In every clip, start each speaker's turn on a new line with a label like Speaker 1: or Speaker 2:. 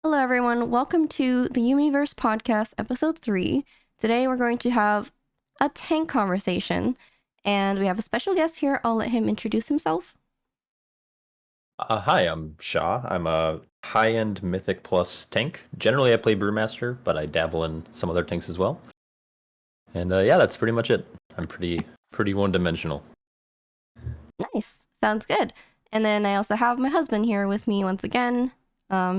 Speaker 1: Hello, everyone. Welcome to the Yuumiverse podcast, episode 3. Today, we're going to have a tank conversation, and we have a special guest here. I'll let him introduce himself.
Speaker 2: Hi, I'm Shaw. I'm a high-end Mythic Plus tank. Generally, I play Brewmaster, but I dabble in some other tanks as well. And yeah, that's pretty much it. I'm pretty one-dimensional.
Speaker 1: Nice. Sounds good. And then I also have my husband here with me once again.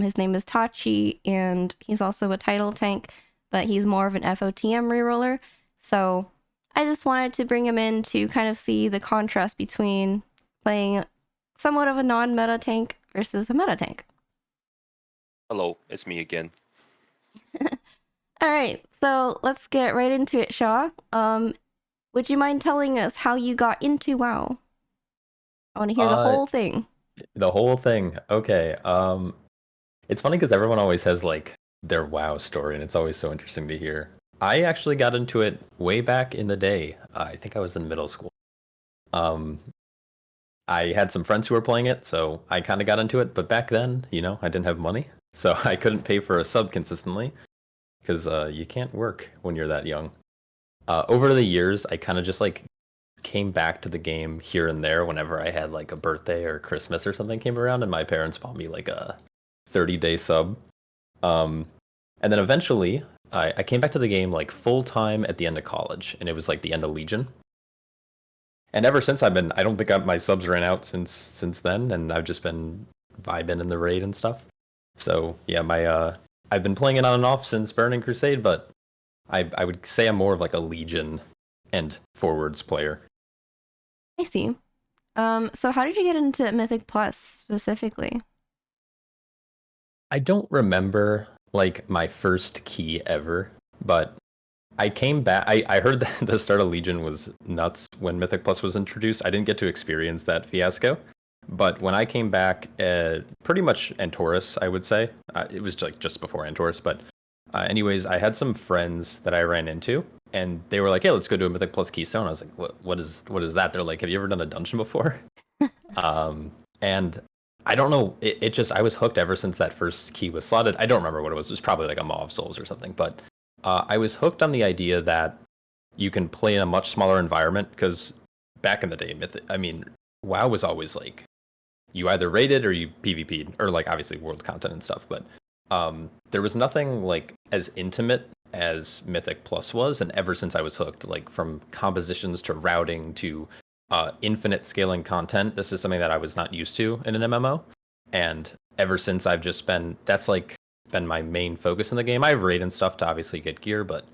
Speaker 1: His name is Tachi, and he's also a title tank, but he's more of an FOTM reroller. So I just wanted to bring him in to kind of see the contrast between playing somewhat of a non-meta tank versus a meta tank.
Speaker 3: Hello, it's me again.
Speaker 1: All right, so let's get right into it, Shaw. Would you mind telling us how you got into WoW? I want to hear the whole thing.
Speaker 2: The whole thing. Okay. It's funny because everyone always has like their WoW story, and it's always so interesting to hear. I actually got into it way back in the day. I think I was in middle school. I had some friends who were playing it, so I kind of got into it. But back then, I didn't have money, so I couldn't pay for a sub consistently because you can't work when you're that young. Over the years, I kind of just like came back to the game here and there whenever I had like a birthday or Christmas or something came around, and my parents bought me like a 30-day sub. And then eventually, I came back to the game like full time at the end of college, and it was like the end of Legion. And ever since I don't think my subs ran out since then, and I've just been vibing in the raid and stuff. So yeah, I've been playing it on and off since Burning Crusade, but I would say I'm more of like a Legion and forwards player.
Speaker 1: I see. So how did you get into Mythic Plus specifically?
Speaker 2: I don't remember like my first key ever, but I came back. I heard that the start of Legion was nuts when Mythic Plus was introduced. I didn't get to experience that fiasco, but when I came back, pretty much Antorus, I would say. It was like just before Antorus, but anyways, I had some friends that I ran into, and they were like, "Hey, let's go do a Mythic Plus Keystone." I was like, What is that?" They're like, "Have you ever done a dungeon before?" And I don't know. It just I was hooked ever since that first key was slotted. I don't remember what it was. It was probably like a Maw of Souls or something, but. I was hooked on the idea that you can play in a much smaller environment because back in the day, WoW was always like you either raided or you PvP'd, or like obviously world content and stuff, but there was nothing like as intimate as Mythic Plus was, and ever since I was hooked, like from compositions to routing to infinite scaling content, this is something that I was not used to in an MMO, and ever since that's like been my main focus in the game. I have raid and stuff to obviously get gear, but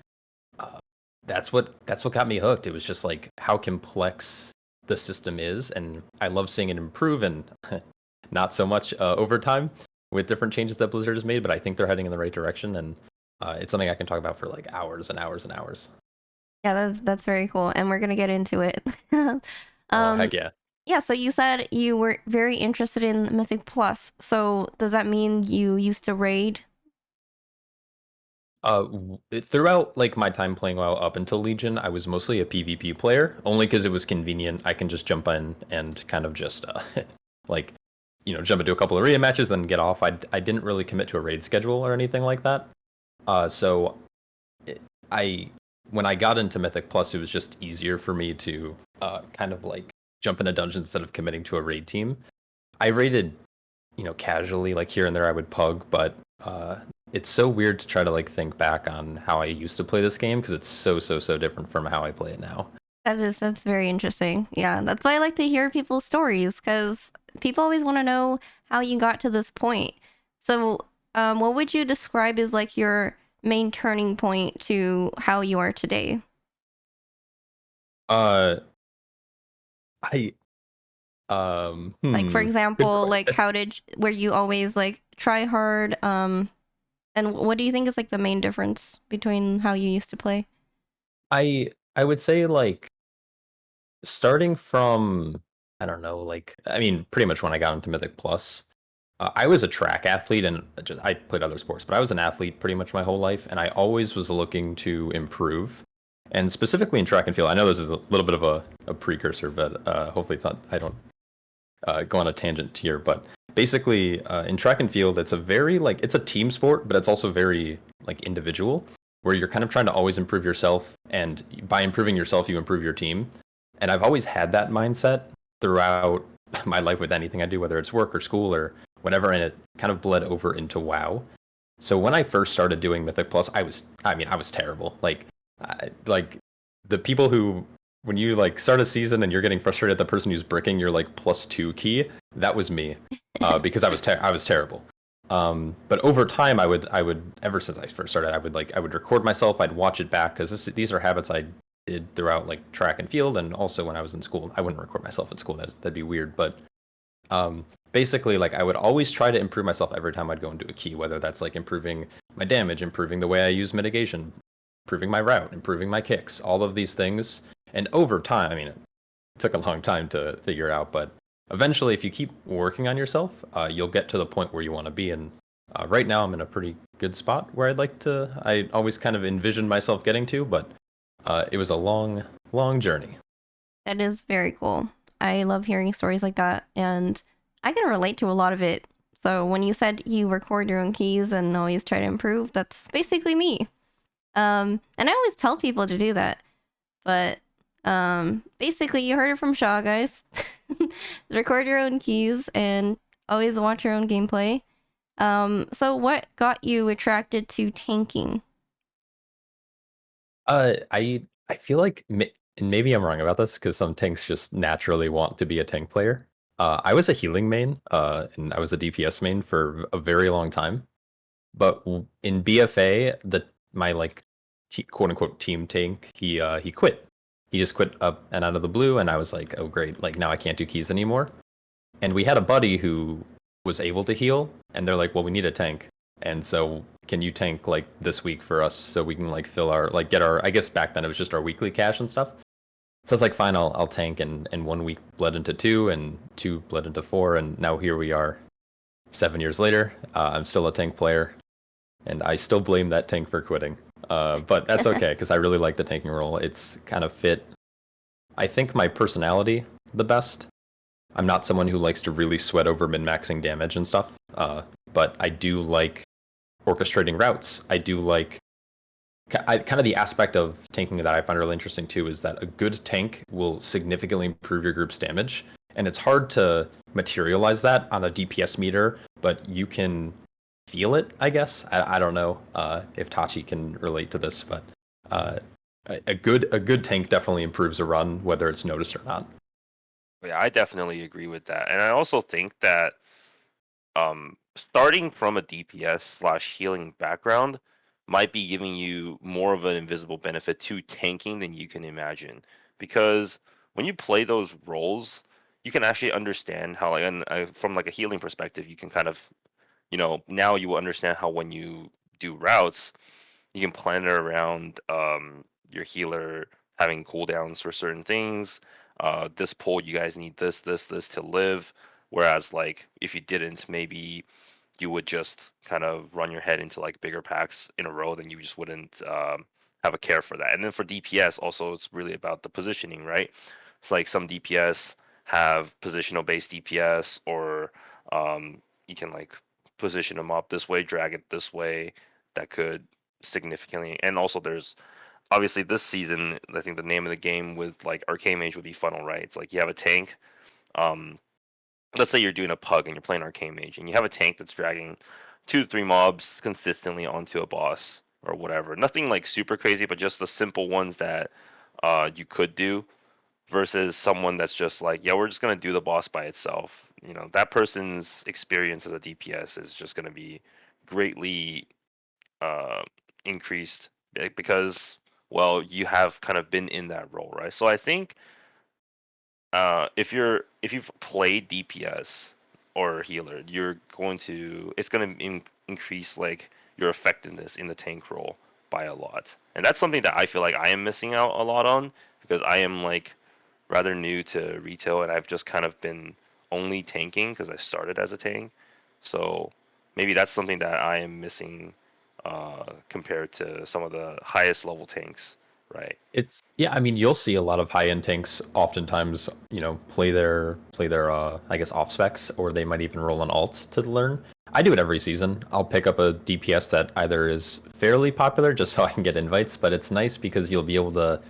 Speaker 2: that's what got me hooked. It was just like how complex the system is, and I love seeing it improve, and not so much over time with different changes that Blizzard has made. But I think they're heading in the right direction, and it's something I can talk about for like hours and hours and hours.
Speaker 1: Yeah, that's very cool, and we're gonna get into it.
Speaker 2: Oh heck yeah!
Speaker 1: Yeah, so you said you were very interested in Mythic Plus. So does that mean you used to raid?
Speaker 2: Throughout like my time playing WoW up until Legion, I was mostly a PvP player, only because it was convenient. I can just jump in and kind of just like jump into a couple of arena matches, then get off. I didn't really commit to a raid schedule or anything like that. So I when I got into Mythic Plus, it was just easier for me to kind of like jump in a dungeon instead of committing to a raid team. I raided, casually, like here and there I would pug, but it's so weird to try to like think back on how I used to play this game because it's so different from how I play it now.
Speaker 1: That's very interesting. Yeah, that's why I like to hear people's stories because people always want to know how you got to this point. So, what would you describe as like your main turning point to how you are today?
Speaker 2: Uh, I
Speaker 1: Like for
Speaker 2: Good
Speaker 1: example, like
Speaker 2: question.
Speaker 1: were you always like try hard? And what do you think is like the main difference between how you used to play?
Speaker 2: I would say like starting from I don't know, like I mean pretty much when I got into Mythic Plus, I was a track athlete and I played other sports, but I was an athlete pretty much my whole life, and I always was looking to improve. And specifically in track and field, I know this is a little bit of a precursor, but hopefully it's not. I don't go on a tangent here, but basically in track and field, it's a very like it's a team sport, but it's also very like individual, where you're kind of trying to always improve yourself, and by improving yourself, you improve your team. And I've always had that mindset throughout my life with anything I do, whether it's work or school or whatever, and it kind of bled over into WoW. So when I first started doing Mythic Plus, I was terrible. Like the people who, when you like start a season and you're getting frustrated at the person who's bricking your like +2 key, that was me, because I was terrible. But over time, I would ever since I first started, I would record myself, I'd watch it back because these are habits I did throughout like track and field, and also when I was in school. I wouldn't record myself in school; that'd be weird. But basically, like I would always try to improve myself every time I'd go into a key, whether that's like improving my damage, improving the way I use mitigation, improving my route, improving my kicks, all of these things. And over time, I mean, it took a long time to figure out, but eventually, if you keep working on yourself, you'll get to the point where you want to be. And right now, I'm in a pretty good spot where I always kind of envisioned myself getting to, but it was a long, long journey.
Speaker 1: That is very cool. I love hearing stories like that, and I can relate to a lot of it. So when you said you record your own keys and always try to improve, that's basically me. And I always tell people to do that, but basically you heard it from Shaw, guys. Record your own keys and always watch your own gameplay. So what got you attracted to tanking?
Speaker 2: I feel like, and maybe I'm wrong about this because some tanks just naturally want to be a tank player. I was a healing main, and I was a DPS main for a very long time. But in BFA, the my like quote unquote team tank, he quit. He just quit up and out of the blue, and I was like, oh great, like now I can't do keys anymore. And we had a buddy who was able to heal, and they're like, well, we need a tank, and so can you tank like this week for us so we can like fill our like get our, I guess back then it was just our weekly cash and stuff. So it's like fine, I'll tank, and 1 week bled into two, and two bled into four, and now here we are, 7 years later. I'm still a tank player, and I still blame that tank for quitting. But that's okay because I really like the tanking role. It's kind of fit, I think, my personality the best. I'm not someone who likes to really sweat over min-maxing damage and stuff, but I do like orchestrating routes. I do like kind of the aspect of tanking that I find really interesting too is that a good tank will significantly improve your group's damage, and it's hard to materialize that on a DPS meter, but you can feel it, I guess. I don't know if Tachi can relate to this, but uh, a good tank definitely improves a run, whether it's noticed or not.
Speaker 3: Yeah, I definitely agree with that. And I also think that starting from a DPS slash healing background might be giving you more of an invisible benefit to tanking than you can imagine. Because when you play those roles, you can actually understand how, like, and from like a healing perspective, you can kind of, now you will understand how when you do routes, you can plan it around your healer having cooldowns for certain things. This pull, you guys need this to live. Whereas, like, if you didn't, maybe you would just kind of run your head into like bigger packs in a row, then you just wouldn't have a care for that. And then for DPS, also, it's really about the positioning, right? It's like some DPS have positional based DPS, or you can like position them up this way, drag it this way. That could significantly, and also there's obviously this season, I think the name of the game with like Arcane Mage would be funnel, right? It's like you have a tank. Um, let's say you're doing a pug and you're playing Arcane Mage, and you have a tank that's dragging 2 to 3 mobs consistently onto a boss or whatever. Nothing like super crazy, but just the simple ones that you could do. Versus someone that's just like, yeah, we're just gonna do the boss by itself. That person's experience as a DPS is just gonna be greatly uh, increased because, well, you have kind of been in that role, right? So I think if you've played DPS or healer, it's going to increase like your effectiveness in the tank role by a lot, and that's something that I feel like I am missing out a lot on because I am like rather new to retail, and I've just kind of been only tanking because I started as a tank. So maybe that's something that I am missing compared to some of the highest level tanks right?
Speaker 2: I mean, you'll see a lot of high end tanks oftentimes, play their I guess off specs, or they might even roll an alt to learn. I do it every season. I'll pick up a DPS that either is fairly popular just so I can get invites, but it's nice because you'll be able to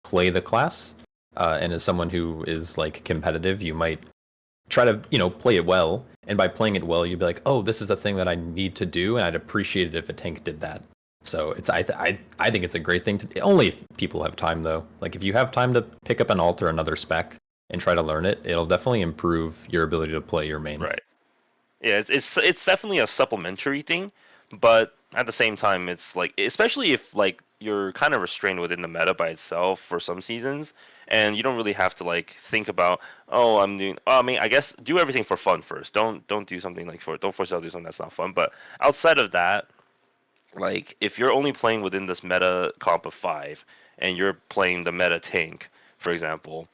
Speaker 2: play the class. And as someone who is like competitive, you might try to play it well, and by playing it well, you'd be like, oh, this is a thing that I need to do, and I'd appreciate it if a tank did that. So I think it's a great thing to, only if people have time though. Like if you have time to pick up an alt or another spec and try to learn it, it'll definitely improve your ability to play your main.
Speaker 3: Right. Yeah, it's definitely a supplementary thing, but at the same time, it's like, especially if like you're kind of restrained within the meta by itself for some seasons, and you don't really have to like think about, oh, I'm doing. I mean, I guess do everything for fun first. Don't do something like don't force yourself to do something that's not fun. But outside of that, like if you're only playing within this meta comp of 5, and you're playing the meta tank, for example,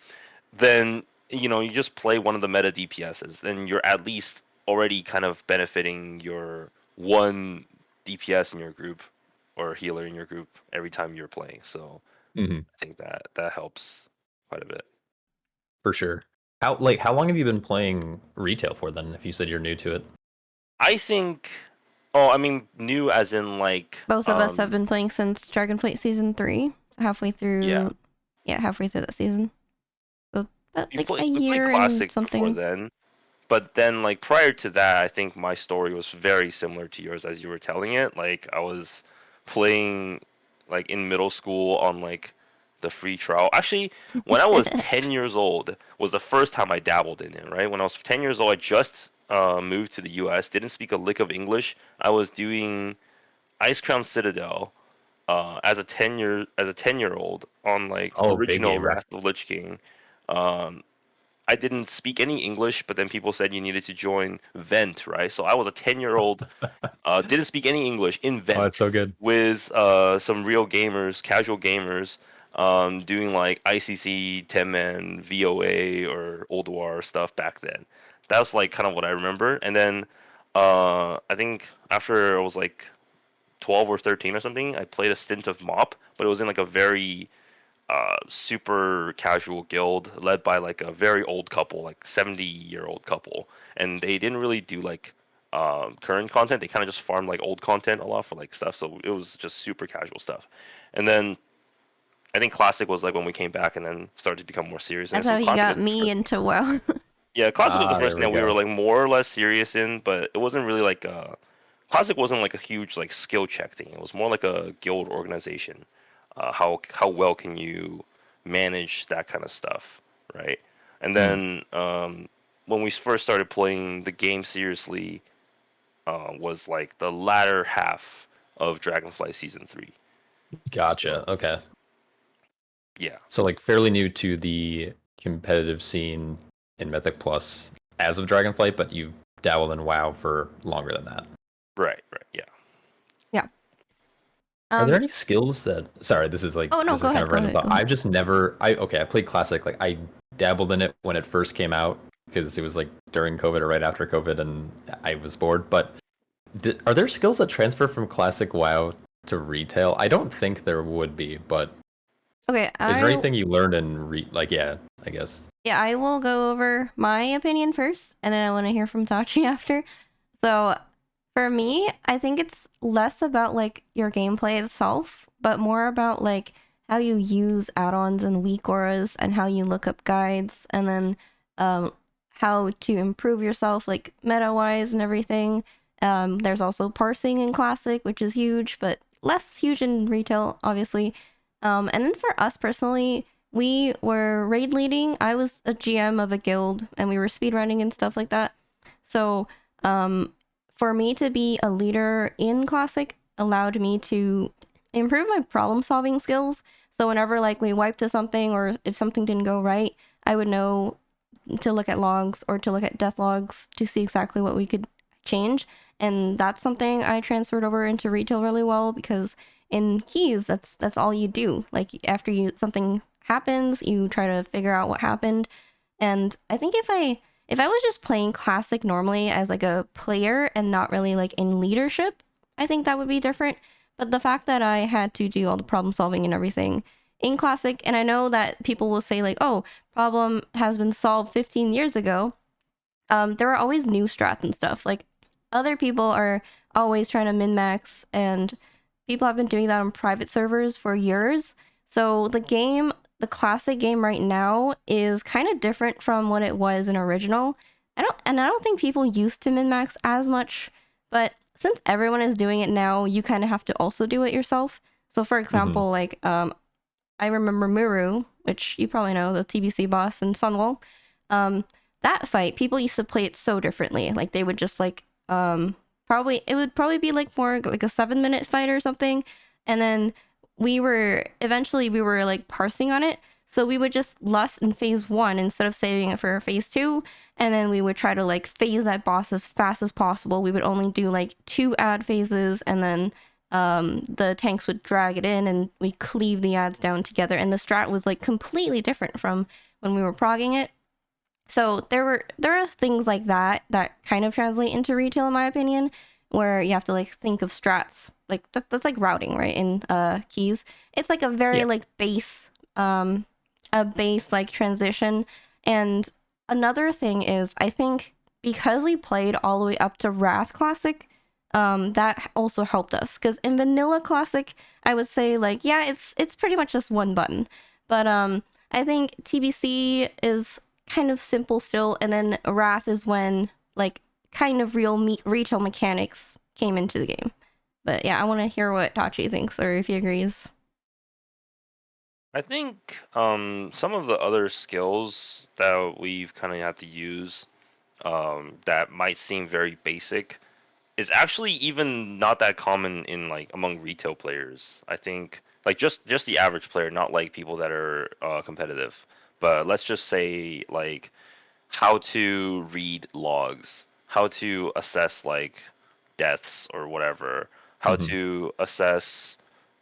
Speaker 3: then you just play one of the meta DPSs, then you're at least already kind of benefiting your one DPS in your group or healer in your group every time you're playing. So
Speaker 2: Hmm.
Speaker 3: I think that helps quite a bit.
Speaker 2: For sure. How long have you been playing retail for then? If you said you're new to it.
Speaker 3: I think. Oh, I mean, new as in like.
Speaker 1: Both of us have been playing since Dragonflight Season 3, halfway through. Yeah, halfway through that season. So about like a
Speaker 3: We played
Speaker 1: year and
Speaker 3: classic before
Speaker 1: something.
Speaker 3: then. But then, like prior to that, I think my story was very similar to yours as you were telling it. Like I was playing like in middle school on like the free trial. Actually, when I was 10 years old was the first time I dabbled in it, right? When I was 10 years old, I just moved to the US, didn't speak a lick of English. I was doing Ice Crown Citadel as a 10-year-old on like
Speaker 2: Oh, big
Speaker 3: original
Speaker 2: gamer.
Speaker 3: Wrath of the Lich King. Um, I didn't speak any English, but then people said you needed to join Vent, right? So I was a 10-year-old, didn't speak any English in
Speaker 2: Oh, it's
Speaker 3: Vent
Speaker 2: so good.
Speaker 3: with some real gamers, casual gamers, doing like ICC, 10-man, VOA, or Old War stuff back then. That was like kind of what I remember. And then I think after I was like 12 or 13 or something, I played a stint of MOP, but it was in like a very super casual guild led by like a very old couple, like 70-year-old couple, and they didn't really do like current content. They kind of just farmed like old content a lot for like stuff. So it was just super casual stuff. And then I think classic was like when we came back and then started to become more serious. And
Speaker 1: That's
Speaker 3: so
Speaker 1: how he
Speaker 3: classic was
Speaker 1: got
Speaker 3: the
Speaker 1: me
Speaker 3: first.
Speaker 1: into WoW.
Speaker 3: Yeah, classic was the
Speaker 2: Ah,
Speaker 3: first
Speaker 2: there
Speaker 3: thing
Speaker 2: we
Speaker 3: that we were
Speaker 2: go.
Speaker 3: like more or less serious in, but it wasn't really like classic wasn't like a huge like skill check thing. It was more like a guild organization. How well can you manage that kind of stuff, right? And
Speaker 2: Hmm.
Speaker 3: then when we first started playing the game seriously, was like the latter half of Dragonfly Season 3. So
Speaker 2: Gotcha. Okay.
Speaker 3: yeah,
Speaker 2: So like fairly new to the competitive scene in Mythic Plus as of Dragonflight, but you've dabbled in WoW for longer than that.
Speaker 3: right, yeah.
Speaker 1: Yeah.
Speaker 2: Are there any skills that, sorry, this is like,
Speaker 1: Oh no,
Speaker 2: this is
Speaker 1: go
Speaker 2: kind
Speaker 1: ahead,
Speaker 2: of
Speaker 1: go
Speaker 2: random
Speaker 1: ahead,
Speaker 2: thought.
Speaker 1: go ahead.
Speaker 2: I've just never, okay, I played Classic. Like I dabbled in it when it first came out because it was like during COVID or right after COVID and I was bored. But are there skills that transfer from Classic WoW to retail? I don't think there would be, but
Speaker 1: Okay,
Speaker 2: is there anything you learned in like, yeah, I guess.
Speaker 1: yeah, I will go over my opinion first, and then I want to hear from Tachi after. So, for me, I think it's less about like your gameplay itself, but more about like how you use add-ons and weak auras and how you look up guides and then how to improve yourself like meta-wise and everything. There's also parsing in Classic, which is huge, but less huge in retail, obviously. And then for us personally, we were raid leading. I was a GM of a guild, and we were speedrunning and stuff like that. So, for me to be a leader in Classic allowed me to improve my problem solving skills. So whenever like we wiped to something or if something didn't go right, I would know to look at logs or to look at death logs to see exactly what we could change. And that's something I transferred over into retail really well because in keys, that's all you do. Like after you something happens, you try to figure out what happened. And I think if I was just playing classic normally as like a player and not really like in leadership, I think that would be different. But the fact that I had to do all the problem solving and everything, in Classic, and I know that people will say like, "Oh, problem has been solved 15 years ago." There are always new strats and stuff. Like other people are always trying to min max, and people have been doing that on private servers for years. So the classic game right now is kind of different from what it was in original. I don't think people used to min max as much, but since everyone is doing it now, you kind of have to also do it yourself. So for
Speaker 2: Hmm.
Speaker 1: example, like I remember Muru, which you probably know, the TBC boss in Sunwell. Um, that fight, people used to play it so differently. Like they would just like probably it would probably be like more like a 7 minute fight or something, and then we were like parsing on it. So we would just lust in phase one instead of saving it for phase two, and then we would try to like phase that boss as fast as possible. We would only do like 2 ad phases, and then the tanks would drag it in and we cleave the ads down together. And the strat was like completely different from when we were progging it. So there are things like that that kind of translate into retail in my opinion, where you have to like think of strats. Like that's like routing, right? In keys. It's like a very
Speaker 2: Yeah.
Speaker 1: like base a base like transition. And another thing is I think because we played all the way up to Wrath Classic, that also helped us. Because in Vanilla Classic, I would say like, yeah, it's pretty much just one button. But I think TBC is kind of simple still, and then Wrath is when like kind of retail mechanics came into the game. But yeah, I want to hear what Tachi thinks or if he agrees.
Speaker 3: I think some of the other skills that we've kind of had to use that might seem very basic is actually even not that common in like among retail players. I think like just the average player, not like people that are competitive. But let's just say like how to read logs, how to assess like deaths or whatever, how
Speaker 2: Hmm.
Speaker 3: to assess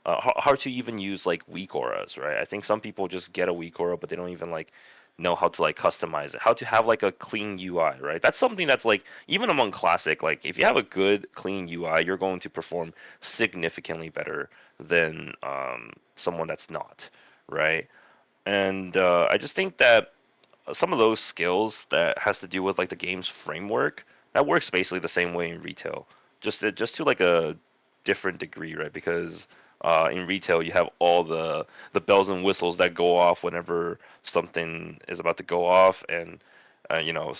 Speaker 3: how to even use like weak auras, right? I think some people just get a weak aura, but they don't even like know how to like customize it, how to have like a clean UI, right? That's something that's like even among classic, like if you have a good clean UI, you're going to perform significantly better than someone that's not, right? And I just think that some of those skills that has to do with like the game's framework that works basically the same way in retail, just to like a different degree, right? Because in retail you have all the bells and whistles that go off whenever something is about to go off, and you know,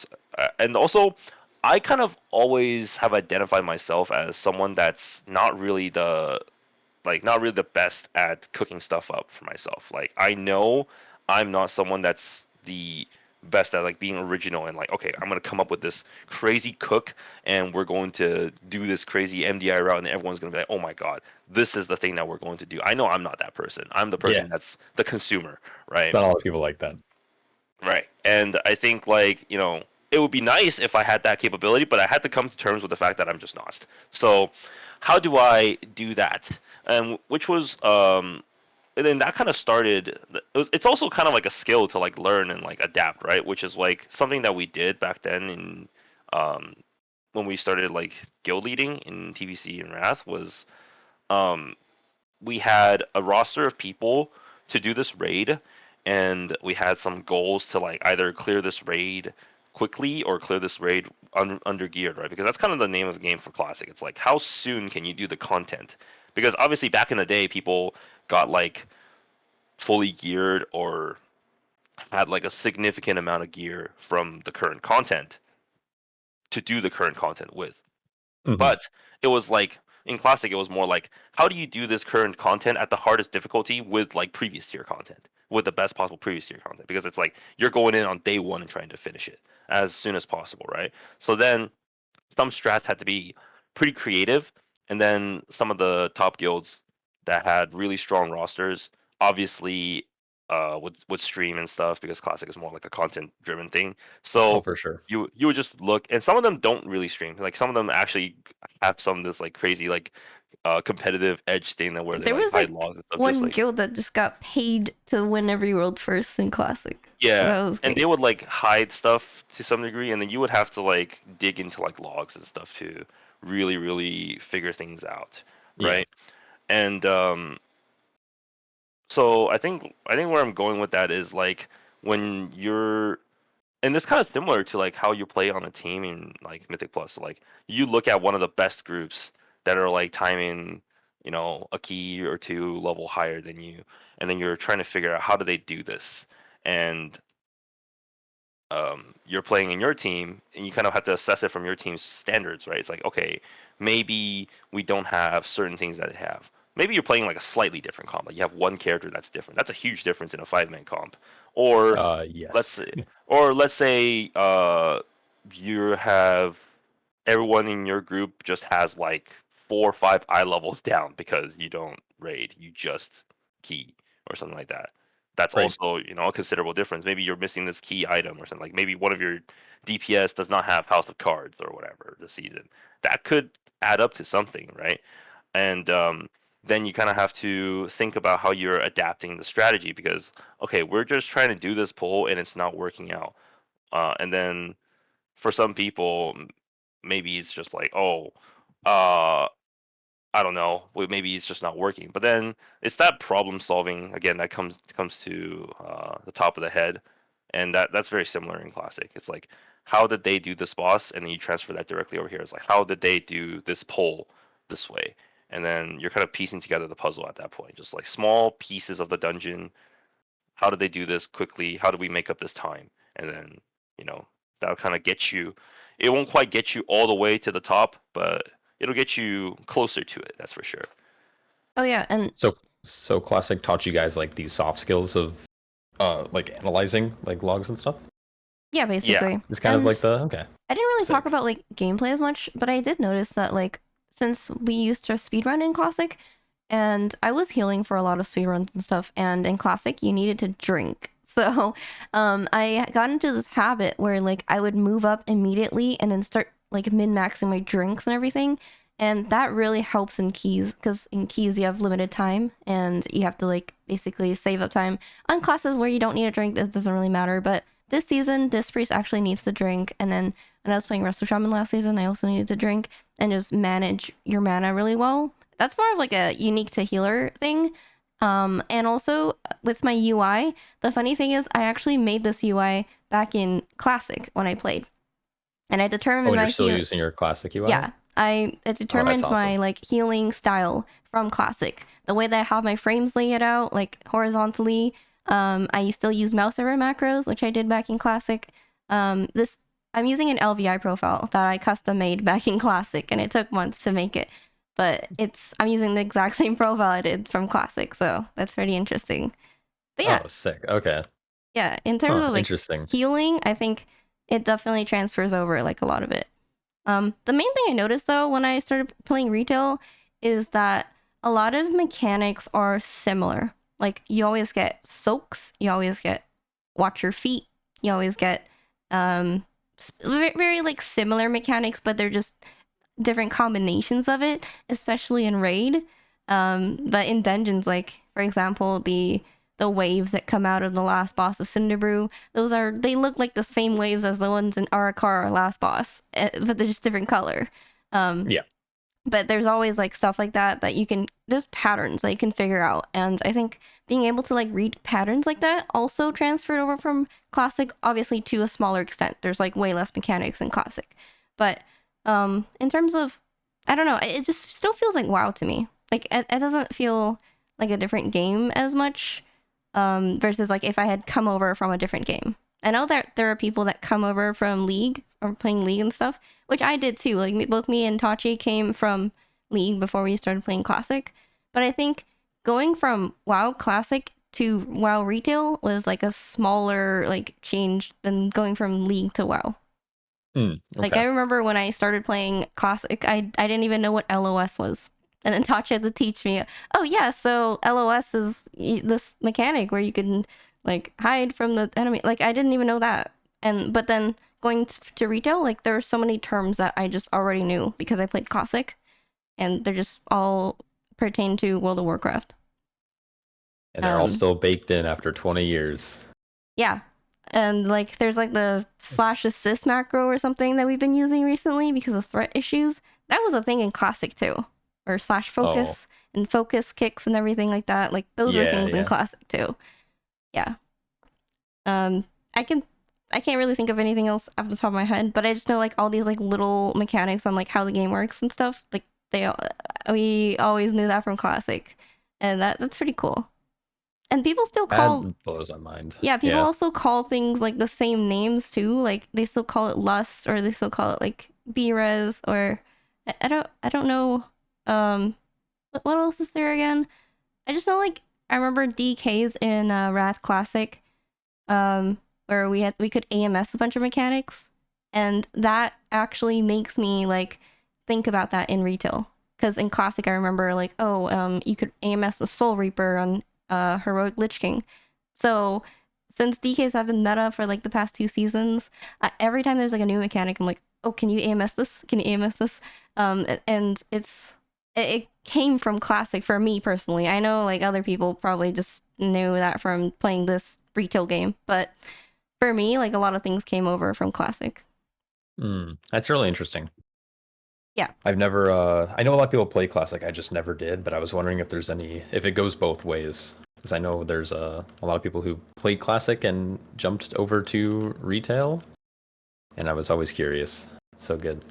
Speaker 3: and also I kind of always have identified myself as someone that's not really the best at cooking stuff up for myself. Like I know I'm not someone that's the best at like being original and like okay, I'm gonna come up with this crazy cook and we're going to do this crazy MDI route and everyone's gonna be like, oh my god, this is the thing that we're going to do. I know I'm not that person. I'm the
Speaker 2: Yeah.
Speaker 3: person that's the consumer,
Speaker 2: It's
Speaker 3: right?
Speaker 2: not a lot of people like that.
Speaker 3: Right. And I think like, it would be nice if I had that capability, but I had to come to terms with the fact that I'm just not. So how do I do that? And which was and then that kind of started it's also kind of like a skill to like learn and like adapt, right? Which is like something that we did back then in um when we started like guild leading in TVC and Wrath was um we had a roster of people to do this raid, and we had some goals to like either clear this raid quickly or clear this raid under geared, right? Because that's kind of the name of the game for classic. It's like how soon can you do the content? Because obviously back in the day, people got like fully geared or had like a significant amount of gear from the current content to do the current content with.
Speaker 2: Hmm.
Speaker 3: But it was like in classic, it was more like how do you do this current content at the hardest difficulty with like previous tier content, with the best possible previous tier content, because it's like you're going in on day one and trying to finish it as soon as possible, right? So then some strats had to be pretty creative, and then some of the top guilds that had really strong rosters obviously would stream and stuff because classic is more like a content driven thing.
Speaker 2: Oh,
Speaker 3: So
Speaker 2: for sure.
Speaker 3: you would just look, and some of them don't really stream. Like some of them actually have some of this like crazy like competitive edge thing that where they
Speaker 1: There
Speaker 3: like
Speaker 1: was
Speaker 3: hide
Speaker 1: like
Speaker 3: logs and stuff, just
Speaker 1: one
Speaker 3: like
Speaker 1: guild that just got paid to win every world first in Classic.
Speaker 3: yeah.
Speaker 1: That was
Speaker 3: And they
Speaker 1: great.
Speaker 3: would like hide stuff to some degree, and then you would have to like dig into like logs and stuff to really figure things out,
Speaker 2: Yeah.
Speaker 3: right? And So I think where I'm going with that is like when you're, and it's kind of similar to like how you play on a team in like Mythic Plus. Like you look at one of the best groups that are like timing, you know, a key or two level higher than you, and then you're trying to figure out how do they do this, and you're playing in your team, and you kind of have to assess it from your team's standards, right? It's like, okay, maybe we don't have certain things that they have. Maybe you're playing like a slightly different comp. Like you have one character that's different. That's a huge difference in a 5-man comp. Or let's
Speaker 2: Yes.
Speaker 3: say, you have everyone in your group just has like 4 or 5 eye levels down because you don't raid, you just key or something like that. That's
Speaker 2: Right.
Speaker 3: also, you know, a considerable difference. Maybe you're missing this key item or something. Like maybe one of your DPS does not have House of Cards or whatever this season. That could add up to something, right? And then you kind of have to think about how you're adapting the strategy because okay, we're just trying to do this pull and it's not working out. And then for some people, maybe it's just like, oh, uh, I don't know, maybe it's just not working. But then it's that problem solving again that comes to the top of the head, and that's very similar in classic. It's like, how did they do this boss, and then you transfer that directly over here. It's like, how did they do this pull this way, and then you're kind of piecing together the puzzle at that point, just like small pieces of the dungeon. How did they do this quickly? How do we make up this time? And then, you know, that'll kind of get you. It won't quite get you all the way to the top, but it'll get you closer to it. That's for sure.
Speaker 1: Oh yeah, and
Speaker 2: So classic taught you guys like these soft skills of like analyzing like logs and stuff.
Speaker 1: yeah,
Speaker 3: Yeah.
Speaker 1: basically.
Speaker 2: It's kind of
Speaker 1: And
Speaker 2: like the okay.
Speaker 1: I didn't really talk
Speaker 2: Sick.
Speaker 1: about like gameplay as much, but I did notice that like since we used to speedrun in Classic, and I was healing for a lot of speedruns and stuff, and in Classic you needed to drink. So I got into this habit where like I would move up immediately and then start like min-maxing my drinks and everything. And that really helps in keys because in keys you have limited time and you have to like basically save up time. On classes where you don't need a drink, this doesn't really matter. But this season, this priest actually needs to drink, and then when I was playing Resto Shaman last season, I also needed to drink and just manage your mana really well. That's more of like a unique to healer thing. And also with my UI, the funny thing is I actually made this UI back in Classic when I played. And I
Speaker 2: Oh,
Speaker 1: determined
Speaker 2: and
Speaker 1: my
Speaker 2: you're still using your classic UI?
Speaker 1: yeah, I
Speaker 2: Oh, that's
Speaker 1: determined my
Speaker 2: awesome.
Speaker 1: like healing style from Classic. The way that I have my frames laid out, like horizontally. I still use mouse over macros, which I did back in Classic. This I'm using an LVI profile that I custom made back in Classic, and it took months to make it. But I'm using the exact same profile I did from Classic, so that's pretty interesting. But yeah,
Speaker 2: Oh, sick. Okay.
Speaker 1: yeah. In terms
Speaker 2: Huh,
Speaker 1: of like
Speaker 2: interesting.
Speaker 1: healing, I think it definitely transfers over like a lot of it. The main thing I noticed though when I started playing retail is that a lot of mechanics are similar. Like you always get soaks, you always get watch your feet, you always get very, very like similar mechanics, but they're just different combinations of it, especially in raid. But in dungeons, like for example, the waves that come out of the last boss of Cinderbrew, they look like the same waves as the ones in Arakar last boss, but they're just different color. Um,
Speaker 2: Yeah.
Speaker 1: but there's always like stuff like that you can there's patterns that you can figure out, and I think being able to like read patterns like that also transferred over from Classic, obviously to a smaller extent. There's like way less mechanics in Classic, but in terms of, I don't know, it just still feels like WoW to me. Like it doesn't feel like a different game as much, versus like if I had come over from a different game. I know that there are people that come over from League or playing League and stuff, which I did too. Like both me and Tachi came from League before we started playing Classic. But I think going from WoW Classic to WoW Retail was like a smaller like change than going from League to WoW. Like I
Speaker 2: Okay.
Speaker 1: remember when I started playing Classic, I didn't even know what LOS was. And then Tachi had to teach me, oh yeah, so LOS is this mechanic where you can like hide from the enemy. Like I didn't even know that. But then going to retail, like there are so many terms that I just already knew because I played Classic, and they're just all pertain to World of Warcraft.
Speaker 2: And they're all
Speaker 1: Um,
Speaker 2: still baked in after 20 years.
Speaker 1: yeah. And like there's like the /assist macro or something that we've been using recently because of threat issues. That was a thing in Classic too. Or
Speaker 2: Oh,
Speaker 1: /focus. and focus kicks and everything like that. Like those are
Speaker 2: Yeah,
Speaker 1: things in
Speaker 2: yeah.
Speaker 1: classic too. Yeah. Um, I can't really think of anything else off the top of my head, but I just know like all these like little mechanics on like how the game works and stuff. Like we always knew that from classic, and that's pretty cool. And people still call
Speaker 2: That blows my mind.
Speaker 1: yeah, people
Speaker 2: Yeah.
Speaker 1: also call things like the same names too. Like they still call it Lust, or they still call it like B-Res, or I don't know. What else is there again? I just know like I remember DKs in Wrath Classic, where we could AMS a bunch of mechanics, and that actually makes me like think about that in retail. Because in Classic, I remember like, oh, you could AMS the Soul Reaper on Heroic Lich King. So since DKs have been meta for like the past 2 seasons, every time there's like a new mechanic, I'm like, oh, can you AMS this? Can you AMS this? And it came from Classic for me personally. I know like other people probably just knew that from playing this retail game, but for me, like a lot of things came over from Classic.
Speaker 2: That's really interesting.
Speaker 1: Yeah.
Speaker 2: I've never I know a lot of people play classic, I just never did, but I was wondering if it goes both ways. Because I know there's a lot of people who played classic and jumped over to retail, and I was always curious. It's so good.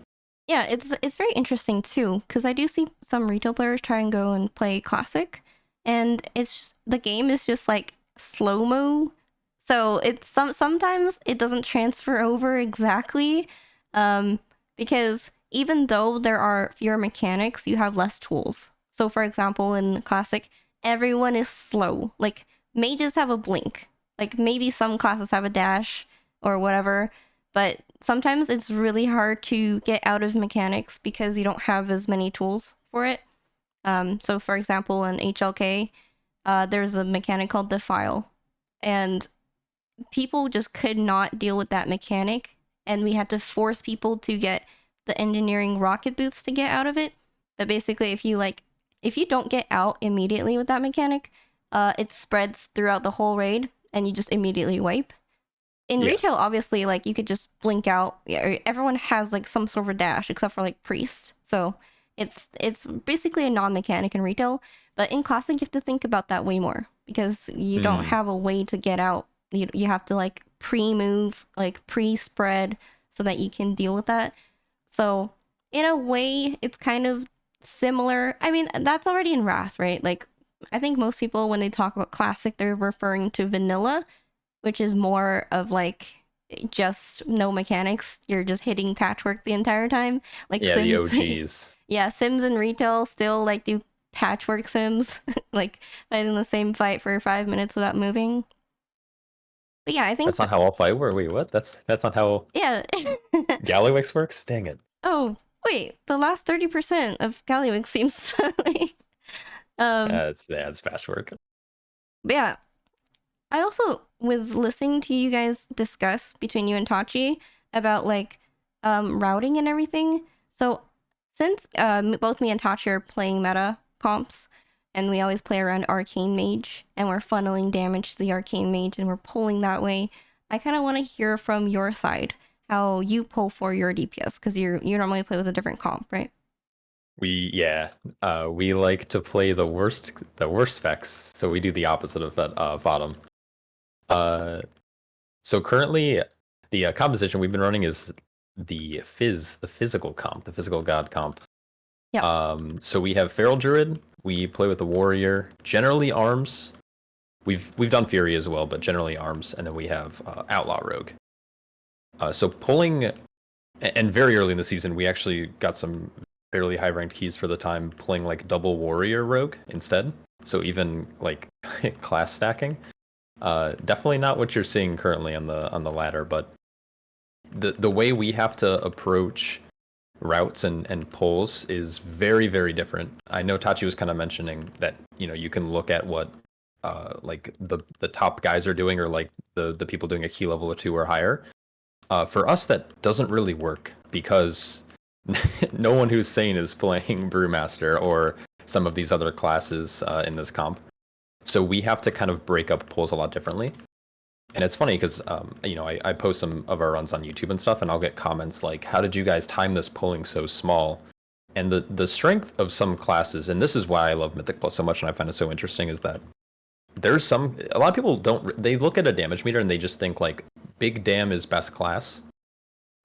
Speaker 1: Yeah, it's very interesting too, because I do see some retail players try and go and play Classic, and it's just, the game is just like slow mo, so it's sometimes it doesn't transfer over exactly, because even though there are fewer mechanics, you have less tools. So for example, in Classic, everyone is slow. Like mages have a blink, like maybe some classes have a dash or whatever, but sometimes it's really hard to get out of mechanics because you don't have as many tools for it. So for example, in HLK, there's a mechanic called Defile, and people just could not deal with that mechanic, and we had to force people to get the engineering rocket boots to get out of it. But basically, if you don't get out immediately with that mechanic, it spreads throughout the whole raid, and you just immediately wipe. In
Speaker 2: Yeah.
Speaker 1: retail, obviously, like you could just blink out. Everyone has like some sort of a dash, except for like priest. So it's basically a non-mechanic in retail. But in classic, you have to think about that way more because you don't
Speaker 2: Mm.
Speaker 1: have a way to get out. You have to like pre-move, like pre-spread, so that you can deal with that. So in a way, it's kind of similar. I mean, that's already in Wrath, right? Like I think most people when they talk about classic, they're referring to vanilla, which is more of like just no mechanics. You're just hitting patchwork the entire time. Like
Speaker 2: Yeah, the
Speaker 1: Sims.
Speaker 2: OGs.
Speaker 1: Yeah, Sims in retail still like do patchwork Sims, like fighting the same fight for 5 minutes without moving. But yeah, I
Speaker 2: That's
Speaker 1: think
Speaker 2: not how all fight work. Wait, what? That's not how
Speaker 1: yeah.
Speaker 2: Gallywix works? Dang it.
Speaker 1: Oh, wait, the last 30% of Gallywix seems like um
Speaker 2: It's fast work.
Speaker 1: but yeah, I also was listening to you guys discuss between you and Tachi about like routing and everything. So since both me and Tachi are playing meta comps, and we always play around Arcane Mage, and we're funneling damage to the Arcane Mage, and we're pulling that way, I kind of want to hear from your side how you pull for your DPS because you normally play with a different comp, right?
Speaker 2: We like to play the worst specs, so we do the opposite of fotm. So currently, the composition we've been running is the the physical comp, the physical god comp.
Speaker 1: Yep.
Speaker 2: So we have Feral Druid. We play with the warrior, generally arms. We've done Fury as well, but generally arms, and then we have Outlaw Rogue. So pulling, and very early in the season, we actually got some fairly high ranked keys for the time, playing like double warrior rogue instead. So even like class stacking. Definitely not what you're seeing currently on the ladder, but the way we have to approach routes and pulls is very, very different. I know Tachi was kind of mentioning that, you can look at what like the top guys are doing, or like the people doing a key level or two or higher. For us, that doesn't really work because no one who's sane is playing Brewmaster or some of these other classes in this comp. So we have to kind of break up pulls a lot differently. And it's funny because, I post some of our runs on YouTube and stuff, and I'll get comments like, how did you guys time this pulling so small? And the strength of some classes, and this is why I love Mythic Plus so much, and I find it so interesting, is that there's a lot of people they look at a damage meter and they just think like big dam is best class,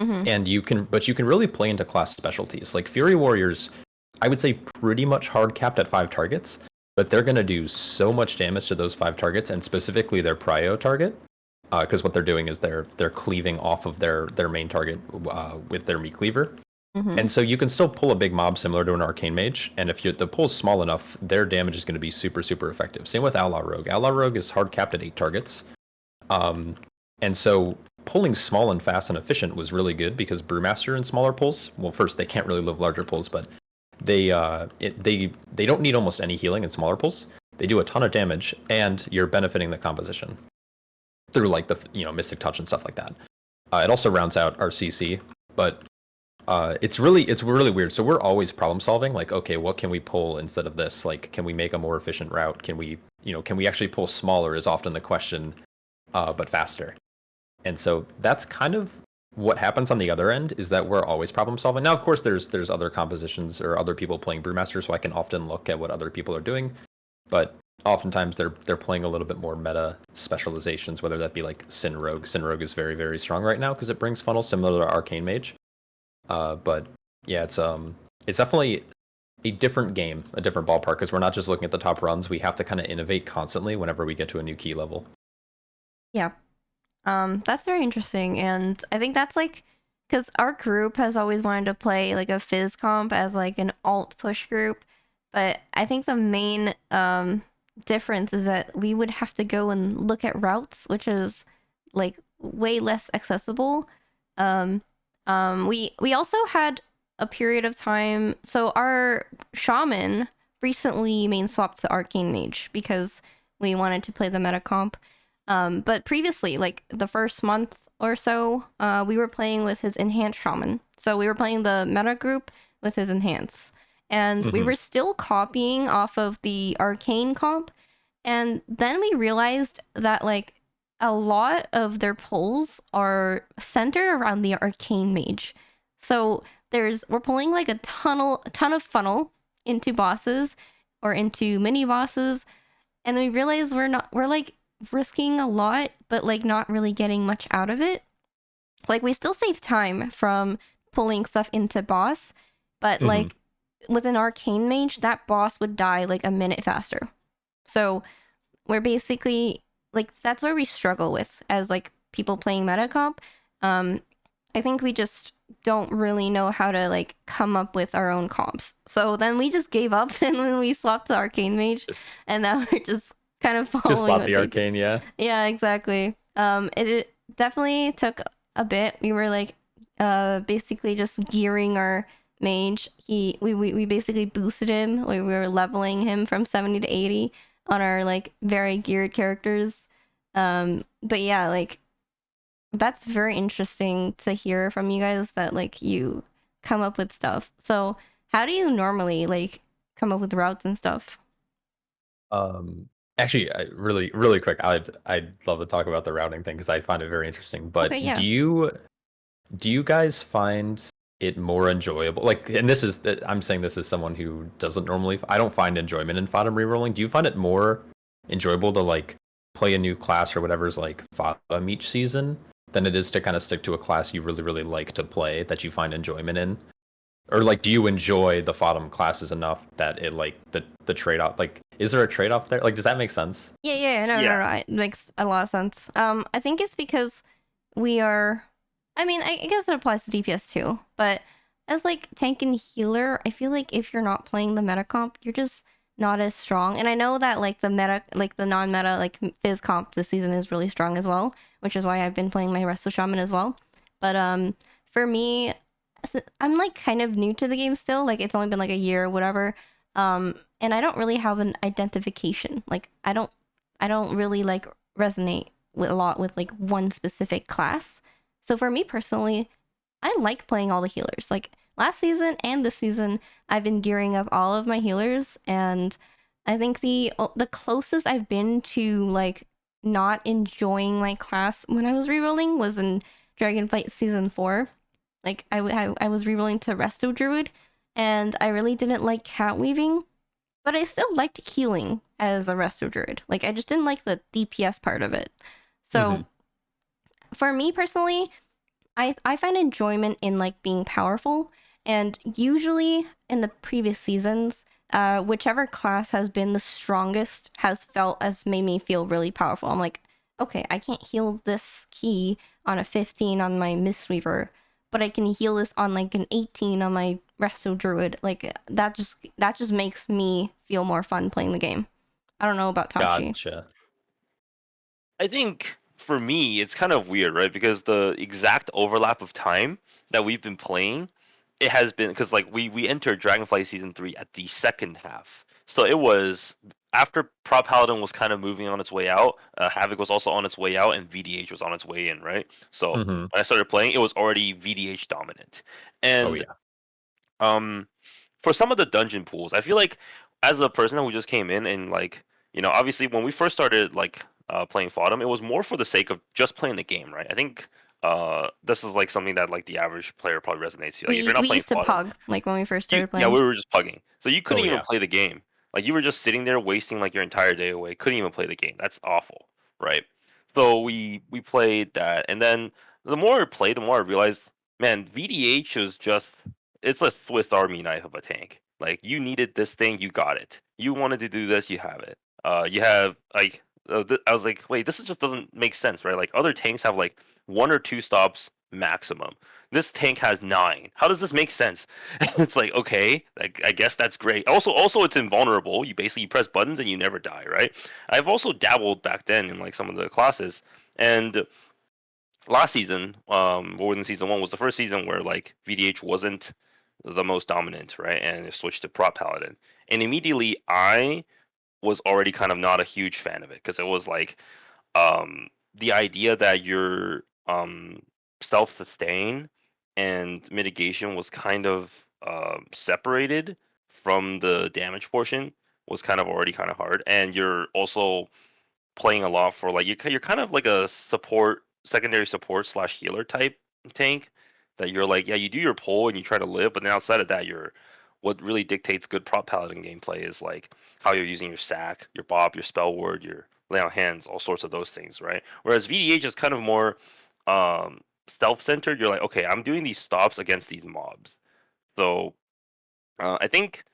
Speaker 2: and you can really play into class specialties. Like Fury Warriors, I would say pretty much hard capped at 5 targets, but they're gonna do so much damage to those 5 targets, and specifically their prio target, because what they're doing is they're cleaving off of their main target with their meat cleaver. And so you can still pull a big mob similar to an arcane mage, and if the pool's small enough, their damage is going to be super, super effective. Same with Outlaw Rogue. Outlaw Rogue is hard capped at 8 targets. And so pulling small and fast and efficient was really good because Brewmaster in smaller pulls, well, first, they can't really live larger pulls, but they don't need almost any healing in smaller pulls. They do a ton of damage, and you're benefiting the composition through like the Mystic Touch and stuff like that. It also rounds out our CC, but it's really weird. So we're always problem solving. Like, okay, what can we pull instead of this? Like, can we make a more efficient route? Can we actually pull smaller? Is often the question, but faster. And so that's kind of what happens on the other end. Is that we're always problem solving. Now, of course, there's other compositions or other people playing Brewmaster, so I can often look at what other people are doing. But oftentimes they're playing a little bit more meta specializations, whether that be like Sin Rogue. Sin Rogue is very, very strong right now because it brings funnel similar to Arcane Mage. But yeah, it's definitely a different game, a different ballpark, because we're not just looking at the top runs. We have to kind of innovate constantly whenever we get to a new key level.
Speaker 1: Yeah. That's very interesting, and I think that's like, because our group has always wanted to play like a Fizz comp as like an alt push group, but I think the main difference is that we would have to go and look at routes, which is like way less accessible. We also had a period of time, so our shaman recently main swapped to arcane mage because we wanted to play the meta comp. But previously, like the first month or so, we were playing with his enhanced shaman. So we were playing the meta group with his enhance. And we were still copying off of the arcane comp. And then we realized that like a lot of their pulls are centered around the arcane mage. So we're pulling like a ton of funnel into bosses or into mini bosses. And we realize we're like risking a lot, but like not really getting much out of it. Like we still save time from pulling stuff into boss, but like with an arcane mage, that boss would die like a minute faster. So we're basically like, that's where we struggle with as like people playing meta comp. I think we just don't really know how to like come up with our own comps. So then we just gave up and then we swapped to arcane mage, and now we're just kind of following.
Speaker 2: Just swap the arcane, yeah.
Speaker 1: Yeah, exactly. It definitely took a bit. We were like basically just gearing our mage. We basically boosted him. We were leveling him from 70 to 80 on our like very geared characters. But yeah, like that's very interesting to hear from you guys that like you come up with stuff. So how do you normally like come up with routes and stuff?
Speaker 2: Actually, really, really quick, I'd love to talk about the routing thing because I find it very interesting. But
Speaker 1: Okay, yeah.
Speaker 2: do you guys find it more enjoyable? Like, and I'm saying this as someone who doesn't normally. I don't find enjoyment in fotm rerolling. Do you find it more enjoyable to like play a new class or whatever's like fotm each season than it is to kind of stick to a class you really, really like to play that you find enjoyment in? Or like, do you enjoy the fotm classes enough that it like the trade-off? Like, is there a trade-off there? Like, does that make sense?
Speaker 1: No, it makes a lot of sense. I think it's because we are, I mean, I guess it applies to DPS too, but as like tank and healer, I feel like if you're not playing the meta comp, you're just not as strong. And I know that like the meta, like the non-meta, like Fizz comp this season is really strong as well, which is why I've been playing my Resto Shaman as well. But for me, I'm like kind of new to the game still. Like it's only been like a year or whatever. And I don't really have an identification. Like I don't really like resonate with a lot with like one specific class. So for me personally, I like playing all the healers. Like last season and this season, I've been gearing up all of my healers, and I think the closest I've been to like not enjoying my class when I was rerolling was in Dragonflight season 4. Like I was rerolling to Resto Druid, and I really didn't like cat weaving, but I still liked healing as a resto druid. Like I just didn't like the DPS part of it.
Speaker 2: Mm-hmm.
Speaker 1: So for me personally, I find enjoyment in like being powerful, and usually in the previous seasons, whichever class has been the strongest has made me feel really powerful. I'm like, okay, I can't heal this key on a 15 on my Mistweaver, but I can heal this on like an 18 on my Resto Druid. Like that just makes me feel more fun playing the game. I don't know about Tachi.
Speaker 2: Gotcha.
Speaker 3: I think for me, it's kind of weird, right? Because the exact overlap of time that we've been playing, it has been because like we entered Dragonflight season 3 at the second half, so it was after Prop Paladin was kind of moving on its way out. Havoc was also on its way out, and VDH was on its way in, right? So
Speaker 2: Mm-hmm.
Speaker 3: when I started playing, it was already VDH dominant,
Speaker 2: Oh
Speaker 3: and
Speaker 2: yeah.
Speaker 3: um for some of the dungeon pools, I feel like as a person who just came in and like, obviously when we first started like playing fotm, it was more for the sake of just playing the game, right? I think this is like something that like the average player probably resonates to. Like if
Speaker 1: We
Speaker 3: you're not
Speaker 1: we
Speaker 3: playing
Speaker 1: used to
Speaker 3: fotm,
Speaker 1: pug like when we first
Speaker 3: you
Speaker 1: started
Speaker 3: yeah,
Speaker 1: playing.
Speaker 3: we were just pugging. So you couldn't
Speaker 2: Oh
Speaker 3: even
Speaker 2: yeah.
Speaker 3: play the game. Like you were just sitting there wasting like your entire day away. Couldn't even play the game. That's awful, right? So we played that, and then the more I played, the more I realized, man, VDH is just it's a Swiss Army knife of a tank. Like you needed this thing, you got it. You wanted to do this, you have it. You have like I was like, wait, this just doesn't make sense, right? Like other tanks have like 1 or 2 stops maximum. This tank has 9. How does this make sense? It's like, okay, I guess that's great. Also, it's invulnerable. You press buttons and you never die, right? I've also dabbled back then in like some of the classes, and last season, or in season 1 was the first season where like VDH wasn't the most dominant, right? And it switched to Prop Paladin, and immediately I was already kind of not a huge fan of it because it was like the idea that your self sustain and mitigation was kind of separated from the damage portion was kind of already kind of hard, and you're also playing a lot for like you're kind of like a secondary support slash healer type tank that you're like, yeah, you do your pull and you try to live, but then outside of that, you're what really dictates good prop paladin gameplay is like how you're using your sack, your bop, your spell word, your lay on hands, all sorts of those things, right? Whereas VDH is kind of more um, self-centered. You're like, okay, I'm doing these stops against these mobs, so I think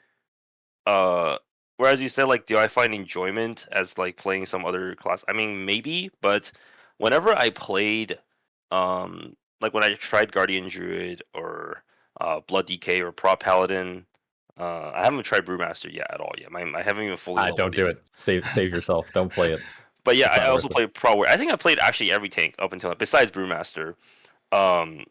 Speaker 3: uh, whereas you said like, do I find enjoyment as like playing some other class? I mean, maybe, but whenever I played, like when I tried Guardian Druid or Blood DK or Prop Paladin, I haven't tried Brewmaster yet at all yet. I haven't even fully
Speaker 2: Don't
Speaker 3: leveled
Speaker 2: do
Speaker 3: yet.
Speaker 2: it. Save yourself. Don't play it.
Speaker 3: But yeah,
Speaker 2: It's
Speaker 3: I
Speaker 2: not
Speaker 3: also
Speaker 2: worth it.
Speaker 3: played Pro Warrior. I think I played actually every tank up until besides Brewmaster. Um,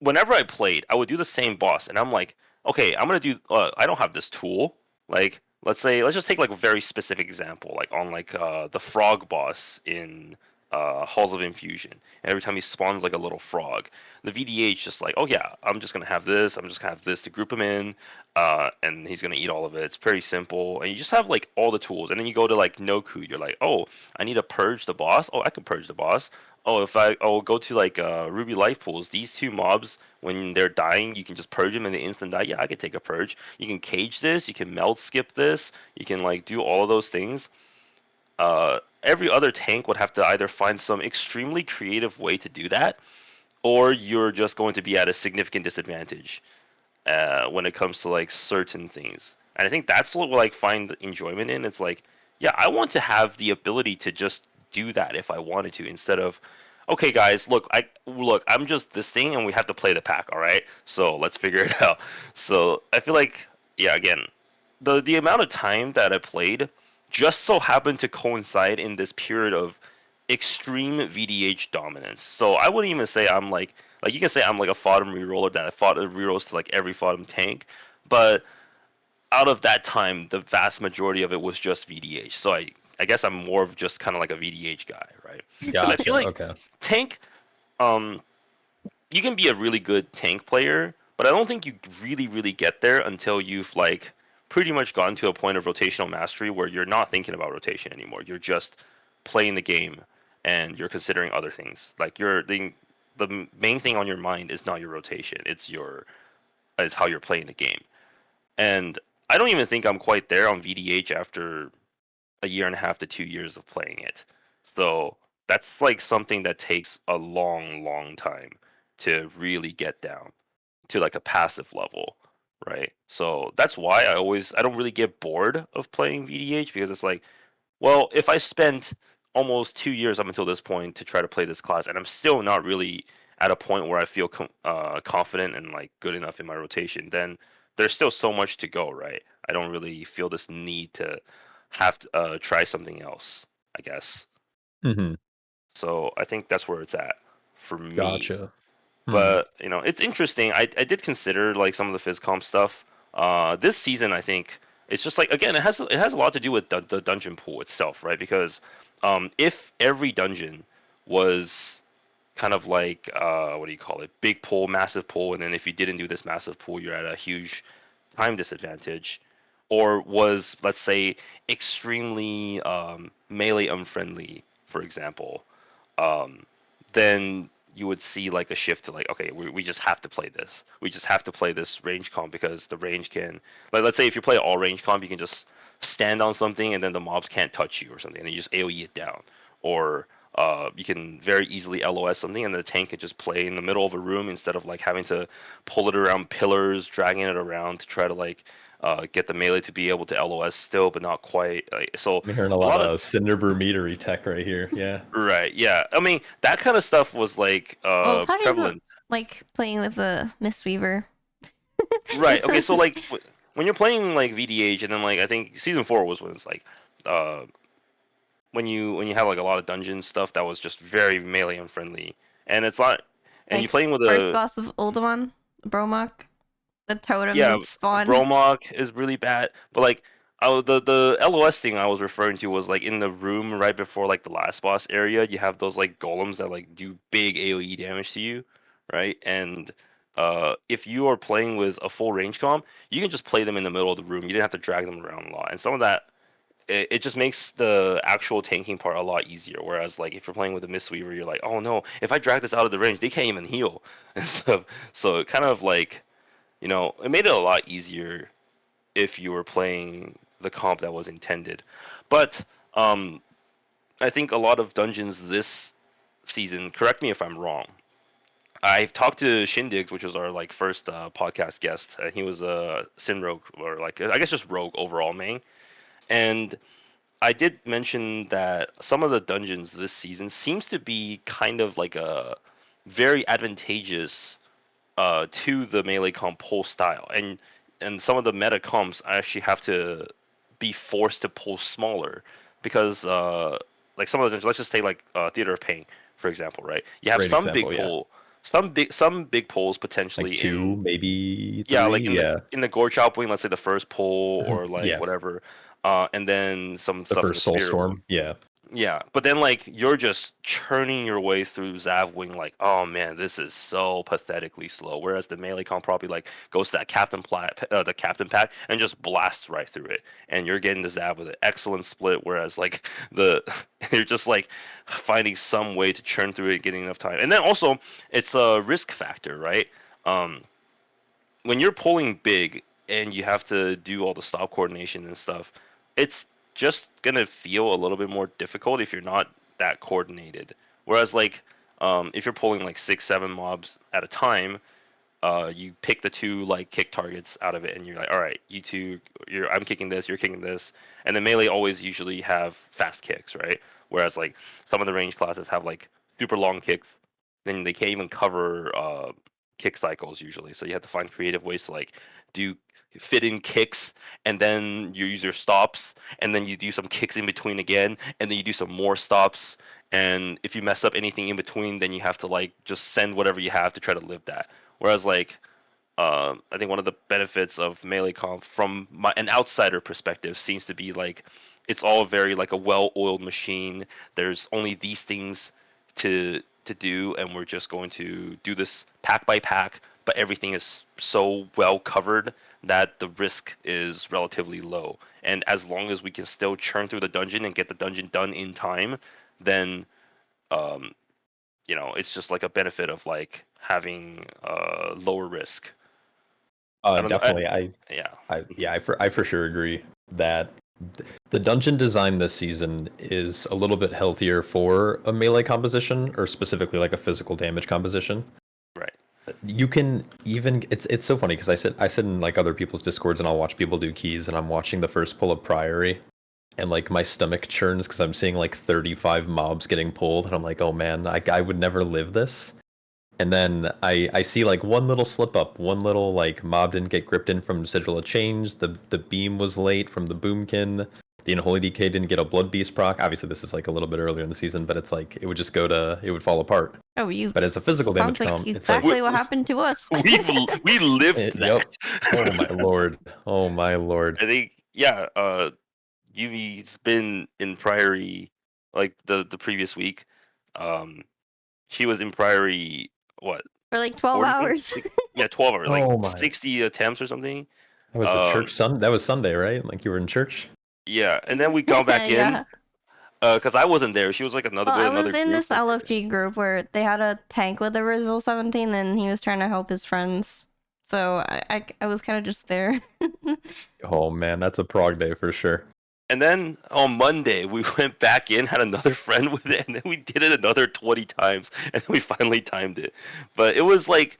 Speaker 3: Whenever I played, I would do the same boss, and I'm like, okay, I'm gonna do. I don't have this tool. Like, let's just take like a very specific example, like on like the frog boss in Halls of Infusion. And every time he spawns like a little frog, the VDH just like, oh yeah, I'm just gonna have this. I'm just gonna have this to group him in, and he's gonna eat all of it. It's very simple, and you just have like all the tools. And then you go to like Noku, you're like, oh, I need to purge the boss. Oh, I can purge the boss. Oh, if I go to like Ruby Life Pools, these 2 mobs, when they're dying, you can just purge them and they instant die. Yeah, I could take a purge. You can cage this, you can melt skip this, you can like do all of those things. Every other tank would have to either find some extremely creative way to do that, or you're just going to be at a significant disadvantage when it comes to like certain things. And I think that's what like find enjoyment in. It's like, yeah, I want to have the ability to just do that if I wanted to, instead of, okay, guys, I'm just this thing, and we have to play the pack. All right, so let's figure it out. So I feel like, yeah, again, the amount of time that I played just so happened to coincide in this period of extreme VDH dominance. So I wouldn't even say I'm like you can say I'm like a fotm reroller that I fought rerolls to like every fotm tank, but out of that time, the vast majority of it was just VDH. So I guess I'm more of just kind of like a VDH guy, right? Because I feel
Speaker 2: Gotcha.
Speaker 3: like
Speaker 2: Okay.
Speaker 3: tank, um, you can be a really good tank player, but I don't think you really get there until you've like pretty much gotten to a point of rotational mastery where you're not thinking about rotation anymore. You're just playing the game and you're considering other things. Like the main thing on your mind is not your rotation. It's your is how you're playing the game. And I don't even think I'm quite there on VDH after a year and a half to 2 years of playing it. So that's like something that takes a long, long time to really get down to like a passive level, right? So that's why I don't really get bored of playing VDH, because it's like, well, if I spent almost 2 years up until this point to try to play this class, and I'm still not really at a point where I feel confident and like good enough in my rotation, then there's still so much to go, right? I don't really feel this need to have to try something else, I guess.
Speaker 2: Mm-hmm.
Speaker 3: So I think that's where it's at for me.
Speaker 2: Gotcha. Hmm.
Speaker 3: But it's interesting. I did consider like some of the physcom stuff. This season, I think it's just like, again, it has a lot to do with the dungeon pool itself, right? Because if every dungeon was kind of like what do you call it, big pool, massive pool, and then if you didn't do this massive pool, you're at a huge time disadvantage, or was, let's say, extremely melee unfriendly, for example, um, then you would see like a shift to like, okay, we just have to play this. We just have to play this range comp, because the range can, like, let's say if you play all range comp, you can just stand on something and then the mobs can't touch you or something, and you just AoE it down. Or you can very easily LOS something, and the tank could just play in the middle of a room instead of like having to pull it around pillars, dragging it around to try to like get the melee to be able to LOS still, but not quite. So
Speaker 2: I'm hearing a
Speaker 3: a
Speaker 2: lot
Speaker 3: lot of
Speaker 2: of Cinderber metery tech right here. Yeah.
Speaker 3: right, yeah. I mean, that kind of stuff was like
Speaker 1: Well, Todd doesn't
Speaker 3: prevalent.
Speaker 1: like playing with the Mistweaver.
Speaker 3: Right. Okay. So like when you're playing like VDH, and then like I think season 4 was when it's like uh when you have like a lot of dungeon stuff that was just very melee unfriendly, and it's not, and you
Speaker 1: Like
Speaker 3: playing with
Speaker 1: first
Speaker 3: a,
Speaker 1: boss of Uldaman, Bromok, the totem
Speaker 3: yeah,
Speaker 1: you'd spawn.
Speaker 3: Bromok is really bad, but like the LOS thing I was referring to was like in the room right before like the last boss area. You have those like golems that like do big AoE damage to you, right? And if you are playing with a full range comp, you can just play them in the middle of the room. You didn't have to drag them around a lot, and some of that, it just makes the actual tanking part a lot easier. Whereas like if you're playing with a Mistweaver, you're like, oh no, if I drag this out of the range, they can't even heal and stuff. So it kind of like, it made it a lot easier if you were playing the comp that was intended. But I think a lot of dungeons this season, correct me if I'm wrong. I've talked to Shindig, which was our like first podcast guest, and he was a Sin Rogue, or like I guess just Rogue overall main. And I did mention that some of the dungeons this season seems to be kind of like a very advantageous to the melee comp pull style, and some of the meta comps actually have to be forced to pull smaller, because like some of the let's just take like Theater of Pain, for example, right? You have
Speaker 2: Great
Speaker 3: some big
Speaker 2: example. Yeah.
Speaker 3: pull, some big pulls
Speaker 2: Like
Speaker 3: potentially
Speaker 2: two,
Speaker 3: in,
Speaker 2: maybe
Speaker 3: yeah,
Speaker 2: three.
Speaker 3: like in the
Speaker 2: Yeah.
Speaker 3: in the gore chop wing, let's say the first pull, or like
Speaker 2: Yeah.
Speaker 3: whatever, and then some
Speaker 2: The
Speaker 3: stuff in the
Speaker 2: first Soul
Speaker 3: spirit
Speaker 2: Storm.
Speaker 3: wing.
Speaker 2: Yeah.
Speaker 3: Yeah, but then like you're just churning your way through Zavwing, like, oh man, this is so pathetically slow. Whereas the melee comp probably like goes to that the captain pack, and just blasts right through it, and you're getting the Zav with an excellent split. Whereas like the you're just like finding some way to churn through it, getting enough time, and then also it's a risk factor, right? Um, when you're pulling big and you have to do all the stop coordination and stuff, it's just gonna feel a little bit more difficult if you're not that coordinated. Whereas like if you're pulling like 6, 7 mobs at a time, you pick the two like kick targets out of it, and you're like, all right, you two, I'm kicking this, you're kicking this, and the melee always usually have fast kicks, right? Whereas like some of the range classes have like super long kicks, then they can't even cover kick cycles usually. So you have to find creative ways to like do fit in kicks, and then you use your stops, and then you do some kicks in between again, and then you do some more stops. And if you mess up anything in between, then you have to like just send whatever you have to try to live that. Whereas like I think one of the benefits of melee comp from an outsider perspective seems to be like it's all very like a well-oiled machine. There's only these things to do, and we're just going to do this pack by pack. But everything is so well covered that the risk is relatively low. And as long as we can still churn through the dungeon and get the dungeon done in time, then um, it's just like a benefit of like having lower risk. I don't know.
Speaker 2: Definitely.
Speaker 3: Yeah.
Speaker 2: I for sure agree that the dungeon design this season is a little bit healthier for a melee composition, or specifically like a physical damage composition.
Speaker 3: Right.
Speaker 2: You can even it's so funny because I sit in like other people's discords and I'll watch people do keys and I'm watching the first pull of priory and like my stomach churns because I'm seeing like 35 mobs getting pulled and I'm like, oh man, I would never live this. And then I see like one little slip up, one little like mob didn't get gripped in from Sigil of Change, the beam was late from the Boomkin, the Unholy Decay didn't get a Blood Beast proc. Obviously this is like a little bit earlier in the season, but it's like it would fall apart.
Speaker 1: Oh, you.
Speaker 2: But as a physical
Speaker 1: Sounds
Speaker 2: damage
Speaker 1: like
Speaker 2: comp, it's like
Speaker 1: exactly what happened to us.
Speaker 3: We lived
Speaker 2: yep.
Speaker 3: that.
Speaker 2: Oh my lord. Oh my lord.
Speaker 3: I think yeah. Yuvi's been in Priory like the previous week. Um, she was in Priory what
Speaker 1: For like 12
Speaker 3: 40
Speaker 1: hours.
Speaker 3: yeah 12 hours, like
Speaker 2: Oh my.
Speaker 3: 60 attempts or something.
Speaker 2: That was a church that was Sunday, right? Like you were in church?
Speaker 3: Yeah, and then we come back in
Speaker 1: Yeah.
Speaker 3: because I wasn't there. She was like
Speaker 1: Well, I was
Speaker 3: another
Speaker 1: in
Speaker 3: group.
Speaker 1: this LFG group where they had a tank with a Rizal 17 and he was trying to help his friends. So I was kind of just there.
Speaker 2: Oh man, that's a prog day for sure.
Speaker 3: And then on Monday we went back in, had another friend with it, and then we did it another 20 times, and then we finally timed it. But it was like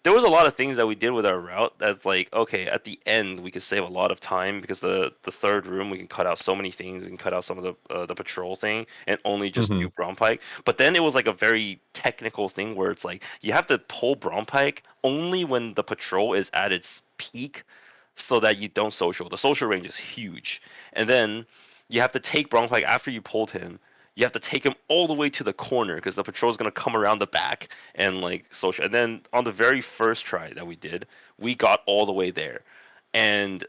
Speaker 3: there was a lot of things that we did with our route that's like, okay, at the end we could save a lot of time because the third room we can cut out so many things. We can cut out some of the patrol thing and only just do Braun Pike. But then it was like a very technical thing where it's like you have to pull Braun Pike only when the patrol is at its peak, so that you don't social. The social range is huge, and then you have to take Braun Pike after you pulled him. You have to take him all the way to the corner because the patrol is gonna come around the back and like social. And then on the very first try that we did, we got all the way there, and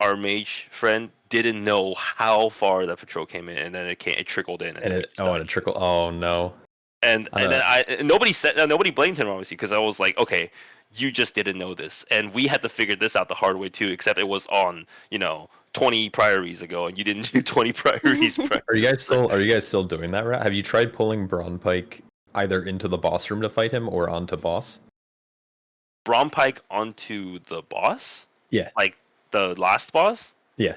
Speaker 3: our mage friend didn't know how far that patrol came in, and then it trickled in, and
Speaker 2: And
Speaker 3: then we
Speaker 2: it
Speaker 3: just
Speaker 2: and
Speaker 3: died.
Speaker 2: it trickle. Oh no.
Speaker 3: And then nobody blamed him obviously because I was like, okay, you just didn't know this, and we had to figure this out the hard way too. Except it was on 20 priories ago, and you didn't do 20 priories prior.
Speaker 2: Are you guys still doing that rat? Have you tried pulling Braun Pike either into the boss room to fight him or onto boss?
Speaker 3: Braun Pike onto the boss,
Speaker 2: Yeah.
Speaker 3: like the last boss.
Speaker 2: Yeah.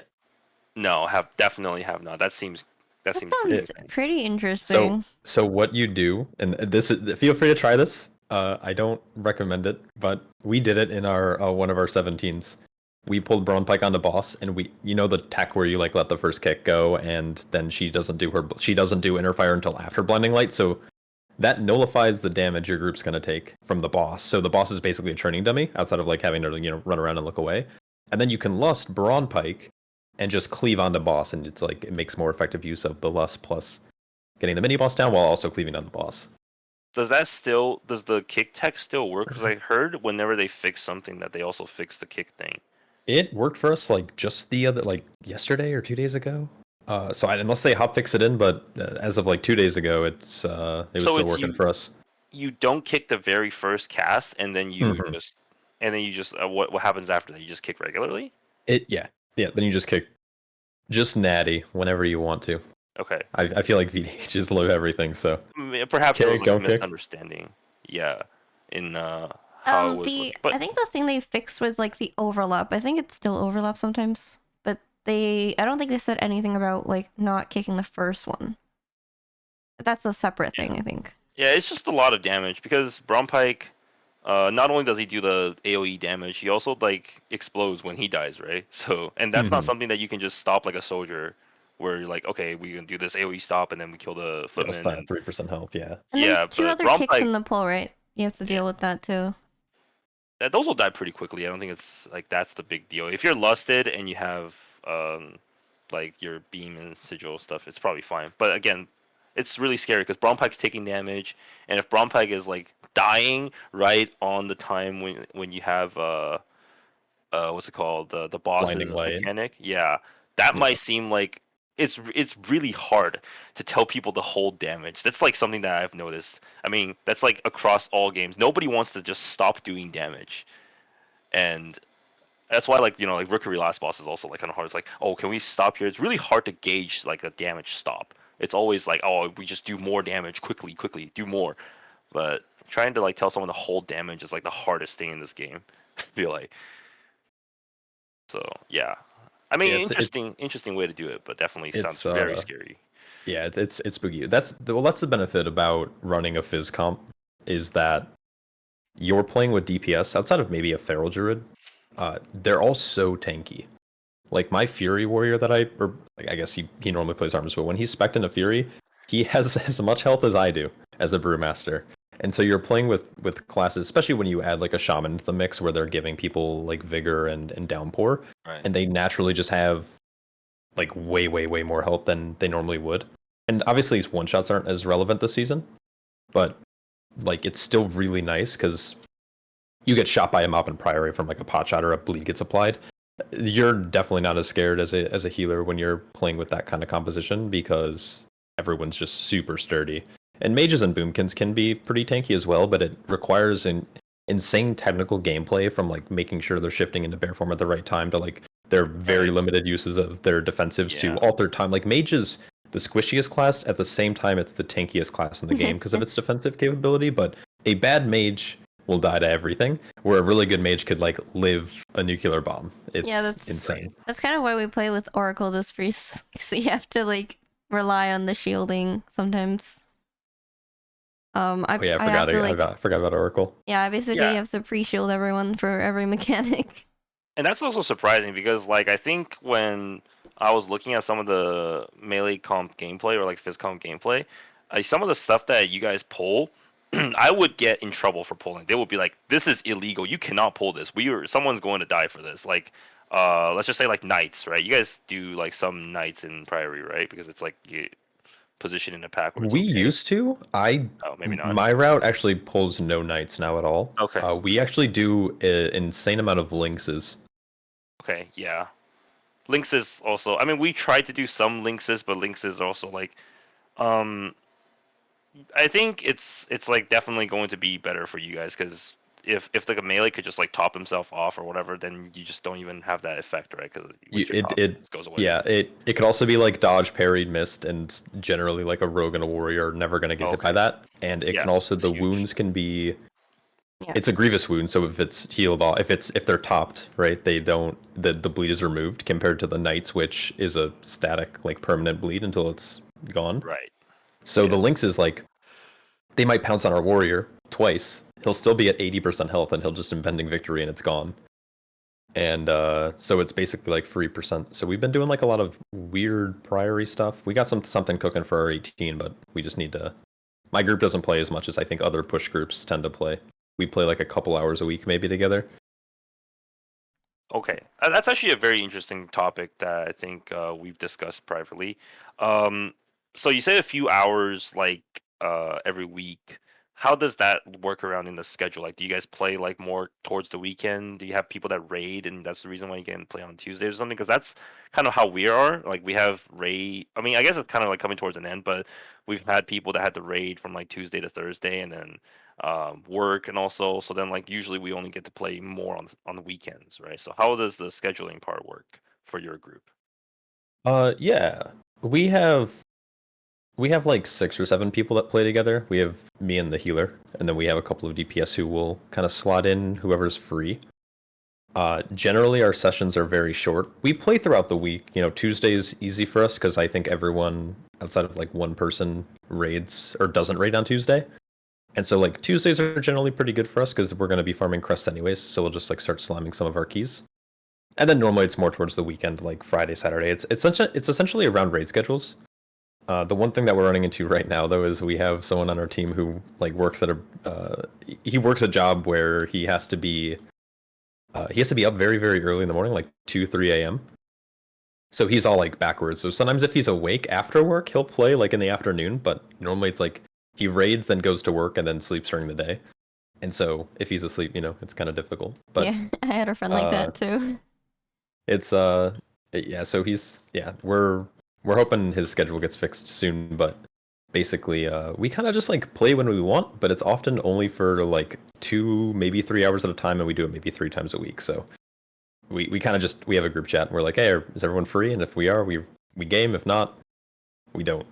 Speaker 3: No, definitely have not. That seems
Speaker 1: That
Speaker 3: pretty
Speaker 1: sounds
Speaker 3: insane.
Speaker 1: pretty interesting.
Speaker 2: So what you do, and this is, feel free to try this. I don't recommend it, but we did it in our one of our 17s. We pulled Braun Pike onto boss, and the tech where you like let the first kick go, and then she doesn't do inner fire until after blinding light. So that nullifies the damage your group's gonna take from the boss. So the boss is basically a churning dummy outside of like having to run around and look away. And then you can lust Braun Pike and just cleave onto boss, and it's like it makes more effective use of the lust plus getting the mini boss down while also cleaving on the boss.
Speaker 3: Does the kick tech still work? Because I heard whenever they fix something that they also fix the kick thing.
Speaker 2: It worked for us like just yesterday or 2 days ago. Unless they hotfix it in, but as of like 2 days ago, it was still working for us.
Speaker 3: You don't kick the very first cast, and then you just what happens after that? You just kick regularly.
Speaker 2: Yeah. Then you just kick, just natty whenever you want to.
Speaker 3: Okay.
Speaker 2: I feel like VDHs love everything, so
Speaker 3: perhaps it was like a
Speaker 2: don't kick.
Speaker 3: misunderstanding. Yeah, in how it was working. But
Speaker 1: I think the thing they fixed was like the overlap. I think it still overlaps sometimes, but I don't think they said anything about like not kicking the first one. That's a separate thing, I think.
Speaker 3: Yeah, it's just a lot of damage because Braun Pike, not only does he do the AOE damage, he also like explodes when he dies, right? So, and that's not something that you can just stop like a soldier, where you're like, okay, we can do this AOE stop and then we kill the footman.
Speaker 2: Start at 3% health, yeah.
Speaker 1: And there's two other kicks in the pull, right? You have to deal with that too.
Speaker 3: Those will die pretty quickly. I don't think it's like that's the big deal. If you're lusted and you have like your beam and sigil stuff, it's probably fine. But again, it's really scary because Braun Pike's taking damage, and if Braun Pike is like dying right on the time when you have what's it called, the boss's mechanic, that might seem like it's really hard to tell people to hold damage. That's like something that I've noticed. I mean, that's like across all games. Nobody wants to just stop doing damage, and that's why like Rookery last boss is also like kind of hard. It's like, oh, can we stop here? It's really hard to gauge like a damage stop. It's always like, oh, we just do more damage quickly, do more. But trying to like tell someone to hold damage is like the hardest thing in this game. I feel like. So yeah, I mean,
Speaker 2: Yeah,
Speaker 3: interesting way to do it, but definitely sounds
Speaker 2: it's
Speaker 3: very scary.
Speaker 2: yeah, it's spooky. That's the benefit about running a Fizz comp is that you're playing with DPS outside of maybe a Feral Druid. They're all so tanky. Like my Fury warrior that I guess he normally plays arms, but when he's spec'd into Fury, he has as much health as I do as a Brewmaster. And so you're playing with classes, especially when you add like a shaman to the mix where they're giving people like vigor and downpour,
Speaker 3: Right.
Speaker 2: and they naturally just have like way more health than they normally would. And obviously his one shots aren't as relevant this season, but like it's still really nice because you get shot by a mob in priory from like a pot shot or a bleed gets applied. You're definitely not as scared as a healer when you're playing with that kind of composition because everyone's just super sturdy. And mages and boomkins can be pretty tanky as well, but it requires an insane technical gameplay from like making sure they're shifting into bear form at the right time to like their very limited uses of their defensives to alter time. Like mages, the squishiest class at the same time it's the tankiest class in the game because of its defensive capability, but a bad mage will die to everything, where a really good mage could like live a nuclear bomb. It's insane.
Speaker 1: That's kind of why we play with Oracle this priest. So you have to like rely on the shielding sometimes.
Speaker 2: I forgot about Oracle.
Speaker 1: Yeah, I basically have to pre-shield everyone for every mechanic.
Speaker 3: And that's also surprising because like I think when I was looking at some of the melee comp gameplay or like Fizz comp gameplay, some of the stuff that you guys pull, I would get in trouble for pulling. They would be like, "This is illegal. You cannot pull this. Someone's going to die for this." Like, let's just say like knights, right? You guys do like some knights in priory, right? Because it's like you position in a pack where it's
Speaker 2: We
Speaker 3: okay.
Speaker 2: used to.
Speaker 3: Maybe not.
Speaker 2: My route actually pulls no knights now at all.
Speaker 3: Okay.
Speaker 2: We actually do an insane amount of lynxes.
Speaker 3: Okay, yeah. Lynxes also. I mean, we tried to do some lynxes, but lynxes also like, um, I think it's like definitely going to be better for you guys because if like a melee could just like top himself off or whatever, then you just don't even have that effect, right? Because
Speaker 2: It
Speaker 3: goes away.
Speaker 2: Yeah, it could also be like dodge, parried, missed, and generally like a rogue and a warrior are never gonna get hit by that. And it can also the
Speaker 3: huge.
Speaker 2: wounds can be. It's a grievous wound, so if it's healed off, if they're topped, right, they don't the bleed is removed compared to the knights, which is a static like permanent bleed until it's gone.
Speaker 3: Right.
Speaker 2: So the lynx is like they might pounce on our warrior twice. He'll still be at 80% health, and he'll just impending victory, and it's gone. And so it's basically like free percent. So we've been doing like a lot of weird priory stuff. We got something cooking for our 18, but we just need to. My group doesn't play as much as I think other push groups tend to play. We play like a couple hours a week maybe together.
Speaker 3: Okay, that's actually a very interesting topic that I think we've discussed privately. So you said a few hours like every week. How does that work around in the schedule? Like, do you guys play like more towards the weekend? Do you have people that raid, and that's the reason why you can play on Tuesdays or something? Because that's kind of how we are. Like, we have raid. I mean, I guess it's kind of like coming towards an end, but we've had people that had to raid from like Tuesday to Thursday, and then work, and also so then like usually we only get to play more on the weekends, right? So how does the scheduling part work for your group?
Speaker 2: Yeah, we have like 6 or 7 people that play together. We have me and the healer, and then we have a couple of DPS who will kind of slot in whoever's free. Generally, our sessions are very short. We play throughout the week. You know, Tuesday's easy for us because I think everyone outside of like one person raids or doesn't raid on Tuesday. And so like Tuesdays are generally pretty good for us because we're going to be farming crests anyways. So we'll just like start slamming some of our keys. And then normally it's more towards the weekend, like Friday, Saturday. It's essentially around raid schedules. The one thing that we're running into right now, though, is we have someone on our team who like works at he works a job where he has to be up very early in the morning, like 2-3 a.m. So he's all like backwards. So sometimes if he's awake after work, he'll play like in the afternoon. But normally it's like he raids, then goes to work, and then sleeps during the day. And so if he's asleep, it's kind of difficult. But
Speaker 1: yeah, I had a friend like that too.
Speaker 2: It's so we're hoping his schedule gets fixed soon, but basically we kind of just like play when we want, but it's often only for like 2, maybe 3 hours at a time, and we do it maybe 3 times a week. So we kind of just we have a group chat and we're like, hey, is everyone free? And if we are, we game. If not, we don't.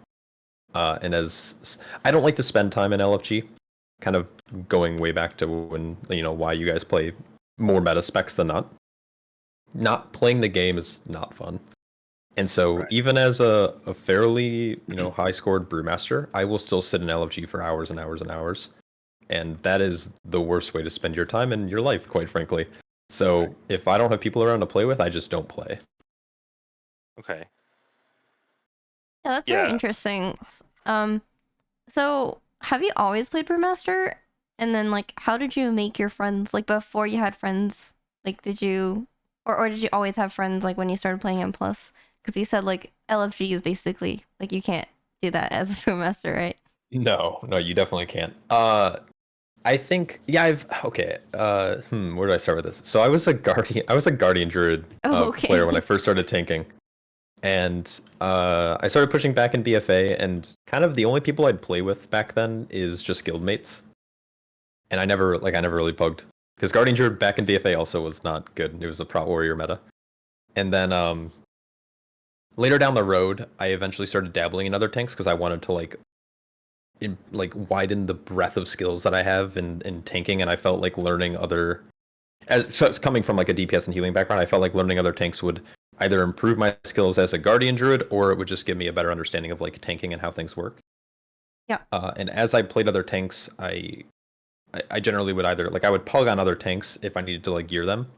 Speaker 2: And as I don't like to spend time in LFG, kind of going way back to when why you guys play more meta specs than not. not playing the game is not fun. And so
Speaker 3: Right.
Speaker 2: even as a fairly, high scored brewmaster, I will still sit in LFG for hours and hours and hours. And that is the worst way to spend your time in your life, quite frankly. So
Speaker 3: Right.
Speaker 2: if I don't have people around to play with, I just don't play.
Speaker 3: Okay.
Speaker 1: Yeah, that's very
Speaker 3: Yeah.
Speaker 1: interesting. So have you always played Brewmaster? And then like, how did you make your friends? Like before you had friends, like did you, or did you always have friends like when you started playing M plus? Because you said like LFG is basically like you can't do that as a Brewmaster, right?
Speaker 2: No, you definitely can't. I think okay. Where do I start with this? So I was a guardian druid
Speaker 1: Oh,
Speaker 2: player when I
Speaker 1: okay.
Speaker 2: first started tanking. And I started pushing back in BFA, and kind of the only people I'd play with back then is just guildmates. And I never really pugged because Guardian Druid back in BFA also was not good. It was a prot warrior meta. And then later down the road, I eventually started dabbling in other tanks because I wanted to widen the breadth of skills that I have in tanking, and I felt like learning other so it's coming from like a DPS and healing background. I felt like learning other tanks would either improve my skills as a guardian druid, or it would just give me a better understanding of like tanking and how things work.
Speaker 1: Yeah.
Speaker 2: And as I played other tanks, I generally would either I would pug on other tanks if I needed to like gear them,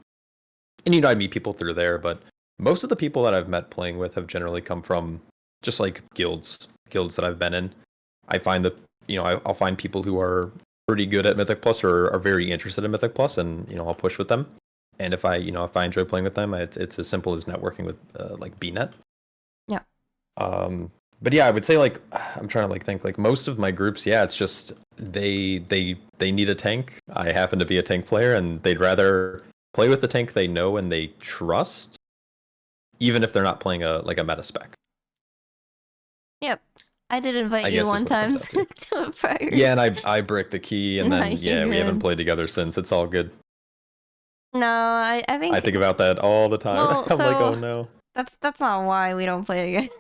Speaker 2: and I'd meet people through there. But most of the people that I've met playing with have generally come from just like guilds that I've been in. I find that I'll find people who are pretty good at Mythic Plus or are very interested in Mythic Plus, and I'll push with them. And if I enjoy playing with them, it's as simple as networking with like BNet.
Speaker 1: Yeah.
Speaker 2: But yeah, I would say like I'm trying to think like most of my groups, yeah, it's just they need a tank. I happen to be a tank player, and they'd rather play with the tank they know and they trust, even if they're not playing a meta spec.
Speaker 1: Yep. I did invite
Speaker 2: I
Speaker 1: you
Speaker 2: guess is
Speaker 1: one
Speaker 2: what it comes
Speaker 1: time
Speaker 2: down to.
Speaker 1: to a priory.
Speaker 2: Yeah, and I bricked the key, and
Speaker 1: No,
Speaker 2: then
Speaker 1: you
Speaker 2: we haven't
Speaker 1: did.
Speaker 2: played together since. It's all good.
Speaker 1: No, I
Speaker 2: I
Speaker 1: think
Speaker 2: think about that all the time.
Speaker 1: well,
Speaker 2: I'm like, oh
Speaker 1: so
Speaker 2: no.
Speaker 1: that's not why we don't play again.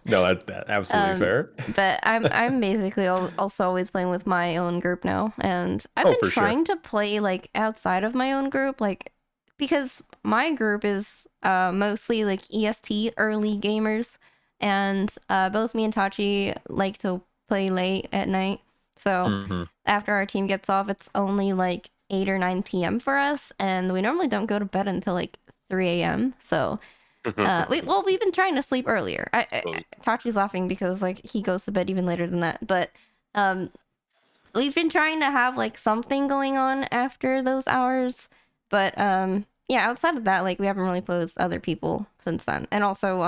Speaker 2: No, that's absolutely
Speaker 1: Um,
Speaker 2: fair.
Speaker 1: but I'm basically also always playing with my own group now, and I've
Speaker 2: Oh,
Speaker 1: been
Speaker 2: for sure.
Speaker 1: trying to play like outside of my own group, like because my group is mostly like EST early gamers, and both me and Tachi like to play late at night. So
Speaker 2: Hmm.
Speaker 1: after our team gets off, it's only like 8 or 9 p.m. for us, and we normally don't go to bed until like 3 a.m. So we've been trying to sleep earlier. Tachi's laughing because like he goes to bed even later than that. But um, we've been trying to have like something going on after those hours. But yeah, outside of that, like we haven't really played with other people since then. And also,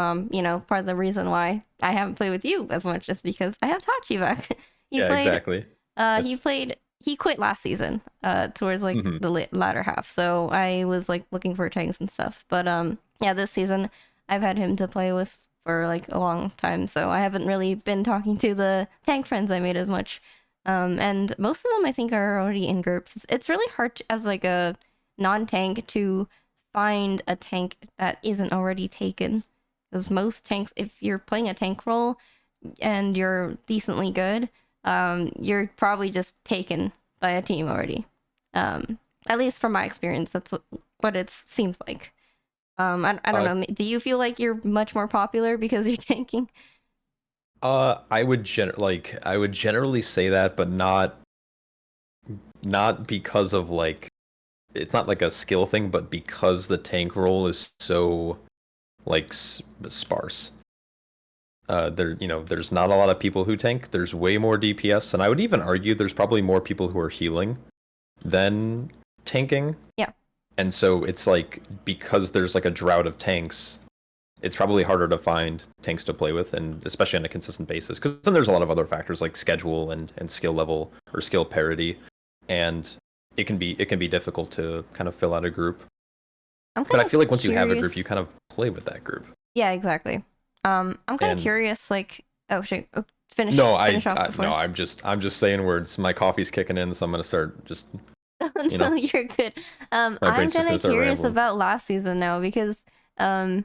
Speaker 1: part of the reason why I haven't played with you as much is because I have Tachi back. he
Speaker 2: Yeah,
Speaker 1: played.
Speaker 2: exactly.
Speaker 1: He
Speaker 2: That's
Speaker 1: played. He quit last season. Towards like
Speaker 2: hmm
Speaker 1: the latter half. So I was like looking for tanks and stuff. But yeah, this season I've had him to play with for like a long time. So I haven't really been talking to the tank friends I made as much. And most of them I think are already in groups. It's really hard as like a non-tank to find a tank that isn't already taken. Because most tanks, if you're playing a tank role and you're decently good, you're probably just taken by a team already. At least from my experience, that's what it seems like. I don't
Speaker 2: uh
Speaker 1: know. Do you feel like you're much more popular because you're tanking?
Speaker 2: I would generally say that, but not because of like it's not like a skill thing, but because the tank role is so like sparse. There's not a lot of people who tank. There's way more DPS, and I would even argue there's probably more people who are healing than tanking.
Speaker 1: Yeah.
Speaker 2: And so it's like because there's like a drought of tanks, it's probably harder to find tanks to play with, and especially on a consistent basis. Because then there's a lot of other factors like schedule and skill level or skill parity, and it can be difficult to kind of fill out a group.
Speaker 1: I'm
Speaker 2: But
Speaker 1: kind
Speaker 2: I
Speaker 1: of
Speaker 2: feel like once you have a group, you
Speaker 1: curious.
Speaker 2: kind of play with that group.
Speaker 1: Yeah, exactly. I'm kind of
Speaker 2: And
Speaker 1: curious. Like, oh shit,
Speaker 2: no,
Speaker 1: finish off before.
Speaker 2: no, I'm just saying words. My coffee's kicking in, so I'm gonna start just you
Speaker 1: No,
Speaker 2: know
Speaker 1: you're good.
Speaker 2: my
Speaker 1: I'm
Speaker 2: brain's just
Speaker 1: kind
Speaker 2: gonna
Speaker 1: of
Speaker 2: start
Speaker 1: curious
Speaker 2: rambling.
Speaker 1: about last season now because um,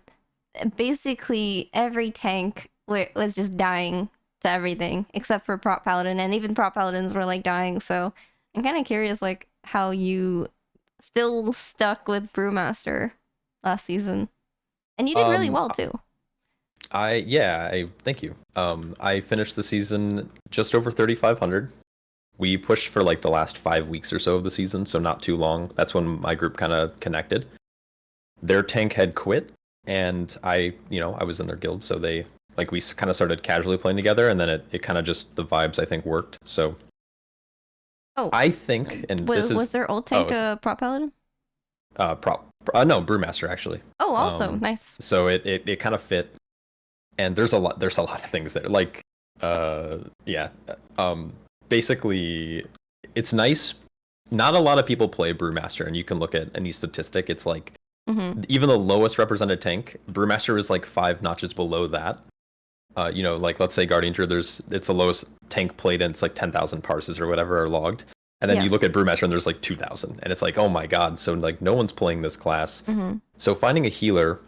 Speaker 1: basically every tank was just dying to everything except for prop paladin, and even prop paladins were like dying. So I'm kind of curious, like how you still stuck with brewmaster. last season, and you did really
Speaker 2: Um,
Speaker 1: well too.
Speaker 2: I thank you. I finished the season just over 3,500. We pushed for like the last 5 weeks or so of the season, so not too long. That's when my group kind of connected. Their tank had quit, and I was in their guild, so they like we kind of started casually playing together, and then it kind of just the vibes I think worked. So
Speaker 1: Oh,
Speaker 2: I think, and this
Speaker 1: was
Speaker 2: is
Speaker 1: their old tank a prop paladin?
Speaker 2: no, Brewmaster actually.
Speaker 1: Oh, also nice.
Speaker 2: So it kind of fit, and there's a lot of things there. Like yeah, basically it's nice. Not a lot of people play Brewmaster, and you can look at any statistic. It's like even the lowest represented tank, Brewmaster is like 5 notches below that. Like let's say Guardian Druid, it's the lowest tank played, and it's like 10,000 parses or whatever are logged. And then you look at Brewmaster, and there's like 2,000, and it's like, oh my god! So like no one's playing this class. So finding a healer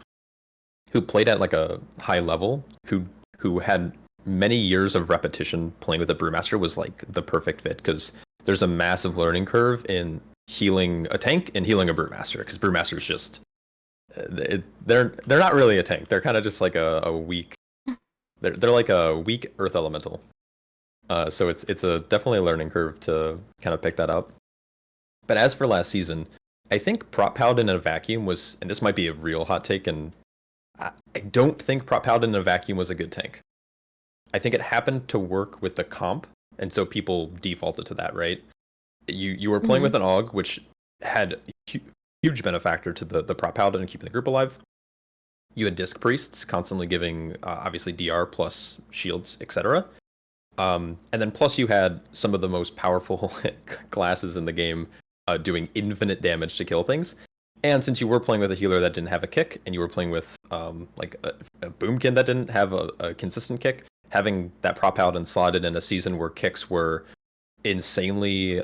Speaker 2: who played at like a high level, who had many years of repetition playing with the Brewmaster was like the perfect fit, because there's a massive learning curve in healing a tank and healing a Brewmaster, because Brewmaster's just they're not really a tank. They're kind of just like a weak. They're like a weak earth elemental. So it's a definitely a learning curve to kind of pick that up. But as for last season, I think Prop Paladin in a vacuum was, and this might be a real hot take, and I don't think Prop Paladin in a vacuum was a good tank. I think it happened to work with the comp, and so people defaulted to that, right? You were playing with an AUG, which had huge benefactor to the Prop Paladin and keeping the group alive. You had Disc Priests constantly giving, obviously, DR plus shields, etc. And then plus you had some of the most powerful classes in the game doing infinite damage to kill things. And since you were playing with a healer that didn't have a kick, and you were playing with like a Boomkin that didn't have a consistent kick, having that Prop Paladin slotted in a season where kicks were insanely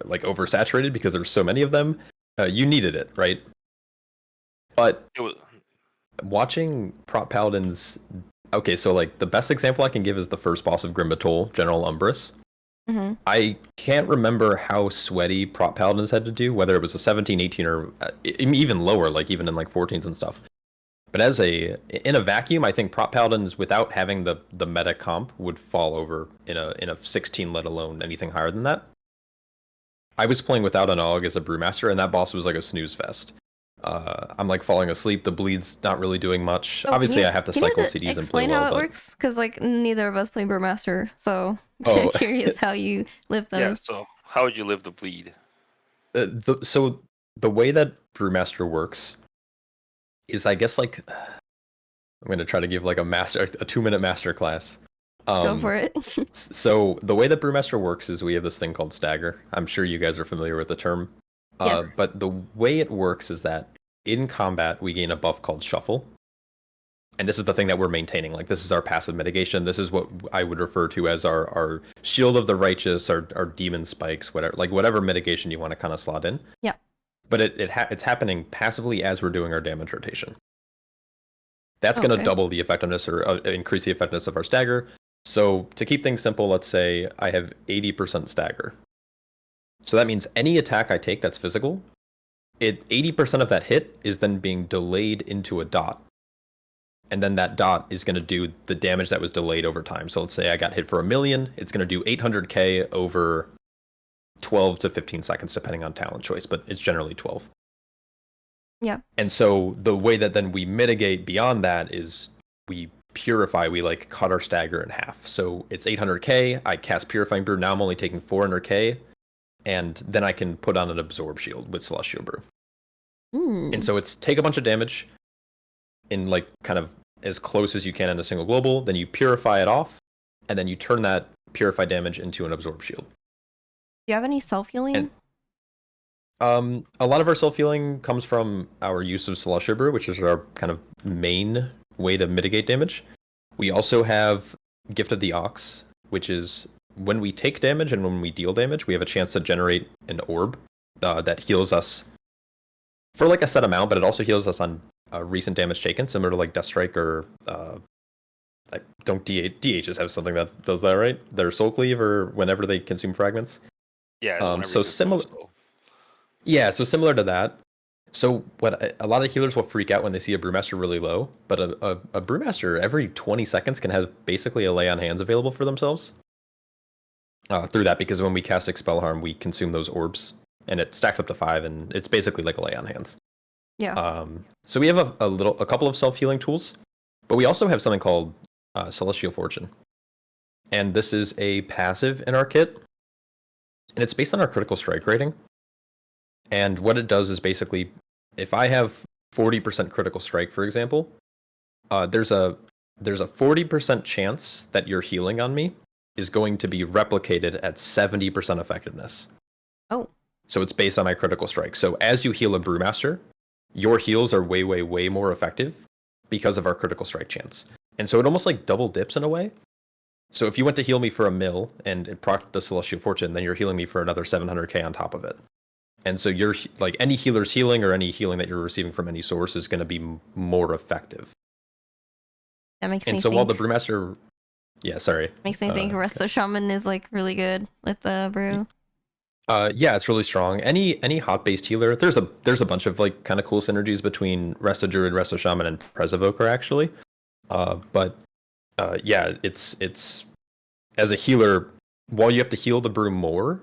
Speaker 2: like oversaturated because there were so many of them, you needed it, right? But watching Prop Paladins, okay, so like the best example I can give is the first boss of Grim Batol, General Umbrus. I can't remember how sweaty Prop Paladins had to do, whether it was a 17, 18, or even lower, like even in like 14s and stuff. But in a vacuum, I think Prop Paladins, without having the meta comp, would fall over in a 16, let alone anything higher than that. I was playing without an AUG as a Brewmaster, and that boss was like a snooze fest. I'm like falling asleep. The bleed's not really doing much. Obviously, I have to cycle CDs and play well.
Speaker 1: Explain how it works, because like neither of us play Brewmaster, so I'm curious how you live those.
Speaker 3: Yeah. So how would you live the bleed?
Speaker 2: So the way that Brewmaster works is, I guess, like I'm gonna try to give like a 2-minute master class.
Speaker 1: Go for it.
Speaker 2: So the way that Brewmaster works is we have this thing called stagger. I'm sure you guys are familiar with the term.
Speaker 1: Yes.
Speaker 2: But the way it works is that in combat, we gain a buff called Shuffle. And this is the thing that we're maintaining. Like, this is our passive mitigation. This is what I would refer to as our Shield of the Righteous, our demon spikes, whatever mitigation you want to kind of slot in.
Speaker 1: Yeah.
Speaker 2: But it's happening passively as we're doing our damage rotation. That's going to double the effectiveness or increase the effectiveness of our stagger. So to keep things simple, let's say I have 80% stagger. So that means any attack I take that's physical, 80% of that hit is then being delayed into a dot. And then that dot is going to do the damage that was delayed over time. So let's say I got hit for 1,000,000. It's going to do 800k over 12 to 15 seconds, depending on talent choice, but it's generally 12.
Speaker 1: Yeah.
Speaker 2: And so the way that then we mitigate beyond that is we purify, we like cut our stagger in half. So it's 800k, I cast Purifying Brew, now I'm only taking 400k, and then I can put on an Absorb Shield with Celestial Brew. And so it's take a bunch of damage in like kind of as close as you can in a single global, then you purify it off, and then you turn that purified damage into an Absorb Shield.
Speaker 1: Do you have any self-healing?
Speaker 2: A lot of our self-healing comes from our use of Celestial Brew, which is our kind of main way to mitigate damage. We also have Gift of the Ox, which is when we take damage and when we deal damage, we have a chance to generate an orb that heals us for like a set amount, but it also heals us on recent damage taken, similar to like Death Strike or don't DHs have something that does that, right? Their Soul Cleave or whenever they consume fragments.
Speaker 3: Yeah.
Speaker 2: So similar. Yeah, so similar to that. So a lot of healers will freak out when they see a Brewmaster really low, but a Brewmaster every 20 seconds can have basically a lay on hands available for themselves. Through that, because when we cast Expel Harm, we consume those orbs, and it stacks up to 5, and it's basically like a lay on hands.
Speaker 1: Yeah.
Speaker 2: So we have a couple of self healing tools, but we also have something called Celestial Fortune, and this is a passive in our kit, and it's based on our critical strike rating. And what it does is basically, if I have 40% critical strike, for example, there's a 40% chance that your healing on me is going to be replicated at 70% effectiveness.
Speaker 1: Oh.
Speaker 2: So it's based on my critical strike. So as you heal a Brewmaster, your heals are way, way, way more effective because of our critical strike chance. And so it almost like double dips in a way. So if you went to heal me for a mil and it procced the Celestial Fortune, then you're healing me for another 700k on top of it. And so you're like any healer's healing or any healing that you're receiving from any source is going to be more effective.
Speaker 1: That makes
Speaker 2: And
Speaker 1: me
Speaker 2: so
Speaker 1: think.
Speaker 2: while the Brewmaster, yeah, sorry,
Speaker 1: Makes me think Resto Shaman is like really good with the brew.
Speaker 2: yeah, it's really strong. Any hot based healer, there's a bunch of like kind of cool synergies between Resto Druid, Resto Shaman, and Presevoker actually. But yeah, it's as a healer, while you have to heal the brew more,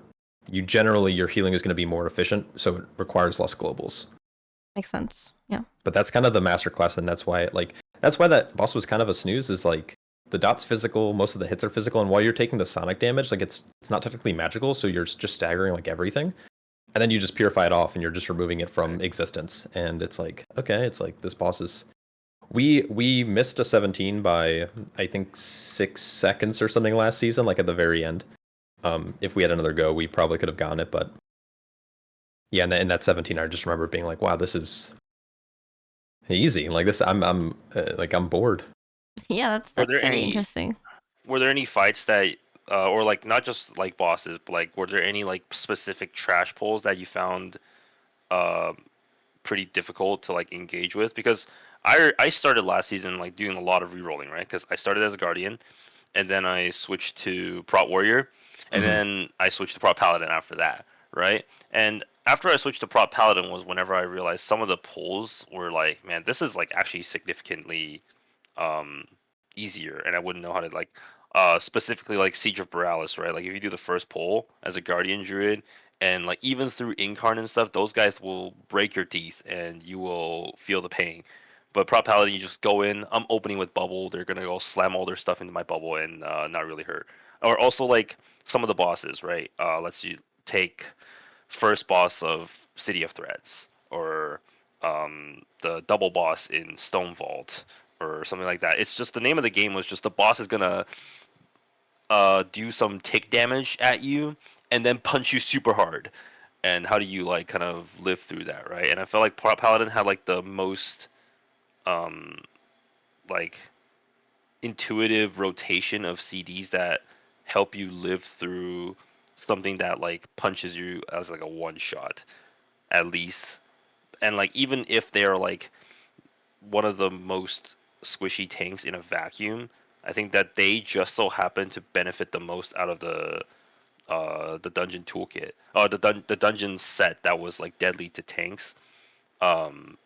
Speaker 2: your healing is going to be more efficient, so it requires less globals.
Speaker 1: Makes sense. Yeah.
Speaker 2: But that's kind of the master class, and that's why that boss was kind of a snooze. Is like the dot's physical, most of the hits are physical, and while you're taking the sonic damage, like it's not technically magical, so you're just staggering like everything, and then you just purify it off, and you're just removing it from existence, and it's like okay, it's like this boss is. We missed a 17 by I think 6 seconds or something last season, like at the very end. If we had another go, we probably could have gotten it, but yeah, in that 17, I just remember being like, wow, this is easy. Like this, I'm bored.
Speaker 1: Yeah, that's
Speaker 3: Were there
Speaker 1: very
Speaker 3: any
Speaker 1: interesting.
Speaker 3: were there any fights that or like not just like bosses, but like were there any like specific trash pulls that you found uh pretty difficult to like engage with? Because I started last season like doing a lot of rerolling, right? Because I started as a guardian, and then I switched to prot warrior, and
Speaker 2: Mhm.
Speaker 3: then I switched to prot paladin after that, right? And after I switched to prot paladin was whenever I realized some of the pulls were like, man, this is like actually significantly um easier, and I wouldn't know how to like specifically like Siege of Borealis, right? Like if you do the first pull as a guardian druid, and like even through incarn and stuff, those guys will break your teeth and you will feel the pain. But prop paladin, you just go in, I'm opening with bubble, they're gonna go slam all their stuff into my bubble and not really hurt. Or also like some of the bosses, right? Let's you take first boss of City of Threats, or the double boss in Stone Vault, or something like that. It's just the name of the game was just the boss is gonna do some tick damage at you and then punch you super hard. And how do you like kind of live through that, right? And I felt like Paladin had like the most um like intuitive rotation of CDs that help you live through something that like punches you as like a one shot at least. And like even if they're like one of the most squishy tanks in a vacuum, I think that they just so happen to benefit the most out of the dungeon toolkit, the dungeon set that was like deadly to tanks. Um,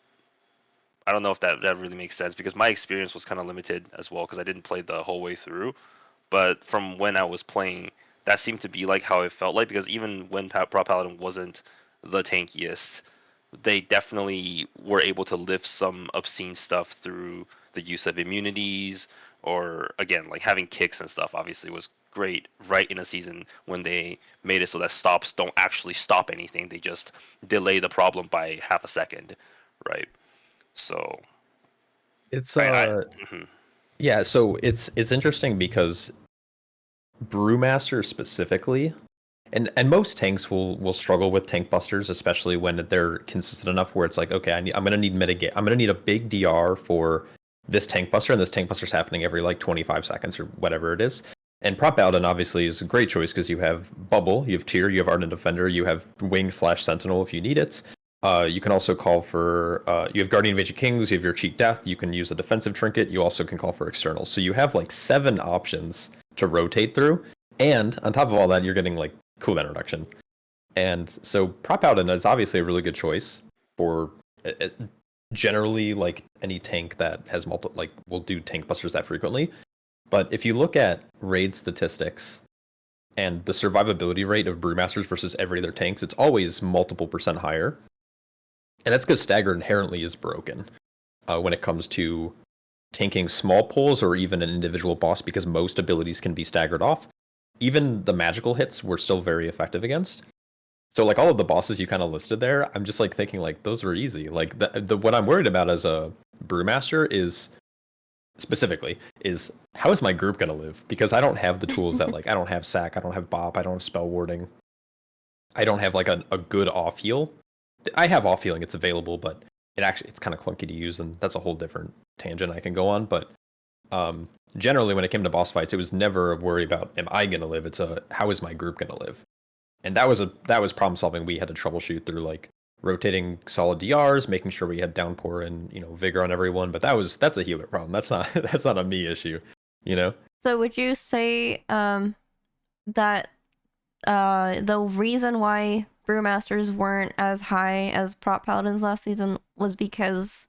Speaker 3: I don't know if that really makes sense because my experience was kind of limited as well because I didn't play the whole way through. But from when I was playing, that seemed to be like how it felt like because even when Prop Paladin wasn't the tankiest, they definitely were able to lift some obscene stuff through the use of immunities, or again like having kicks and stuff obviously was great right in a season when they made it so that stops don't actually stop anything, they just delay the problem by half a second, right? So
Speaker 2: It's
Speaker 3: I mhm.
Speaker 2: yeah, so it's interesting because Brewmaster specifically, and most tanks will struggle with tank busters, especially when they're consistent enough where it's like, okay, I'm gonna need mitigate. I'm gonna need a big DR for this tank buster, and this tank buster's happening every like 25 seconds or whatever it is. And Prop Paladin obviously is a great choice because you have Bubble, you have Tear, you have Ardent Defender, you have Wing/Sentinel if you need it. You can also call for you have Guardian of Ancient Kings, you have your Cheat Death, you can use a defensive trinket, you also can call for externals. So you have like 7 options to rotate through. And on top of all that, you're getting like cooldown reduction. And so Prop Paladin is obviously a really good choice for generally, like any tank that has will do tank busters that frequently. But if you look at raid statistics and the survivability rate of Brewmasters versus every other tanks, it's always multiple percent higher. And that's because Stagger inherently is broken when it comes to tanking small pulls or even an individual boss, because most abilities can be staggered off. Even the magical hits were still very effective against. So like all of the bosses you kind of listed there, I'm just like thinking like those were easy. Like the what I'm worried about as a Brewmaster is specifically is how is my group gonna live? Because I don't have the tools that like I don't have sack, I don't have bop, I don't have spell warding, I don't have like a good off heal. I have off healing, it's available, but it's kind of clunky to use, and that's a whole different tangent I can go on. But generally, when it came to boss fights, it was never a worry about am I gonna live. It's a how is my group gonna live, and that was problem solving. We had to troubleshoot through like rotating solid DRs, making sure we had downpour and vigor on everyone. But that's a healer problem. That's not that's not a me issue, you know.
Speaker 1: So would you say that the reason why Brewmasters weren't as high as Prop Paladins last season was because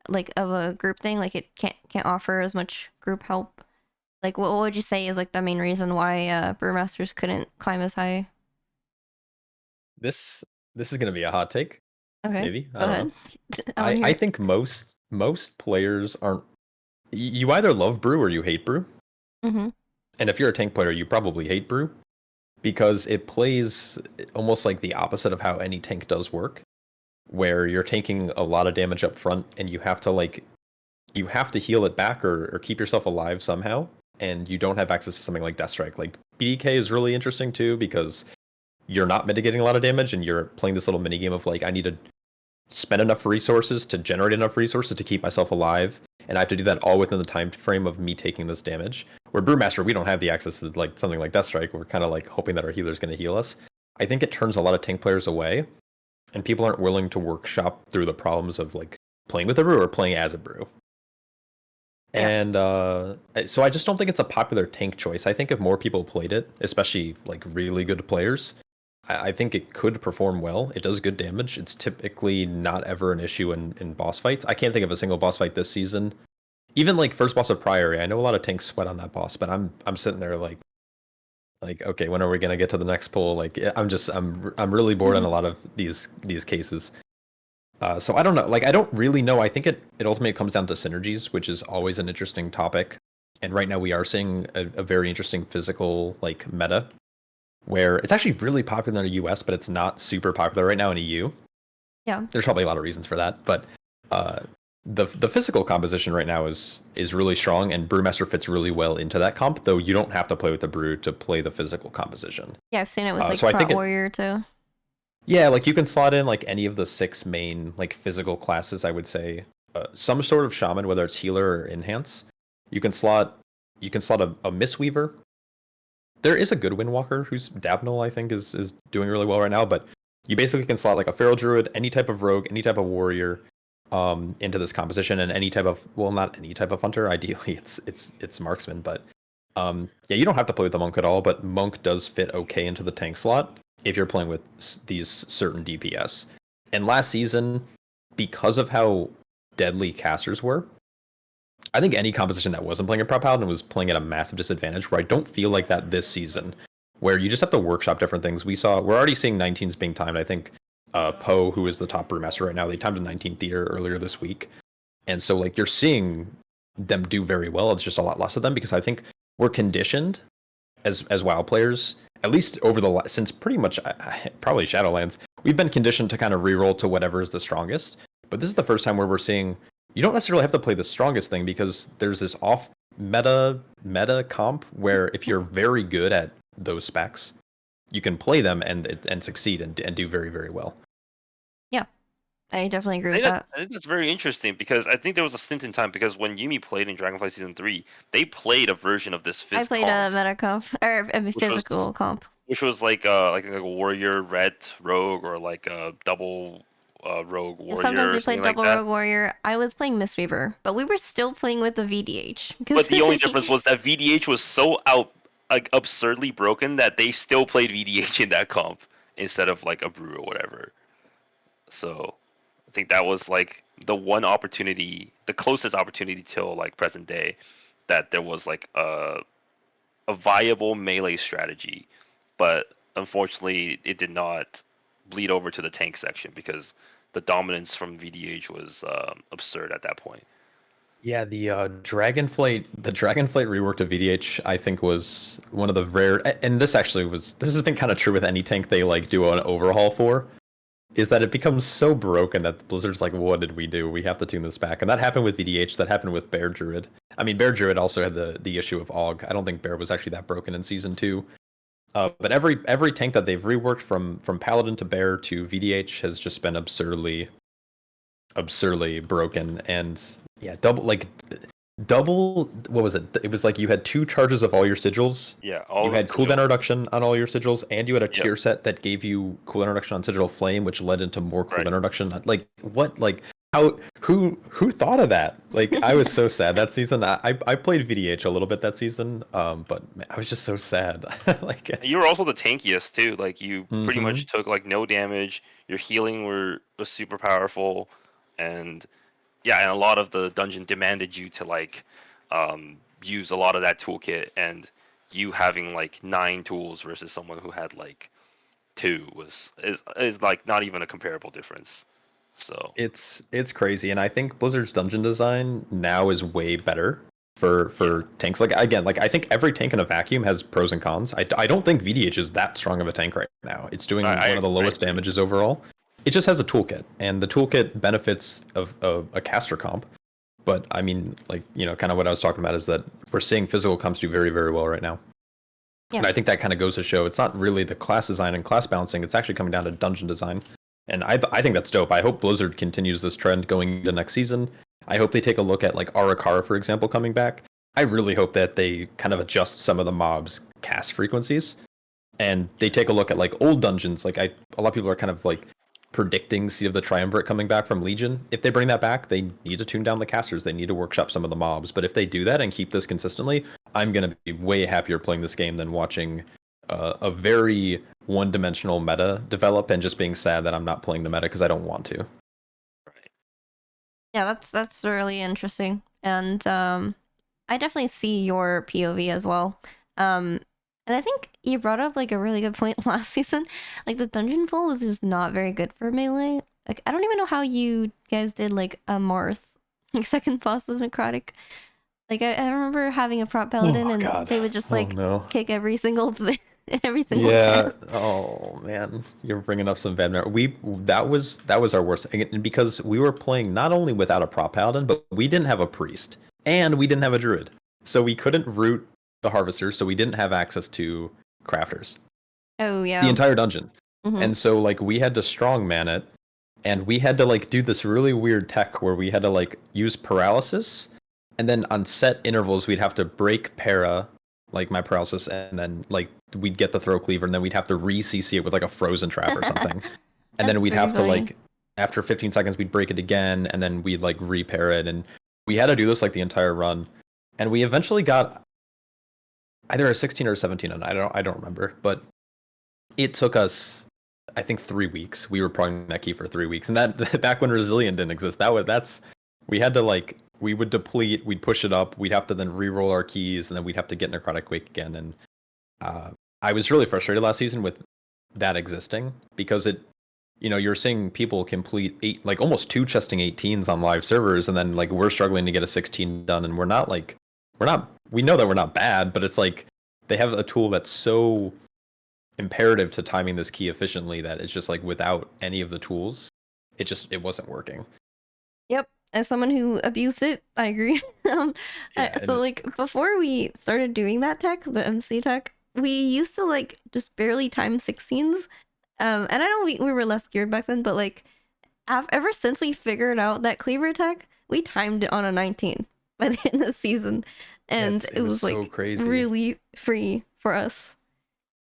Speaker 1: like of a group thing, like it can't offer as much group help? Like what would you say is like the main reason why Brewmasters couldn't climb as high?
Speaker 2: This is gonna be a hot take.
Speaker 1: Okay,
Speaker 2: Maybe I
Speaker 1: go
Speaker 2: don't
Speaker 1: ahead.
Speaker 2: know.
Speaker 1: I want to hear
Speaker 2: I
Speaker 1: it.
Speaker 2: think most players aren't. You either love brew or you hate brew.
Speaker 1: Mm-hmm.
Speaker 2: And if you're a tank player, you probably hate brew because it plays almost like the opposite of how any tank does work, where you're taking a lot of damage up front and you have to heal it back or keep yourself alive somehow, and you don't have access to something like Death Strike. Like BDK is really interesting too because you're not mitigating a lot of damage and you're playing this little mini game of like I need to spend enough resources to generate enough resources to keep myself alive, and I have to do that all within the time frame of me taking this damage. Where Brewmaster, we don't have the access to like something like Death Strike. We're kind of like hoping that our healer is going to heal us. I think it turns a lot of tank players away, and people aren't willing to workshop through the problems of like playing with a brew or playing as a brew.
Speaker 1: Yeah.
Speaker 2: And so I just don't think it's a popular tank choice. I think if more people played it, especially like really good players, I think it could perform well. It does good damage. It's typically not ever an issue in boss fights. I can't think of a single boss fight this season. Even like first boss of Priory, I know a lot of tanks sweat on that boss, but I'm sitting there like okay, when are we gonna get to the next pull? Like I'm really bored on a lot of these cases. So I don't know. Like I don't really know. I think it ultimately comes down to synergies, which is always an interesting topic. And right now we are seeing a very interesting physical like meta where it's actually really popular in the US, but it's not super popular right now in EU.
Speaker 1: Yeah.
Speaker 2: There's probably a lot of reasons for that, but the physical composition right now is really strong, and Brewmaster fits really well into that comp. Though you don't have to play with the brew to play the physical composition.
Speaker 1: Yeah, I've seen it with like
Speaker 2: so I think
Speaker 1: Prot Warrior too.
Speaker 2: Yeah, like you can slot in like any of the 6 main like physical classes. I would say some sort of shaman, whether it's healer or enhance. You can slot a Mistweaver. There is a good Windwalker who's Dabnel, I think, is doing really well right now, but you basically can slot like a Feral Druid, any type of rogue, any type of warrior, into this composition, and any type of not any type of hunter. Ideally, it's marksman, but yeah, you don't have to play with the monk at all. But monk does fit okay into the tank slot if you're playing with these certain DPS. And last season, because of how deadly casters were, I think any composition that wasn't playing a prop paladin was playing at a massive disadvantage, where I don't feel like that this season, where you just have to workshop different things. We're already seeing 19s being timed. I think Poe, who is the top brewmaster right now, they timed a 19 theater earlier this week. And so like you're seeing them do very well. It's just a lot less of them because I think we're conditioned as WoW players, at least over since pretty much probably Shadowlands, we've been conditioned to kind of reroll to whatever is the strongest. But this is the first time where we're seeing you don't necessarily have to play the strongest thing because there's this off meta comp where if you're very good at those specs, you can play them and succeed and do very, very well.
Speaker 1: Yeah, I definitely agree with that.
Speaker 3: I think that's very interesting because I think there was a stint in time because when Yuumi played in Dragonflight Season 3, they played a version of this
Speaker 1: I played a meta comp or a physical comp,
Speaker 3: which was like a warrior red rogue or like a double rogue warrior.
Speaker 1: Sometimes we
Speaker 3: or
Speaker 1: played
Speaker 3: something
Speaker 1: double
Speaker 3: like that.
Speaker 1: rogue warrior. I was playing Mistweaver, but we were still playing with the VDH.
Speaker 3: But the only difference was that VDH was so absurdly broken that they still played VDH in that comp instead of like a brew or whatever. So think that was like the one opportunity, the closest opportunity till like present day, that there was like a viable melee strategy, but unfortunately it did not bleed over to the tank section because the dominance from VDH was absurd at that point.
Speaker 2: Yeah, the Dragonflight rework of VDH, I think was one of the rare, and this actually was, this has been kind of true with any tank they like do an overhaul for, is that it becomes so broken that Blizzard's like, what did we do? We have to tune this back. And that happened with VDH, that happened with Bear Druid. I mean, Bear Druid also had the issue of AUG. I don't think Bear was actually that broken in Season 2. But every tank that they've reworked from Paladin to Bear to VDH has just been absurdly broken. And yeah, double what was it? It was like you had 2 charges of all your sigils.
Speaker 3: Yeah,
Speaker 2: You had cooldown reduction on all your sigils, and you had a tier set that gave you cooldown reduction on Sigil Flame, which led into more cooldown reduction. Like what? Like how? Who thought of that? Like I was so sad that season. I played VDH a little bit that season, but man, I was just so sad. Like
Speaker 3: you were also the tankiest too. Like you pretty
Speaker 2: Mhm.
Speaker 3: much took like no damage. Your healing was super powerful, and yeah, and a lot of the dungeon demanded you to like use a lot of that toolkit, and you having like 9 tools versus someone who had like 2 is like not even a comparable difference. So
Speaker 2: It's crazy, and I think Blizzard's dungeon design now is way better for tanks. Like again, like I think every tank in a vacuum has pros and cons. I don't think VDH is that strong of a tank right now. It's doing one of the lowest damages overall. It just has a toolkit, and the toolkit benefits of a caster comp. But I mean, like, you know, kind of what I was talking about is that we're seeing physical comps do very, very well right now.
Speaker 1: Yeah.
Speaker 2: And I think that kind of goes to show it's not really the class design and class balancing. It's actually coming down to dungeon design. And I think that's dope. I hope Blizzard continues this trend going into next season. I hope they take a look at like Arakara, for example, coming back. I really hope that they kind of adjust some of the mobs' cast frequencies. And they take a look at like old dungeons. Like a lot of people are kind of like predicting Seed of the Triumvirate coming back from Legion. If they bring that back, they need to tune down the casters. They need to workshop some of the mobs. But if they do that and keep this consistently, I'm going to be way happier playing this game than watching a very one-dimensional meta develop and just being sad that I'm not playing the meta because I don't want to.
Speaker 3: right.
Speaker 1: Yeah, that's really interesting. And I definitely see your POV as well. And I think you brought up like a really good point last season. Like the dungeon pool was just not very good for melee. Like I don't even know how you guys did like a Marth, like second boss of necrotic. Like I remember having a prop paladin and
Speaker 2: God.
Speaker 1: they would just like
Speaker 2: no.
Speaker 1: kick every single thing, every single cast.
Speaker 2: Oh man, you're bringing up some bad memory. That was our worst, and because we were playing not only without a prop paladin, but we didn't have a priest and we didn't have a druid, so we couldn't root the harvesters, so we didn't have access to crafters.
Speaker 1: Oh yeah.
Speaker 2: The entire dungeon.
Speaker 1: Mhm.
Speaker 2: And so like we had to strongman it, and we had to like do this really weird tech where we had to like use paralysis, and then on set intervals we'd have to break para, like my paralysis, and then like we'd get the throw cleaver, and then we'd have to re-CC it with like a frozen trap or something. And then we'd have to like after 15 seconds we'd break it again, and then we'd like repair it, and we had to do this like the entire run. And we eventually got either a 16 or a 17 on. I don't remember, but it took us I think 3 weeks. We were playing that key for 3 weeks, and that back when Resilient didn't exist. We had to like we would deplete, we'd push it up, we'd have to then re-roll our keys, and then we'd have to get Necrotic Quake again. And I was really frustrated last season with that existing because it, you know, you're seeing people complete like almost 2 chesting 18s on live servers, and then like we're struggling to get a 16 done, and we know that we're not bad, but it's like they have a tool that's so imperative to timing this key efficiently that it's just like without any of the tools, it wasn't working.
Speaker 1: Yep. As someone who abused it, I agree. So like before we started doing that tech, the MC tech, we used to like just barely time 16s. And I know we were less geared back then, but like ever since we figured out that cleaver tech, we timed it on a 19 by the end of the season. And it was like so crazy. Really free for us.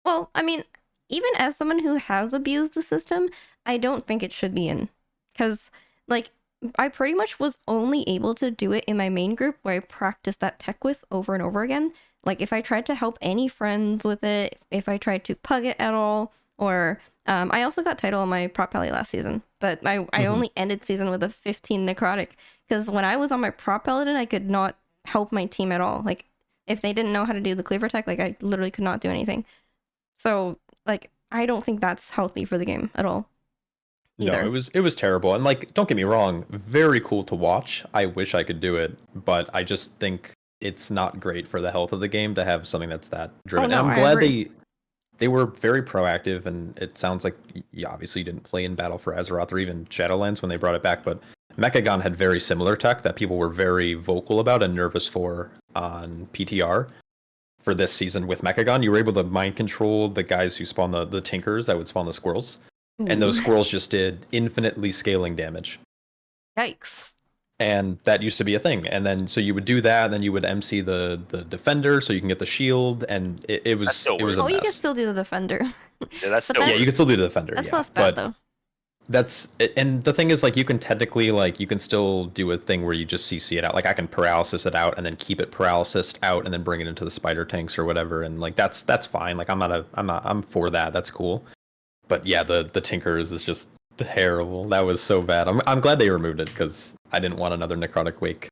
Speaker 1: Well, I mean, even as someone who has abused the system, I don't think it should be in. Because, like, I pretty much was only able to do it in my main group where I practiced that tech with over and over again. Like, if I tried to help any friends with it, if I tried to pug it at all, Or I also got title on my prop pally last season, but I only ended season with a 15 necrotic because when I was on my prop paladin, I could not help my team at all. Like if they didn't know how to do the cleaver tech, like I literally could not do anything. So like I don't think that's healthy for the game at all.
Speaker 2: No,
Speaker 1: Either.
Speaker 2: it was terrible. And like, don't get me wrong, very cool to watch. I wish I could do it, but I just think it's not great for the health of the game to have something that's that
Speaker 1: Oh
Speaker 2: driven. And
Speaker 1: no,
Speaker 2: I'm
Speaker 1: I
Speaker 2: glad
Speaker 1: agree.
Speaker 2: they were very proactive, and it sounds like you obviously didn't play in Battle for Azeroth or even Shadowlands when they brought it back, but Mechagon had very similar tech that people were very vocal about and nervous for on PTR for this season with Mechagon. You were able to mind control the guys who spawn the tinkers that would spawn the squirrels, and those
Speaker 1: Ooh.
Speaker 2: squirrels just did infinitely scaling damage.
Speaker 1: Yikes.
Speaker 2: And that used to be a thing. And then so you would do that, and then you would MC the defender so you can get the shield, and
Speaker 3: That still
Speaker 2: it was a
Speaker 3: works.
Speaker 1: Oh, you can
Speaker 2: mess.
Speaker 1: still do the defender.
Speaker 3: Yeah, that
Speaker 1: But
Speaker 3: still
Speaker 2: Yeah, you
Speaker 1: that's
Speaker 2: can
Speaker 3: works.
Speaker 2: still do the defender,
Speaker 1: that's
Speaker 2: yeah.
Speaker 1: less bad
Speaker 2: But
Speaker 1: though.
Speaker 2: that's and the thing is, like, you can technically, like, you can still do a thing where you just CC it out. Like I can paralysis it out and then keep it paralysis out and then bring it into the spider tanks or whatever, and like that's fine. Like I'm for that. That's cool. But yeah, the tinkers is just terrible. That was so bad. I'm glad they removed it because I didn't want another necrotic wake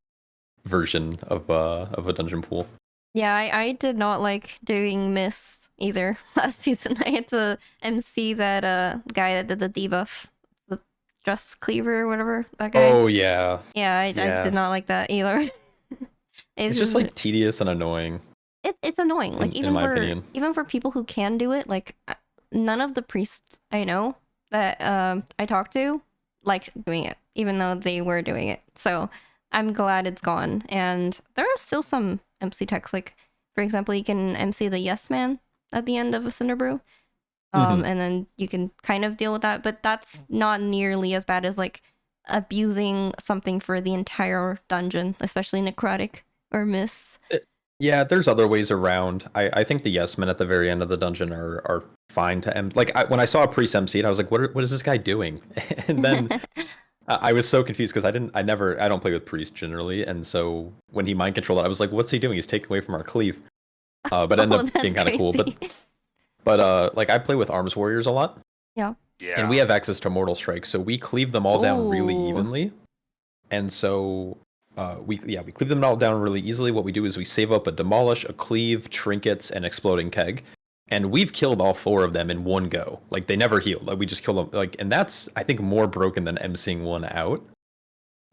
Speaker 2: version of a dungeon pool.
Speaker 1: Yeah, I did not like doing Miss either last season. I had to MC that guy that did the debuff, the Just Cleaver or whatever, that guy.
Speaker 2: Oh yeah,
Speaker 1: Yeah, I
Speaker 2: yeah.
Speaker 1: did not like that either. It's
Speaker 2: It's just
Speaker 1: just
Speaker 2: like tedious and annoying
Speaker 1: it's annoying. Like
Speaker 2: in my opinion.
Speaker 1: even for people who can do it, like none of the priests I know that I talked to liked doing it, even though they were doing it. So I'm glad it's gone. And there are still some MC techs, like for example, you can MC the Yes Man at the end of a Cinderbrew.
Speaker 2: Hmm.
Speaker 1: And then you can kind of deal with that, but that's not nearly as bad as like abusing something for the entire dungeon, especially necrotic or miss.
Speaker 2: Yeah, there's other ways around. I think the yes men at the very end of the dungeon are fine to end. Like when I saw a priest MC it, I was like, what is this guy doing? And then I was so confused because I don't play with priests generally, and so when he mind controlled it, I was like, what's he doing? He's taking away from our cleave. But it ended
Speaker 1: Oh,
Speaker 2: up
Speaker 1: that's
Speaker 2: being kind of cool.
Speaker 1: crazy.
Speaker 2: But like I play with arms warriors a lot,
Speaker 1: Yeah.
Speaker 2: and
Speaker 3: Yeah.
Speaker 2: we have access to mortal strike, so we cleave them all down really
Speaker 1: Ooh.
Speaker 2: evenly. And so we cleave them all down really easily. What we do is we save up a demolish, a cleave, trinkets, and exploding keg. And we've killed all four of them in one go. Like they never healed. Like we just killed them. Like, and that's I think more broken than emceeing one out.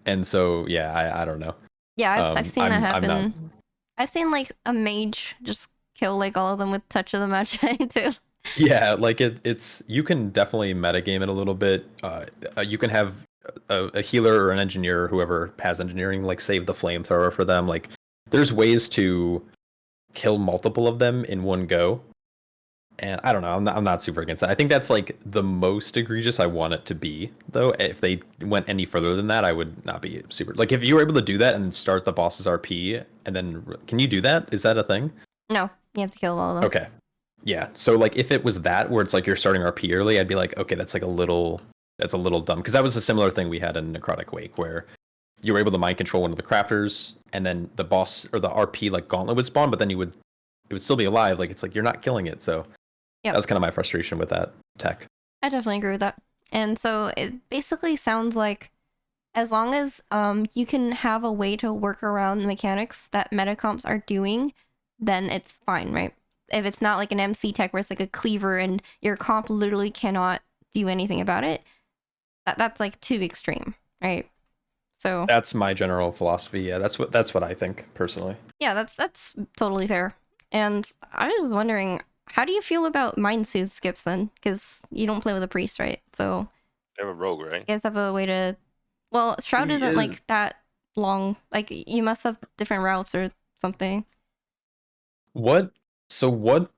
Speaker 2: And so yeah, I don't know.
Speaker 1: Yeah, I've seen that
Speaker 2: I'm not.
Speaker 1: happen. I've seen like a mage just kill like all of them with touch of the match too.
Speaker 2: Yeah, like it's you can definitely metagame it a little bit. You can have a healer or an engineer or whoever has engineering like save the flamethrower for them. Like there's ways to kill multiple of them in one go. And I don't know, I'm not super against that. I think that's like the most egregious I want it to be, though. If they went any further than that, I would not be super. Like if you were able to do that and start the boss's RP, and then can you do that? Is that a thing?
Speaker 1: No, you have to kill all of them.
Speaker 2: Okay, yeah. So like if it was that where it's like you're starting RP early, I'd be like, okay, that's a little dumb because that was a similar thing we had in Necrotic Wake where you were able to mind control one of the crafters, and then the boss or the RP like gauntlet would spawn, but then it would still be alive. Like it's like you're not killing it, so. That
Speaker 1: Yep.
Speaker 2: was kind of my frustration with that tech.
Speaker 1: I definitely agree with that. And so it basically sounds like as long as you can have a way to work around the mechanics that metacomps are doing, then it's fine, right? If it's not like an MC tech where it's like a cleaver and your comp literally cannot do anything about it, that's like too extreme, right? So
Speaker 2: That's my general philosophy. Yeah, that's what I think personally.
Speaker 1: yeah, that's totally fair. And I was wondering, how do you feel about mind soothe skips then? Because you don't play with a priest, right? So
Speaker 3: They have a rogue, right?
Speaker 1: you guys have a way to. Well, Shroud isn't
Speaker 2: Yeah.
Speaker 1: like that long. Like you must have different routes or something.
Speaker 2: What? So what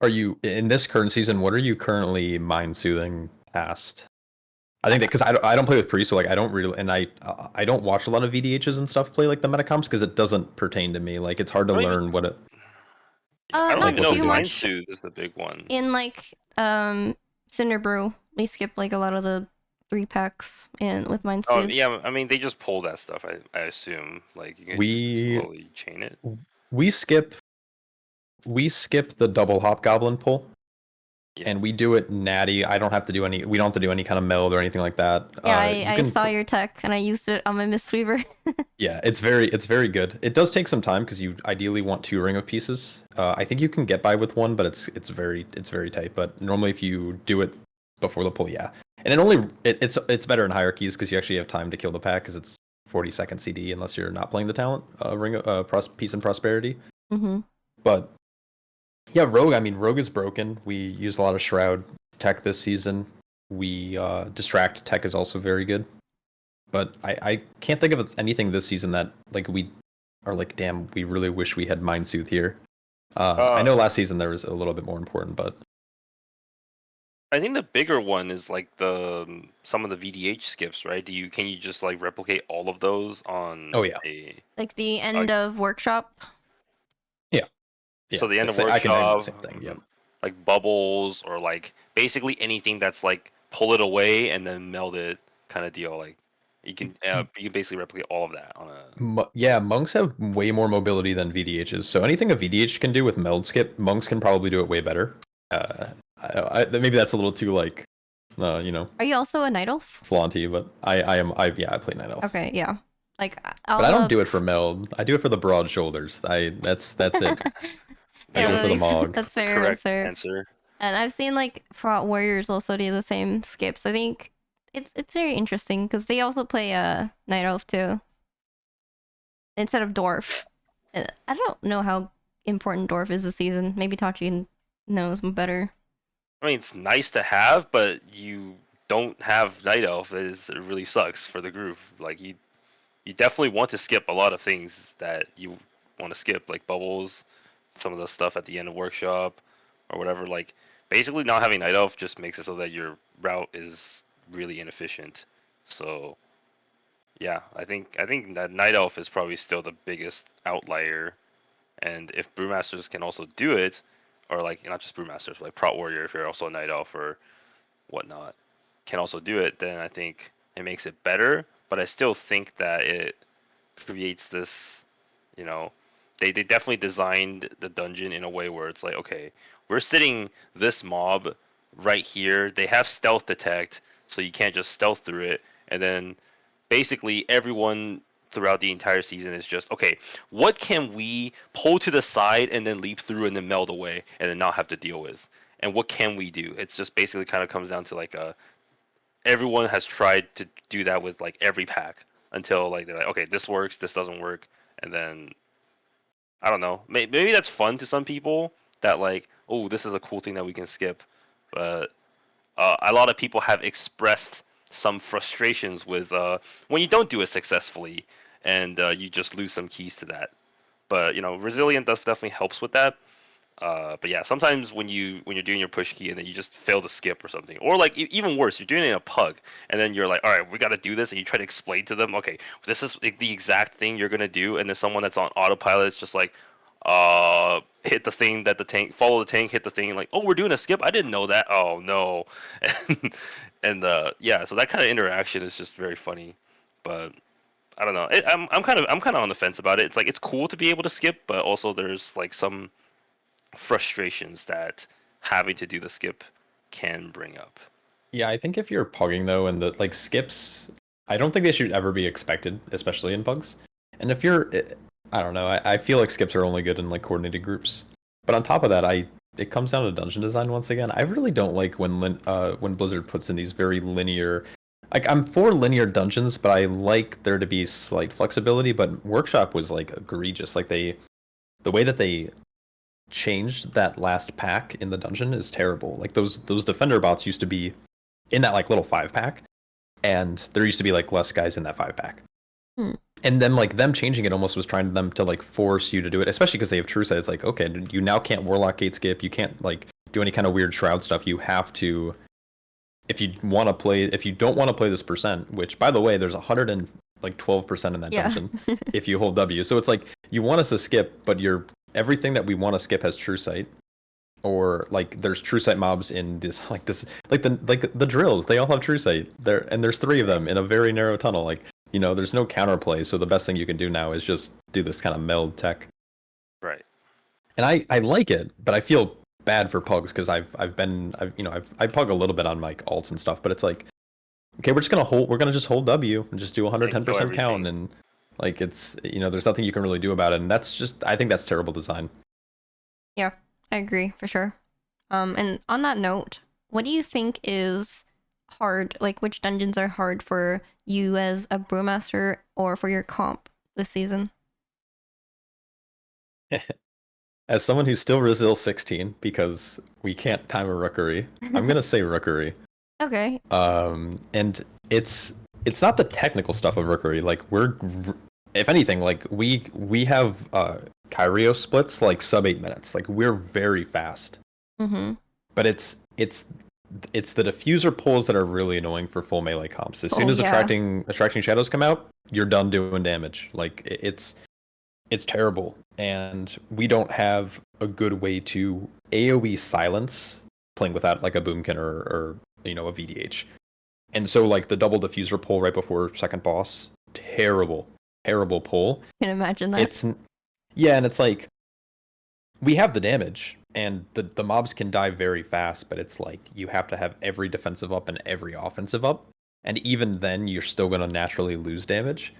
Speaker 2: are you in this current season? What are you currently mind soothing past? I think that because I don't play with priests, so like I don't really, and I don't watch a lot of VDHs and stuff play like the metacomps because it doesn't pertain to me. Like it's hard to
Speaker 3: I don't even,
Speaker 2: learn what it
Speaker 3: yeah, I don't
Speaker 1: Not
Speaker 2: like
Speaker 3: even
Speaker 2: what
Speaker 3: know
Speaker 2: they're
Speaker 3: if
Speaker 1: too
Speaker 2: doing.
Speaker 3: Mind
Speaker 1: much.
Speaker 3: Soothe is the big one.
Speaker 1: In like Cinderbrew, we skip like a lot of the 3 packs and with Mind
Speaker 3: Oh
Speaker 1: Soothe.
Speaker 3: yeah, I mean they just pull that stuff. I assume like you can just
Speaker 2: We
Speaker 3: slowly chain it.
Speaker 2: we skip we skip the double hop goblin pull.
Speaker 3: Yeah.
Speaker 2: And we do it natty. I don't have to do any. We don't have to do any kind of meld or anything like that.
Speaker 1: Yeah,
Speaker 2: You
Speaker 1: I
Speaker 2: can.
Speaker 1: saw your tech and I used it on my Mistweaver.
Speaker 2: Yeah, it's very good. It does take some time because you ideally want 2 ring of pieces. I think you can get by with 1, but it's very tight. But normally, if you do it before the pull, yeah. And it's better in hierarchies because you actually have time to kill the pack because it's 40-second CD unless you're not playing the talent Peace and Prosperity.
Speaker 1: Mm-hmm.
Speaker 2: But yeah, Rogue. I mean, Rogue is broken. We use a lot of Shroud tech this season. We Distract tech is also very good. But I can't think of anything this season that like we are like, damn, we really wish we had Mind Soothe here. I know last season there was a little bit more important, but
Speaker 3: I think the bigger one is like some of the VDH skips, right? Can you just like replicate all of those on
Speaker 2: oh yeah,
Speaker 3: a
Speaker 1: Like the end
Speaker 3: like
Speaker 1: of workshop.
Speaker 2: yeah,
Speaker 3: so the end of
Speaker 2: I can do the
Speaker 3: workshop,
Speaker 2: same thing. Yep.
Speaker 3: like bubbles or like basically anything that's like pull it away and then meld it kind of deal. Like you can basically replicate all of that on a
Speaker 2: Yeah, monks have way more mobility than VDHs. So anything a VDH can do with meld skip, monks can probably do it way better. Maybe that's a little too like, you know,
Speaker 1: Are you also a Night Elf?
Speaker 2: flaunty, but I play Night Elf.
Speaker 1: Okay, yeah. Like
Speaker 2: But I don't do it for meld. I do it for the broad shoulders. That's it. I
Speaker 1: Yeah,
Speaker 2: go for the Mog.
Speaker 1: that's fair. That's
Speaker 3: correct
Speaker 1: fair.
Speaker 3: answer.
Speaker 1: And I've seen like Fraught Warriors also do the same skips. I think it's very interesting because they also play Night Elf too instead of Dwarf. I don't know how important Dwarf is this season. Maybe Tachi knows better.
Speaker 3: I mean, it's nice to have, but you don't have Night Elf. It really sucks for the group. Like you definitely want to skip a lot of things that you want to skip, like bubbles, some of the stuff at the end of workshop, or whatever. Like basically, not having Night Elf just makes it so that your route is really inefficient. So yeah, I think that Night Elf is probably still the biggest outlier. And if Brewmasters can also do it, or like not just Brewmasters, but like Prot Warrior, if you're also a Night Elf or whatnot, can also do it, then I think it makes it better. But I still think that it creates this, you know, they definitely designed the dungeon in a way where it's like, okay, we're sitting this mob right here. They have stealth detect, so you can't just stealth through it. And then basically everyone throughout the entire season is just, okay, what can we pull to the side and then leap through and then meld away and then not have to deal with? And what can we do? It's just basically kind of comes down to like everyone has tried to do that with like every pack until like they're like, okay, this works, this doesn't work, and then I don't know. Maybe that's fun to some people that like, oh, this is a cool thing that we can skip, but a lot of people have expressed some frustrations with when you don't do it successfully and you just lose some keys to that. But resilient definitely helps with that. But yeah, sometimes when you're doing your push key and then you just fail to skip or something, or like even worse, you're doing it in a pug and then you're like, all right, we got to do this, and you try to explain to them, okay, this is like, the exact thing you're gonna do, and then someone that's on autopilot is just like, hit the thing that the tank, follow the tank, hit the thing, like, oh, we're doing a skip, I didn't know that, oh no, and yeah, so that kind of interaction is just very funny, but I don't know, I'm kind of on the fence about it. It's like it's cool to be able to skip, but also there's like some frustrations that having to do the skip can bring up.
Speaker 2: Yeah, I think if you're pugging though, and the like skips, I don't think they should ever be expected, especially in pugs. And if you're, I don't know, I feel like skips are only good in like coordinated groups. But on top of that, it comes down to dungeon design once again. I really don't like when Blizzard puts in these very linear. Like I'm for linear dungeons, but I like there to be slight flexibility. But Workshop was like egregious. Like the way that they changed that last pack in the dungeon is terrible. Like those defender bots used to be in that like little 5-pack, and there used to be like less guys in that 5-pack. And then like them changing it almost was trying them to like force you to do it, especially because they have true sight. It's like, okay, you now can't warlock gate skip, you can't like do any kind of weird shroud stuff. You have to, if you don't want to play this percent, which by the way, there's 112% in that dungeon if you hold W. So it's like you want us to skip, but everything that we want to skip has true sight. Or like there's true sight mobs in the drills, they all have true sight there, and there's 3 of them in a very narrow tunnel. Like, there's no counterplay, so the best thing you can do now is just do this kind of meld tech.
Speaker 3: Right.
Speaker 2: And I like it, but I feel bad for pugs because I pug a little bit on my alts and stuff, but it's like, okay, we're gonna just hold W and just do
Speaker 3: And kill
Speaker 2: 110% count,
Speaker 3: everything.
Speaker 2: and like it's there's nothing you can really do about it, and I think that's terrible design.
Speaker 1: Yeah, I agree for sure. And on that note, what do you think is hard? Like, which dungeons are hard for you as a brewmaster or for your comp this season?
Speaker 2: As someone who still resil 16 because we can't time a rookery, I'm gonna say rookery.
Speaker 1: Okay.
Speaker 2: And it's not the technical stuff of rookery. Like if anything, like we have Kyrio splits like sub 8 minutes. Like we're very fast.
Speaker 1: Mm-hmm.
Speaker 2: But it's the diffuser pulls that are really annoying for full melee comps. As soon
Speaker 1: Oh,
Speaker 2: as
Speaker 1: yeah.
Speaker 2: attracting shadows come out, you're done doing damage. Like it's terrible, and we don't have a good way to AoE silence playing without like a boomkin or a VDH. And so like the double diffuser pull right before second boss, terrible pull.
Speaker 1: Can imagine that.
Speaker 2: Yeah, and it's like we have the damage and the mobs can die very fast, but it's like you have to have every defensive up and every offensive up, and even then you're still going to naturally lose damage.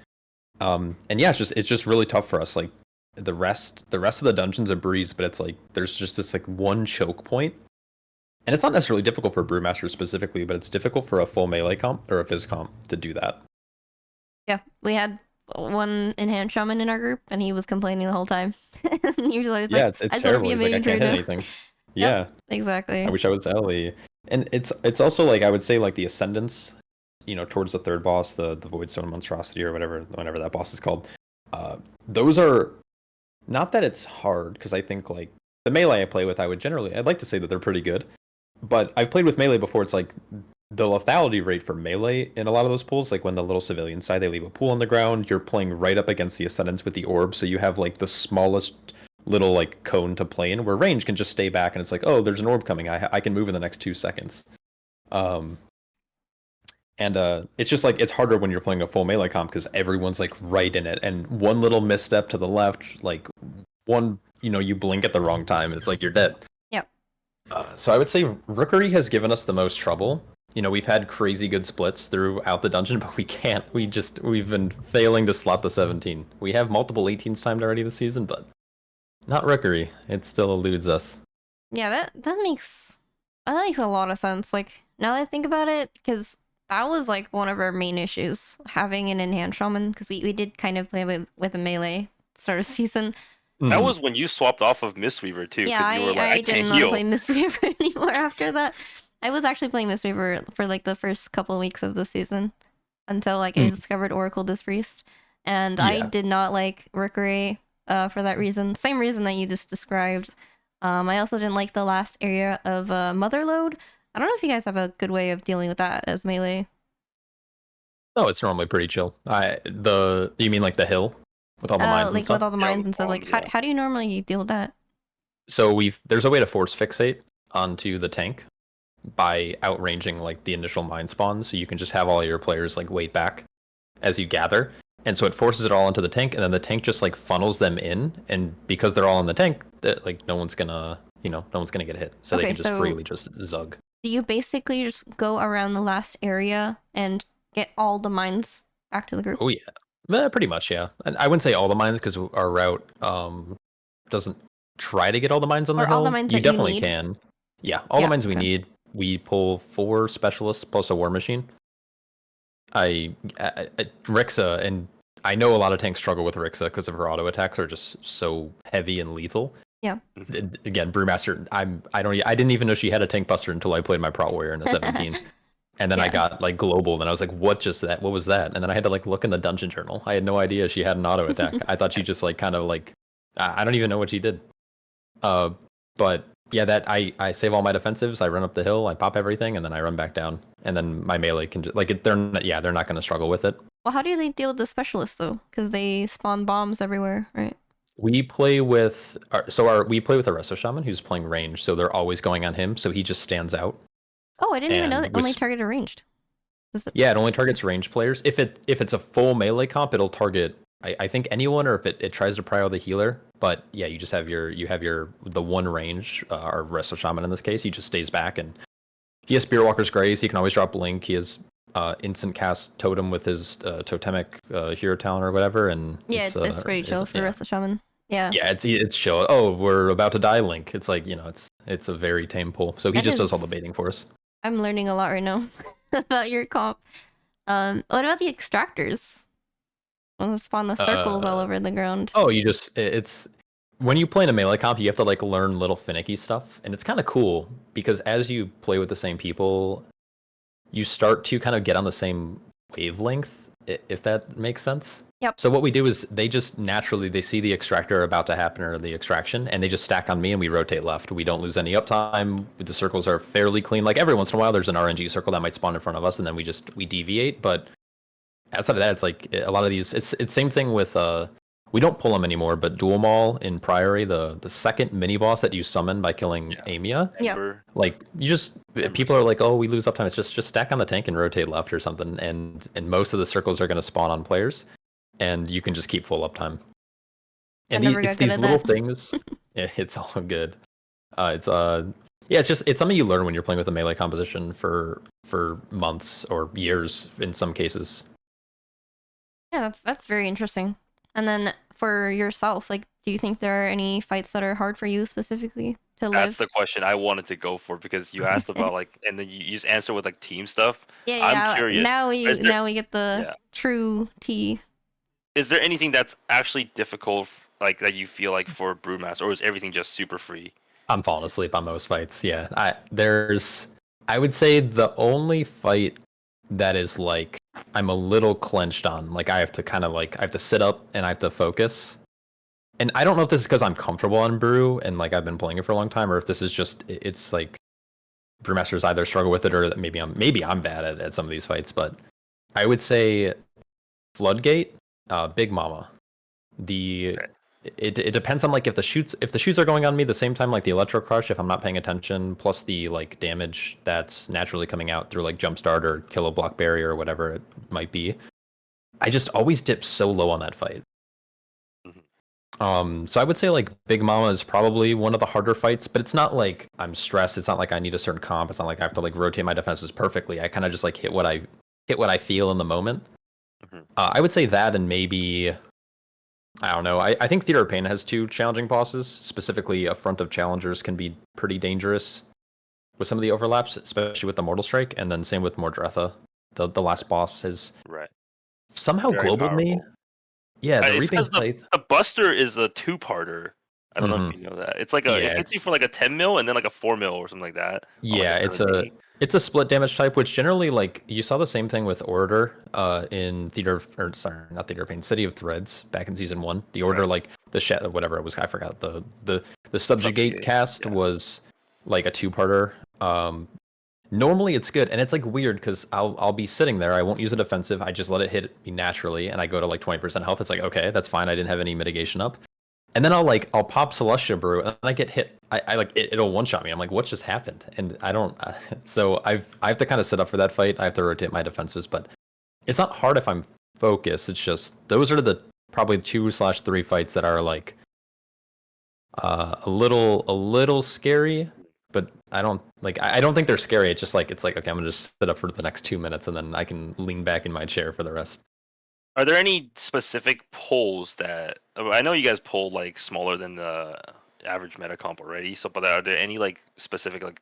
Speaker 2: And yeah, it's just really tough for us. Like the rest of the dungeon's a breeze, but it's like there's just this like one choke point. And it's not necessarily difficult for Brewmaster specifically, but it's difficult for a full melee comp or a phys comp to do that.
Speaker 1: Yeah, we had one enhanced shaman in our group, and he was complaining the whole time. Usually, it's
Speaker 2: Yeah,
Speaker 1: like,
Speaker 2: it's
Speaker 1: I just want to
Speaker 2: terrible.
Speaker 1: be a
Speaker 2: He's like, I
Speaker 1: mage
Speaker 2: can't
Speaker 1: right
Speaker 2: hit
Speaker 1: now.
Speaker 2: anything.
Speaker 1: Yep,
Speaker 2: Yeah,
Speaker 1: exactly.
Speaker 2: I wish I was Ellie. And it's also like I would say like the ascendants, towards the third boss, the Voidstone monstrosity or whenever that boss is called. Those are not that it's hard because I think like the melee I play with, I'd like to say that they're pretty good. But I've played with melee before. It's like the lethality rate for melee in a lot of those pools, like when the little civilian side, they leave a pool on the ground, you're playing right up against the ascendants with the orb, so you have like the smallest little like cone to play in, where range can just stay back and it's like, oh, there's an orb coming, I can move in the next 2 seconds. Um, and it's just like it's harder when you're playing a full melee comp because everyone's like right in it, and one little misstep to the left, like one, you blink at the wrong time, and it's like you're dead.
Speaker 1: Yep.
Speaker 2: So I would say Rookery has given us the most trouble. We've had crazy good splits throughout the dungeon, but we can't. We've been failing to slot the 17. We have multiple 18s timed already this season, but not Rookery. It still eludes us.
Speaker 1: Yeah, that makes a lot of sense. Like, now that I think about it, because that was like one of our main issues, having an enhanced shaman, because we did kind of play with a melee start of season.
Speaker 3: That was when you swapped off of Mistweaver too,
Speaker 1: Yeah,
Speaker 3: because you were like, I
Speaker 1: I
Speaker 3: can't
Speaker 1: didn't want to
Speaker 3: heal.
Speaker 1: play Mistweaver anymore after that. I was actually playing Mistweaver for like the first couple of weeks of the season until like I discovered Oracle Dispriest, and I
Speaker 2: Yeah.
Speaker 1: did not like Rookery for that reason. Same reason that you just described. I also didn't like the last area of Motherload. I don't know if you guys have a good way of dealing with that as melee.
Speaker 2: Oh, it's normally pretty chill. You mean like the hill with all the mines and
Speaker 1: Like
Speaker 2: stuff?
Speaker 1: with all the
Speaker 3: Yeah,
Speaker 1: mines
Speaker 3: the
Speaker 1: and stuff. Like,
Speaker 3: bombs, yeah.
Speaker 1: how do you normally deal with that?
Speaker 2: So there's a way to force fixate onto the tank by outranging like the initial mine spawn, so you can just have all your players like wait back as you gather, and so it forces it all into the tank, and then the tank just like funnels them in, and because they're all in the tank, that like no one's gonna get hit, so they
Speaker 1: Okay,
Speaker 2: can just
Speaker 1: so
Speaker 2: freely just zug.
Speaker 1: do you basically just go around the last area and get all the mines back to the group?
Speaker 2: Oh yeah, pretty much, yeah. And I wouldn't say all the mines because our route doesn't try to get all the mines on the
Speaker 1: Or all the
Speaker 2: hill.
Speaker 1: mines
Speaker 2: You
Speaker 1: that you
Speaker 2: definitely
Speaker 1: need?
Speaker 2: can. Yeah, all the
Speaker 1: Yeah,
Speaker 2: mines we
Speaker 1: okay.
Speaker 2: need. We pull 4 specialists plus a war machine. Rixa, and I know a lot of tanks struggle with Rixa because of her auto attacks are just so heavy and lethal.
Speaker 1: Yeah.
Speaker 2: Again, Brewmaster, I didn't even know she had a tank buster until I played my Prot Warrior in a 17. And then I
Speaker 1: Yeah.
Speaker 2: got like global, and I was like, what was that? And then I had to like look in the dungeon journal. I had no idea she had an auto attack. I thought she just like kind of like, I don't even know what she did. But yeah, that I save all my defensives, I run up the hill, I pop everything, and then I run back down. And then my melee can just like they're not going to struggle with it.
Speaker 1: Well, how do they deal with the specialists though? Because they spawn bombs everywhere, right?
Speaker 2: We play with a Resto Shaman who's playing range, so they're always going on him, so he just stands out.
Speaker 1: Oh, I didn't even know
Speaker 2: And
Speaker 1: that only targeted ranged.
Speaker 2: Yeah, it only targets range players. If it's a full melee comp, it'll target I think anyone, or if it tries to prio the healer, but yeah, you just have the one range, or Resto Shaman in this case. He just stays back, and he has Spearwalker's Grace. He can always drop Blink. He has instant cast Totem with his totemic hero talent or whatever, and
Speaker 1: Yeah, it's pretty chill for Rest of Shaman. Yeah.
Speaker 2: Yeah, it's chill. Oh, we're about to die, Link. It's like, it's a very tame pull. So he just does all the baiting for us.
Speaker 1: I'm learning a lot right now about your comp. What about the extractors? I'll spawn the circles all over the ground.
Speaker 2: Oh, it's when you play in a melee comp, you have to like learn little finicky stuff, and it's kind of cool because as you play with the same people, you start to kind of get on the same wavelength, if that makes sense.
Speaker 1: Yep.
Speaker 2: So what we do is they just naturally they see the extractor about to happen or the extraction, and they just stack on me, and we rotate left. We don't lose any uptime. The circles are fairly clean. Like every once in a while, there's an RNG circle that might spawn in front of us, and then we deviate. But outside of that, it's like a lot of these. It's same thing with we don't pull them anymore, but Dual Maul in Priory, the second mini boss that you summon by killing Amia.
Speaker 1: Yeah.
Speaker 2: Like people are like, oh, we lose uptime. It's just stack on the tank and rotate left or something, and most of the circles are going to spawn on players, and you can just keep full uptime. And it's these little things. Yeah, it's all good. It's something you learn when you're playing with a melee composition for months or years in some cases.
Speaker 1: Yeah, that's very interesting. And then for yourself, like, do you think there are any fights that are hard for you specifically to live?
Speaker 3: That's the question I wanted to go for because you asked about like, and then you just answer with like team stuff.
Speaker 1: Yeah.
Speaker 3: I'm curious.
Speaker 1: Now we get the true tea.
Speaker 3: Is there anything that's actually difficult, like that you feel like for Brewmaster, or is everything just super free?
Speaker 2: I'm falling asleep on most fights. Yeah, I would say the only fight that is like I'm a little clenched on. Like I have to sit up and I have to focus. And I don't know if this is because I'm comfortable on Brew and like I've been playing it for a long time, or if this is just it's like Brewmasters either struggle with it or that maybe I'm bad at some of these fights. But I would say Floodgate, Big Mama. It depends on like if the shoots are going on me the same time, like the Electro Crush, if I'm not paying attention, plus the like damage that's naturally coming out through like Jumpstart or Kill a Block Barrier or whatever it might be. I just always dip so low on that fight. So I would say like Big Mama is probably one of the harder fights, but it's not like I'm stressed. It's not like I need a certain comp. It's not like I have to like rotate my defenses perfectly. I kind of just like hit what I feel in the moment. I would say that, and maybe I don't know. I think Theater of Pain has two challenging bosses. Specifically, Affront of Challengers can be pretty dangerous with some of the overlaps, especially with the Mortal Strike, and then same with Mordretha. The last boss has somehow globaled me. Yeah, the Reaping Scythe.
Speaker 3: The Buster is a two-parter. I don't know if you know that. It's like it hits you for like a 10 mil and then like a 4 mil or something like that.
Speaker 2: Yeah, it's a split damage type, which generally like you saw the same thing with Orator in not Theater of Pain, City of Threads back in season 1. The Orator like the whatever it was, I forgot the Subjugate cast was like a two-parter. Normally it's good, and it's like weird because I'll be sitting there, I won't use a defensive, I just let it hit me naturally, and I go to like 20% health. It's like, okay, that's fine, I didn't have any mitigation up. And then I'll pop Celestia Brew, and I get hit. I like it'll one shot me. I'm like, what just happened? And I don't. So I have to kind of sit up for that fight. I have to rotate my defenses, but it's not hard if I'm focused. It's just those are the probably 2/3 fights that are like a little scary. But I don't think they're scary. It's like okay, I'm gonna just sit up for the next 2 minutes, and then I can lean back in my chair for the rest.
Speaker 3: Are there any specific polls that I know you guys polled like smaller than the average meta comp already? So, but are there any like specific like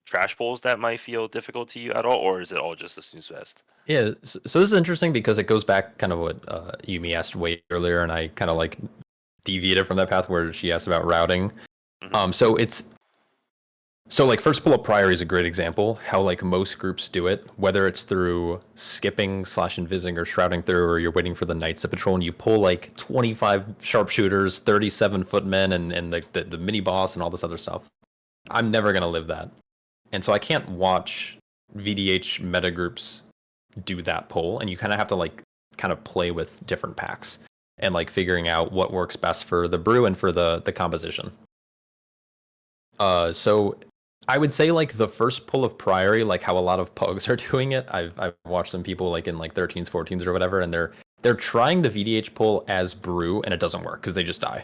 Speaker 3: trash polls that might feel difficult to you at all, or is it all just a snooze fest?
Speaker 2: Yeah, so this is interesting because it goes back kind of what Yumi asked way earlier, and I kind of like deviated from that path where she asked about routing. So like first pull up Priory is a great example. How like most groups do it, whether it's through skipping / invising or shrouding through, or you're waiting for the knights to patrol, and you pull like 25 sharpshooters, 37 footmen, and the mini boss and all this other stuff. I'm never gonna live that, and so I can't watch VDH meta groups do that pull, and you kind of have to like kind of play with different packs and like figuring out what works best for the brew and for the composition. So I would say like the first pull of Priory, like how a lot of pugs are doing it. I've watched some people like in like 13s, 14s or whatever, and they're trying the VDH pull as brew, and it doesn't work because they just die.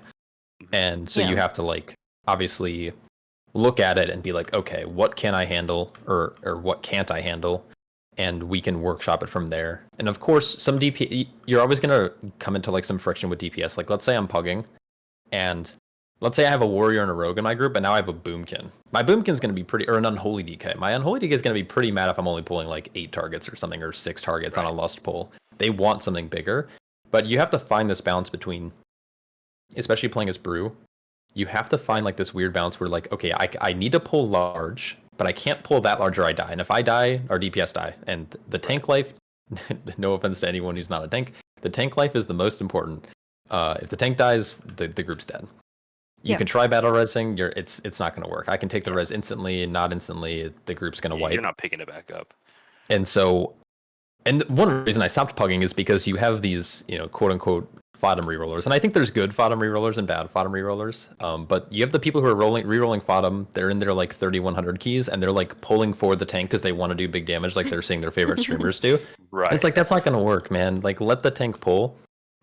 Speaker 3: Mhm.
Speaker 2: And so
Speaker 1: Yeah.
Speaker 2: you have to like obviously look at it and be like, okay, what can I handle or what can't I handle? And we can workshop it from there. And of course, some DP you're always gonna come into like some friction with DPS. Like let's say I'm pugging and let's say I have a warrior and a rogue in my group, and now I have a boomkin. My boomkin's going to be pretty, or an unholy DK. My unholy DK is going to be pretty mad if I'm only pulling like 8 targets or something, or 6 targets on a lust pull. They want something bigger, but you have to find this balance between, especially playing as brew. You have to find like this weird balance where like, okay, I need to pull large, but I can't pull that large or I die. And if I die, our DPS die. And the tank life, no offense to anyone who's not a tank, the tank life is the most important. If the tank dies, the group's dead. You
Speaker 1: Yeah.
Speaker 2: can try battle resing. It's not going to work. I can take the res instantly, not instantly. The group's going to wipe.
Speaker 3: You're not picking it back up.
Speaker 2: And so, and one reason I stopped pugging is because you have these, quote unquote fotm rerollers, and I think there's good fotm rerollers and bad fotm rerollers. But you have the people who are rerolling fotm. They're in their like 3100 keys, and they're like pulling for the tank because they want to do big damage, like they're seeing their favorite streamers do.
Speaker 3: Right.
Speaker 2: And it's like that's not going to work, man. Like let the tank pull.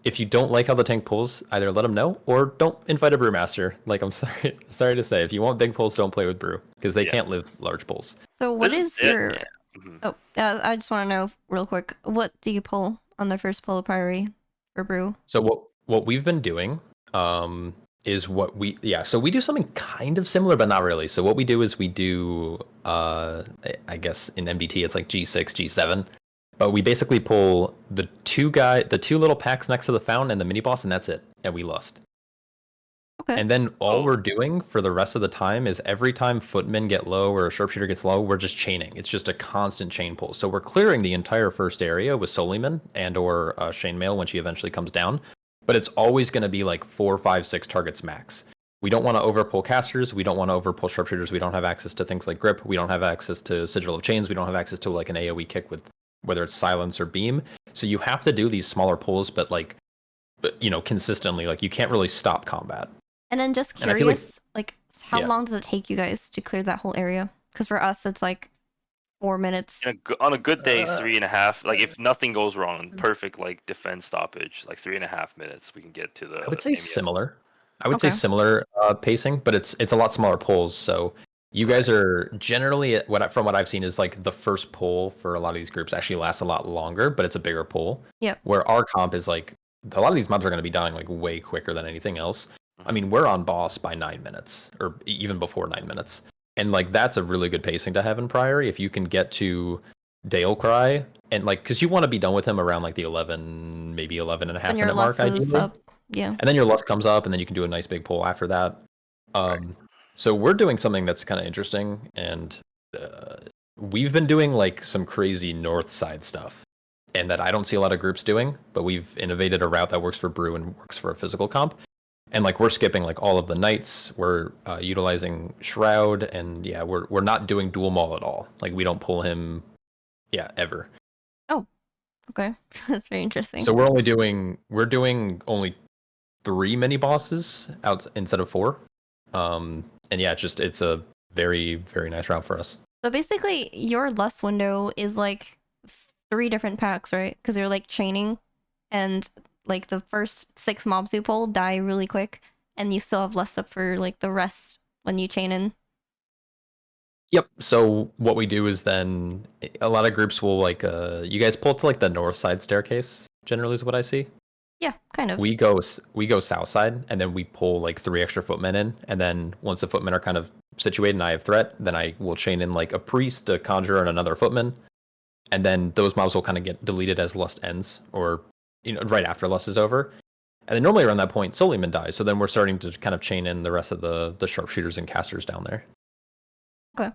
Speaker 2: If you don't like how the tank pulls, either let them know or don't invite a brewmaster. Like I'm sorry to say, if you want big pulls, don't play with brew because they can't live large pulls.
Speaker 1: So what
Speaker 3: This
Speaker 1: is your?
Speaker 3: Yeah. Mhm.
Speaker 1: Oh, I just want to know real quick. What do you pull on the first pull of Priory for brew?
Speaker 2: So what we've been doing is so we do something kind of similar but not really. So what we do is we do I guess in MBT it's like G6, G7. But we basically pull the two little packs next to the fountain and the mini boss, and that's it. And we lust.
Speaker 1: Okay.
Speaker 2: And then all we're doing for the rest of the time is every time footmen get low or a sharpshooter gets low, we're just chaining. It's just a constant chain pull. So we're clearing the entire first area with Soliman and or Chainmail when she eventually comes down. But it's always going to be like 4, 5, 6 targets max. We don't want to overpull casters. We don't want to overpull sharpshooters. We don't have access to things like grip. We don't have access to Sigil of Chains. We don't have access to like an AoE kick with whether it's silence or beam. So you have to do these smaller pulls, but consistently. Like you can't really stop combat.
Speaker 1: And then just
Speaker 2: And I feel
Speaker 1: curious, like how long does it take you guys to clear that whole area? Because for us, it's like 4 minutes.
Speaker 3: On a good day, 3.5. Like if nothing goes wrong, perfect like defense stoppage, like 3.5 minutes, we can get to the.
Speaker 2: I would say
Speaker 3: MEO.
Speaker 2: similar. I would say
Speaker 1: Okay.
Speaker 2: similar pacing, but it's a lot smaller pulls. So you guys are generally from what I've seen is like the first pull for a lot of these groups actually lasts a lot longer, but it's a bigger pull.
Speaker 1: Yep.
Speaker 2: Where our comp is like a lot of these mobs are going to be dying like way quicker than anything else. I mean, we're on boss by 9 minutes or even before 9 minutes. And like that's a really good pacing to have in Priory if you can get to Dale Cry and like because you want to be done with him around like the 11 maybe 11 and a half
Speaker 1: When your
Speaker 2: minute mark
Speaker 1: lust is
Speaker 2: ideally.
Speaker 1: up. Yeah.
Speaker 2: And then your lust comes up and then you can do a nice big pull after that. So we're doing something that's kind of interesting, and we've been doing like some crazy north side stuff, and that I don't see a lot of groups doing. But we've innovated a route that works for brew and works for a physical comp, and like we're skipping like all of the knights. We're utilizing shroud, and yeah, we're not doing dual maul at all. Like we don't pull him, ever.
Speaker 1: Oh, okay. That's very interesting.
Speaker 2: So we're doing only 3 mini bosses out instead of 4. And yeah, it's a very, very nice route for us.
Speaker 1: So basically, your lust window is like 3 different packs, right? Because you're like chaining, and like the first 6 mobs you pull die really quick, and you still have lust up for like the rest when you chain in.
Speaker 2: Yep. So what we do is then a lot of groups will like you guys pull to like the north side staircase. Generally, is what I see.
Speaker 1: Yeah, kind of.
Speaker 2: We go south side, and then we pull like 3 extra footmen in, and then once the footmen are kind of situated and I have threat, then I will chain in like a priest, a conjurer, and another footman, and then those mobs will kind of get deleted as lust ends, or right after lust is over. And then normally around that point, Soliman dies, so then we're starting to kind of chain in the rest of the sharpshooters and casters down there.
Speaker 1: Okay.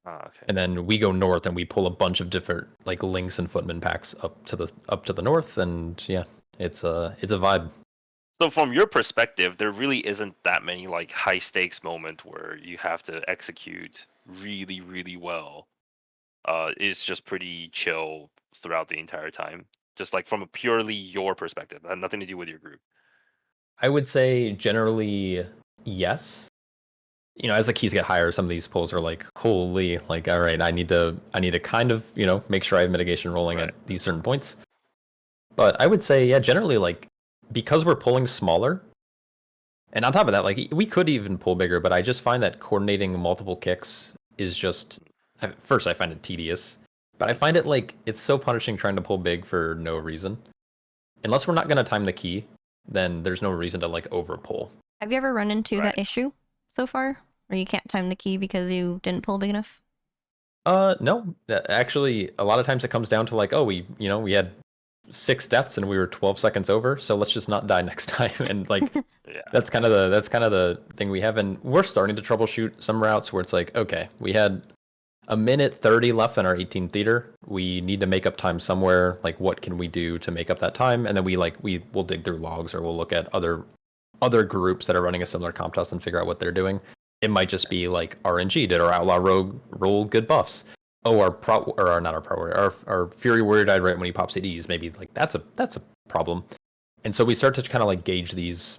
Speaker 3: Okay.
Speaker 2: And then we go north and we pull a bunch of different like links and footman packs up to the north, and yeah, it's a vibe.
Speaker 3: So from your perspective, there really isn't that many like high stakes moment where you have to execute really, really well. It's just pretty chill throughout the entire time. Just like from a purely your perspective, it had nothing to do with your group.
Speaker 2: I would say generally yes. as the keys get higher, some of these pulls are like, holy, like, all right, I need to kind of, make sure I have mitigation rolling
Speaker 3: Right.
Speaker 2: at these certain points. But I would say, yeah, generally, like, because we're pulling smaller, and on top of that, like, we could even pull bigger, but I just find that coordinating multiple kicks is just, at first I find it tedious, but I find it like, it's so punishing trying to pull big for no reason. Unless we're not going to time the key, then there's no reason to like over pull.
Speaker 1: Have you ever run into that
Speaker 3: Right.
Speaker 1: issue so far? Where you can't time the key because you didn't pull big enough?
Speaker 2: No. Actually, a lot of times it comes down to like, oh, we had 6 deaths and we were 12 seconds over, so let's just not die next time. And like,
Speaker 3: Yeah.
Speaker 2: that's kind of the thing we have. And we're starting to troubleshoot some routes where it's like, okay, we had a minute 30 left in our 18 theater. We need to make up time somewhere. Like, what can we do to make up that time? And then we'll dig through logs, or we'll look at other groups that are running a similar comp test and figure out what they're doing. It might just be like RNG. Did our outlaw rogue roll good buffs? Oh, not our priory. Our fury warrior died right when he pops ADs. Maybe like that's a problem. And so we start to kind of like gauge these,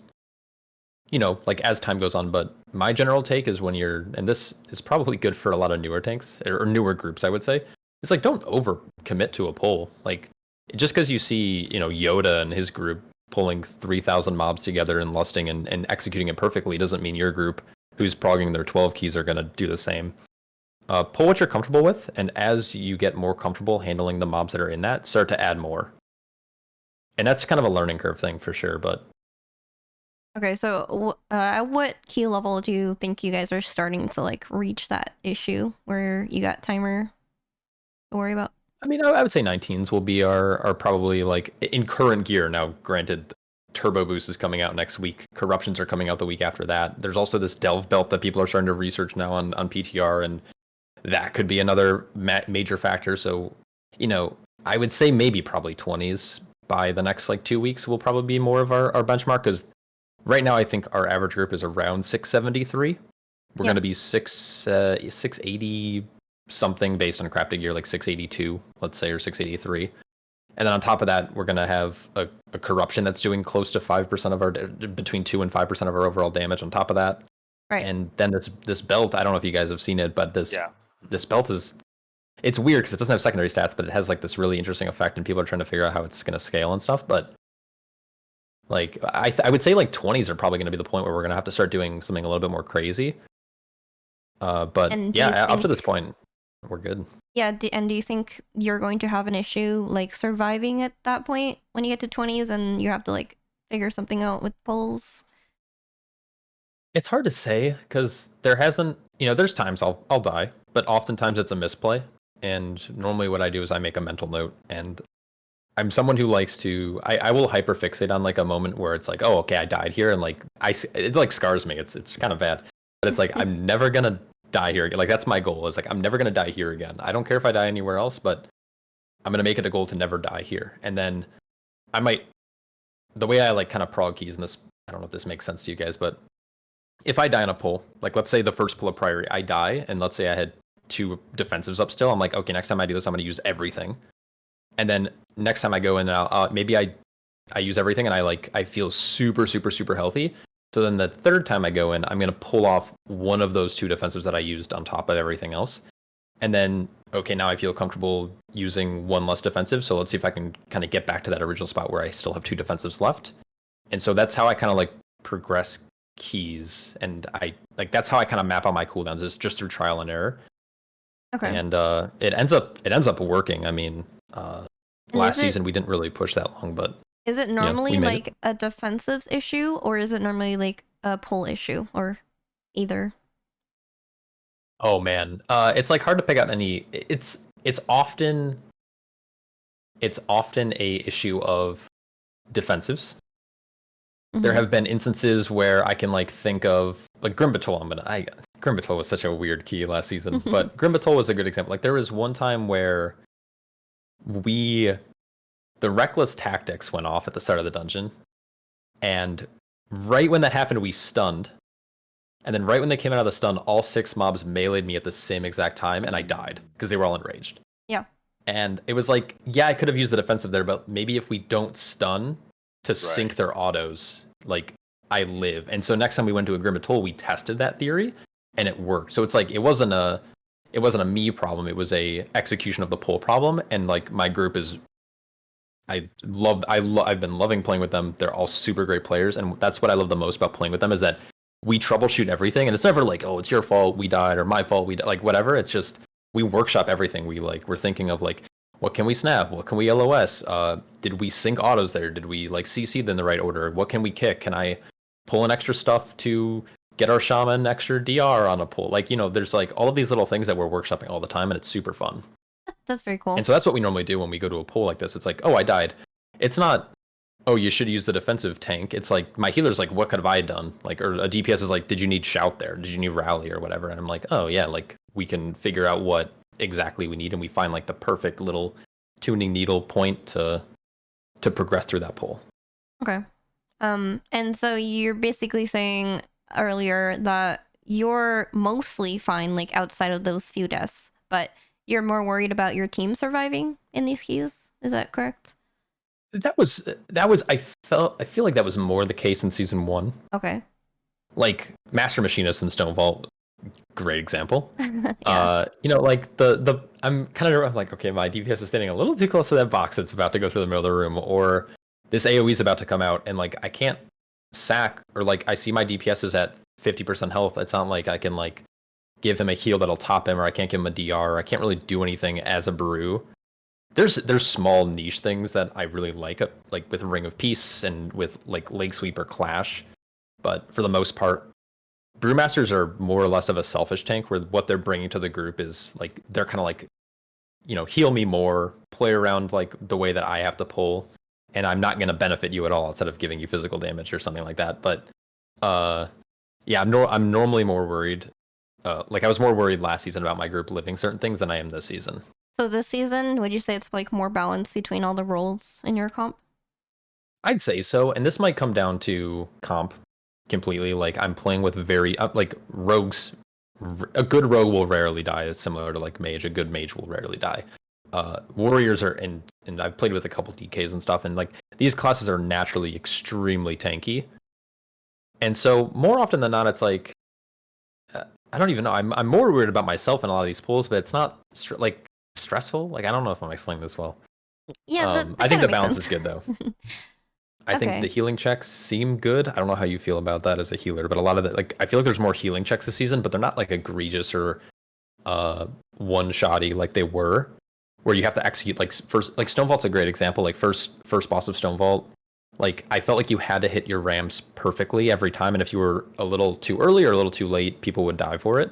Speaker 2: like as time goes on. But my general take is and this is probably good for a lot of newer tanks or newer groups, I would say, it's like, don't over commit to a pull. Like, just because you see, Yoda and his group pulling 3,000 mobs together and lusting and executing it perfectly doesn't mean your group, who's progging their 12 keys, are going to do the same. Pull what you're comfortable with, and as you get more comfortable handling the mobs that are in that, start to add more. And that's kind of a learning curve thing for sure, but...
Speaker 1: Okay, so at what key level do you think you guys are starting to like reach that issue where you got timer to worry about?
Speaker 2: I mean, I would say 19s will be our probably like in current gear. Now, granted, Turbo Boost is coming out next week. Corruptions are coming out the week after that. There's also this Delve belt that people are starting to research now on PTR, and that could be another major factor. So, I would say maybe probably 20s by the next like 2 weeks will probably be more of our benchmark, because right now I think our average group is around 673. We're going to be 680 something based on crafted gear, like 682, let's say, or 683. And then on top of that, we're going to have a corruption that's doing close to 5% of our, between 2 and 5% of our overall damage on top of that.
Speaker 1: Right.
Speaker 2: And then this belt, I don't know if you guys have seen it, but this belt it's weird because it doesn't have secondary stats, but it has like this really interesting effect, and people are trying to figure out how it's going to scale and stuff. But like, I would say like 20s are probably going to be the point where we're going to have to start doing something a little bit more crazy. But yeah, up to this point, we're good.
Speaker 1: Yeah, and do you think you're going to have an issue like surviving at that point when you get to 20s and you have to like figure something out with pulls?
Speaker 2: It's hard to say because there hasn't, there's times I'll die, but oftentimes it's a misplay. And normally what I do is I make a mental note, and I'm someone who likes to, I will hyperfixate on like a moment where it's like, oh, okay, I died here, and like it like scars me. It's kind of bad, but it's like I'm never gonna die here again. Like, that's my goal. Is like, I'm never gonna die here again. I don't care if I die anywhere else, but I'm gonna make it a goal to never die here. And then I might, the way I like kind of prog keys, and this, I don't know if this makes sense to you guys, but if I die on a pull, like let's say the first pull of priory, I die, and let's say I had 2 defensives up still, I'm like, okay, next time I do this, I'm gonna use everything. And then next time I go in, maybe I use everything, and I feel super, super, super healthy. So then the third time I go in, I'm going to pull off one of those 2 defensives that I used on top of everything else. And then, okay, now I feel comfortable using 1 less defensive. So let's see if I can kind of get back to that original spot where I still have 2 defensives left. And so that's how I kind of like progress keys. And that's how I kind of map out my cooldowns, is just through trial and error.
Speaker 1: Okay.
Speaker 2: And it ends up working. I mean, last season we didn't really push that long, but
Speaker 1: is it normally like a defensives issue, or is it normally like a pull issue, or either?
Speaker 2: Oh man, it's like hard to pick out any. It's often a issue of defensives. There have been instances where I can like think of like Grimbatol. Grimbatol was such a weird key last season, but Grimbatol was a good example. Like, there was one time where the reckless tactics went off at the start of the dungeon, and right when that happened, we stunned. And then right when they came out of the stun, all 6 mobs meleeed me at the same exact time, and I died because they were all enraged.
Speaker 1: Yeah.
Speaker 2: And it was like, yeah, I could have used the defensive there, but maybe if we don't stun to sync their autos, like, I live. And so next time we went to a Grimbatol, we tested that theory, and it worked. So it's like it wasn't a me problem. It was a execution of the pull problem. And like my group is, I've been loving playing with them. They're all super great players, and that's what I love the most about playing with them is that we troubleshoot everything, and it's never like, oh, it's your fault we died or my fault we died, like whatever. It's just we workshop everything. We're thinking of like, what can we snap? What can we LOS? Did we sync autos there? Did we like CC them in the right order? What can we kick? Can I pull in extra stuff to get our shaman extra DR on a pull? Like, there's like all of these little things that we're workshopping all the time, and it's super fun.
Speaker 1: That's very cool.
Speaker 2: And so that's what we normally do when we go to a pull like this. It's like, oh, I died. It's not, oh, you should use the defensive tank. It's like my healer's like, what could have I done? Like, or a DPS is like, did you need shout there? Did you need rally or whatever? And I'm like, oh yeah, like we can figure out what exactly we need, and we find like the perfect little tuning needle point to progress through that pull.
Speaker 1: Okay. And so you're basically saying earlier that you're mostly fine, like outside of those few deaths, but you're more worried about your team surviving in these keys. Is that correct?
Speaker 2: That was I feel like that was more the case in season 1.
Speaker 1: Okay.
Speaker 2: Like Master Machinist and Stone Vault, great example.
Speaker 1: Yeah.
Speaker 2: Like the I'm kind of like, okay, my DPS is standing a little too close to that box that's about to go through the middle of the room, or this AoE is about to come out, and like I can't sack, or like I see my DPS is at 50% health. It's not like I can like give him a heal that'll top him, or I can't give him a DR. I can't really do anything as a brew. There's small niche things that I really like with Ring of Peace and with like Leg Sweep or Clash, but for the most part, Brewmasters are more or less of a selfish tank, where what they're bringing to the group is like they're kind of like, heal me more, play around like the way that I have to pull, and I'm not going to benefit you at all instead of giving you physical damage or something like that. But yeah, I'm normally more worried. Like I was more worried last season about my group living certain things than I am this season.
Speaker 1: So this season, would you say it's like more balanced between all the roles in your comp?
Speaker 2: I'd say so, and this might come down to comp completely. Like I'm playing with very like rogues. A good rogue will rarely die. It's similar to like mage. A good mage will rarely die. Warriors are, and I've played with a couple DKs and stuff, and like these classes are naturally extremely tanky. And so more often than not, it's like I don't even know. I'm more worried about myself in a lot of these pools, but it's not like stressful. Like I don't know if I'm explaining this well.
Speaker 1: Yeah,
Speaker 2: I think the balance is good though. I think the healing checks seem good. I don't know how you feel about that as a healer, but a lot of it, like I feel like there's more healing checks this season, but they're not like egregious or one-shotty like they were, where you have to execute like first. Like Stone Vault's a great example. Like first boss of Stone Vault, like I felt like you had to hit your ramps perfectly every time, and if you were a little too early or a little too late, people would die for it.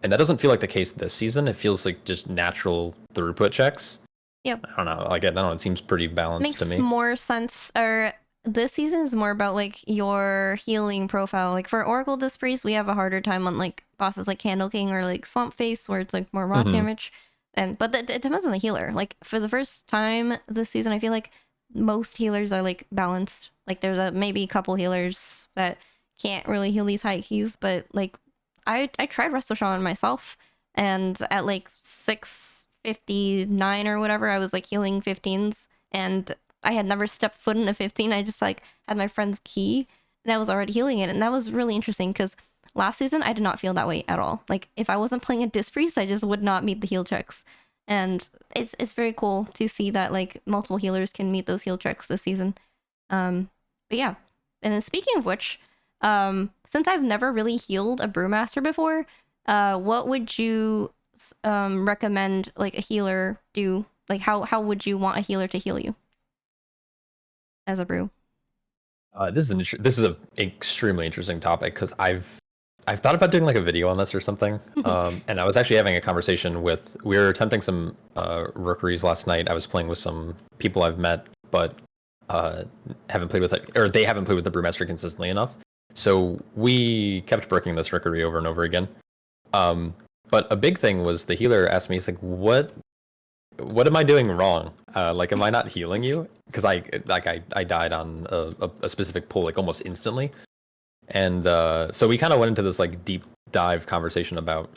Speaker 2: And that doesn't feel like the case this season. It feels like just natural throughput checks.
Speaker 1: Yep.
Speaker 2: I don't know. Like I don't know. It seems pretty balanced to me.
Speaker 1: Makes more sense. Or this season is more about like your healing profile. Like for Oracle Disc Priest, we have a harder time on like bosses like Candle King or like Swamp Face, where it's like more rock damage. But it depends on the healer. Like for the first time this season, I feel like most healers are like balanced. Like there's maybe a couple healers that can't really heal these high keys, but like I tried Resto Shaman myself, and at like 659 or whatever, I was like healing 15s, and I had never stepped foot in a 15. I just like had my friend's key, and I was already healing it, and that was really interesting because last season I did not feel that way at all. Like if I wasn't playing a Disc Priest, I just would not meet the heal checks, and it's very cool to see that like multiple healers can meet those heal checks this season. But yeah, and then speaking of which, since I've never really healed a Brewmaster before, what would you recommend like a healer do? Like how would you want a healer to heal you as a brew?
Speaker 2: This is an extremely interesting topic because I've thought about doing like a video on this or something. And I was actually having a conversation we were attempting some rookeries last night. I was playing with some people I've met, but haven't played with it, or they haven't played with the Brewmaster consistently enough. So we kept breaking this rookery over and over again. But a big thing was the healer asked me, he's like, what am I doing wrong? Like, am I not healing you? Because I died on a specific pull like almost instantly. And so we kind of went into this like deep dive conversation about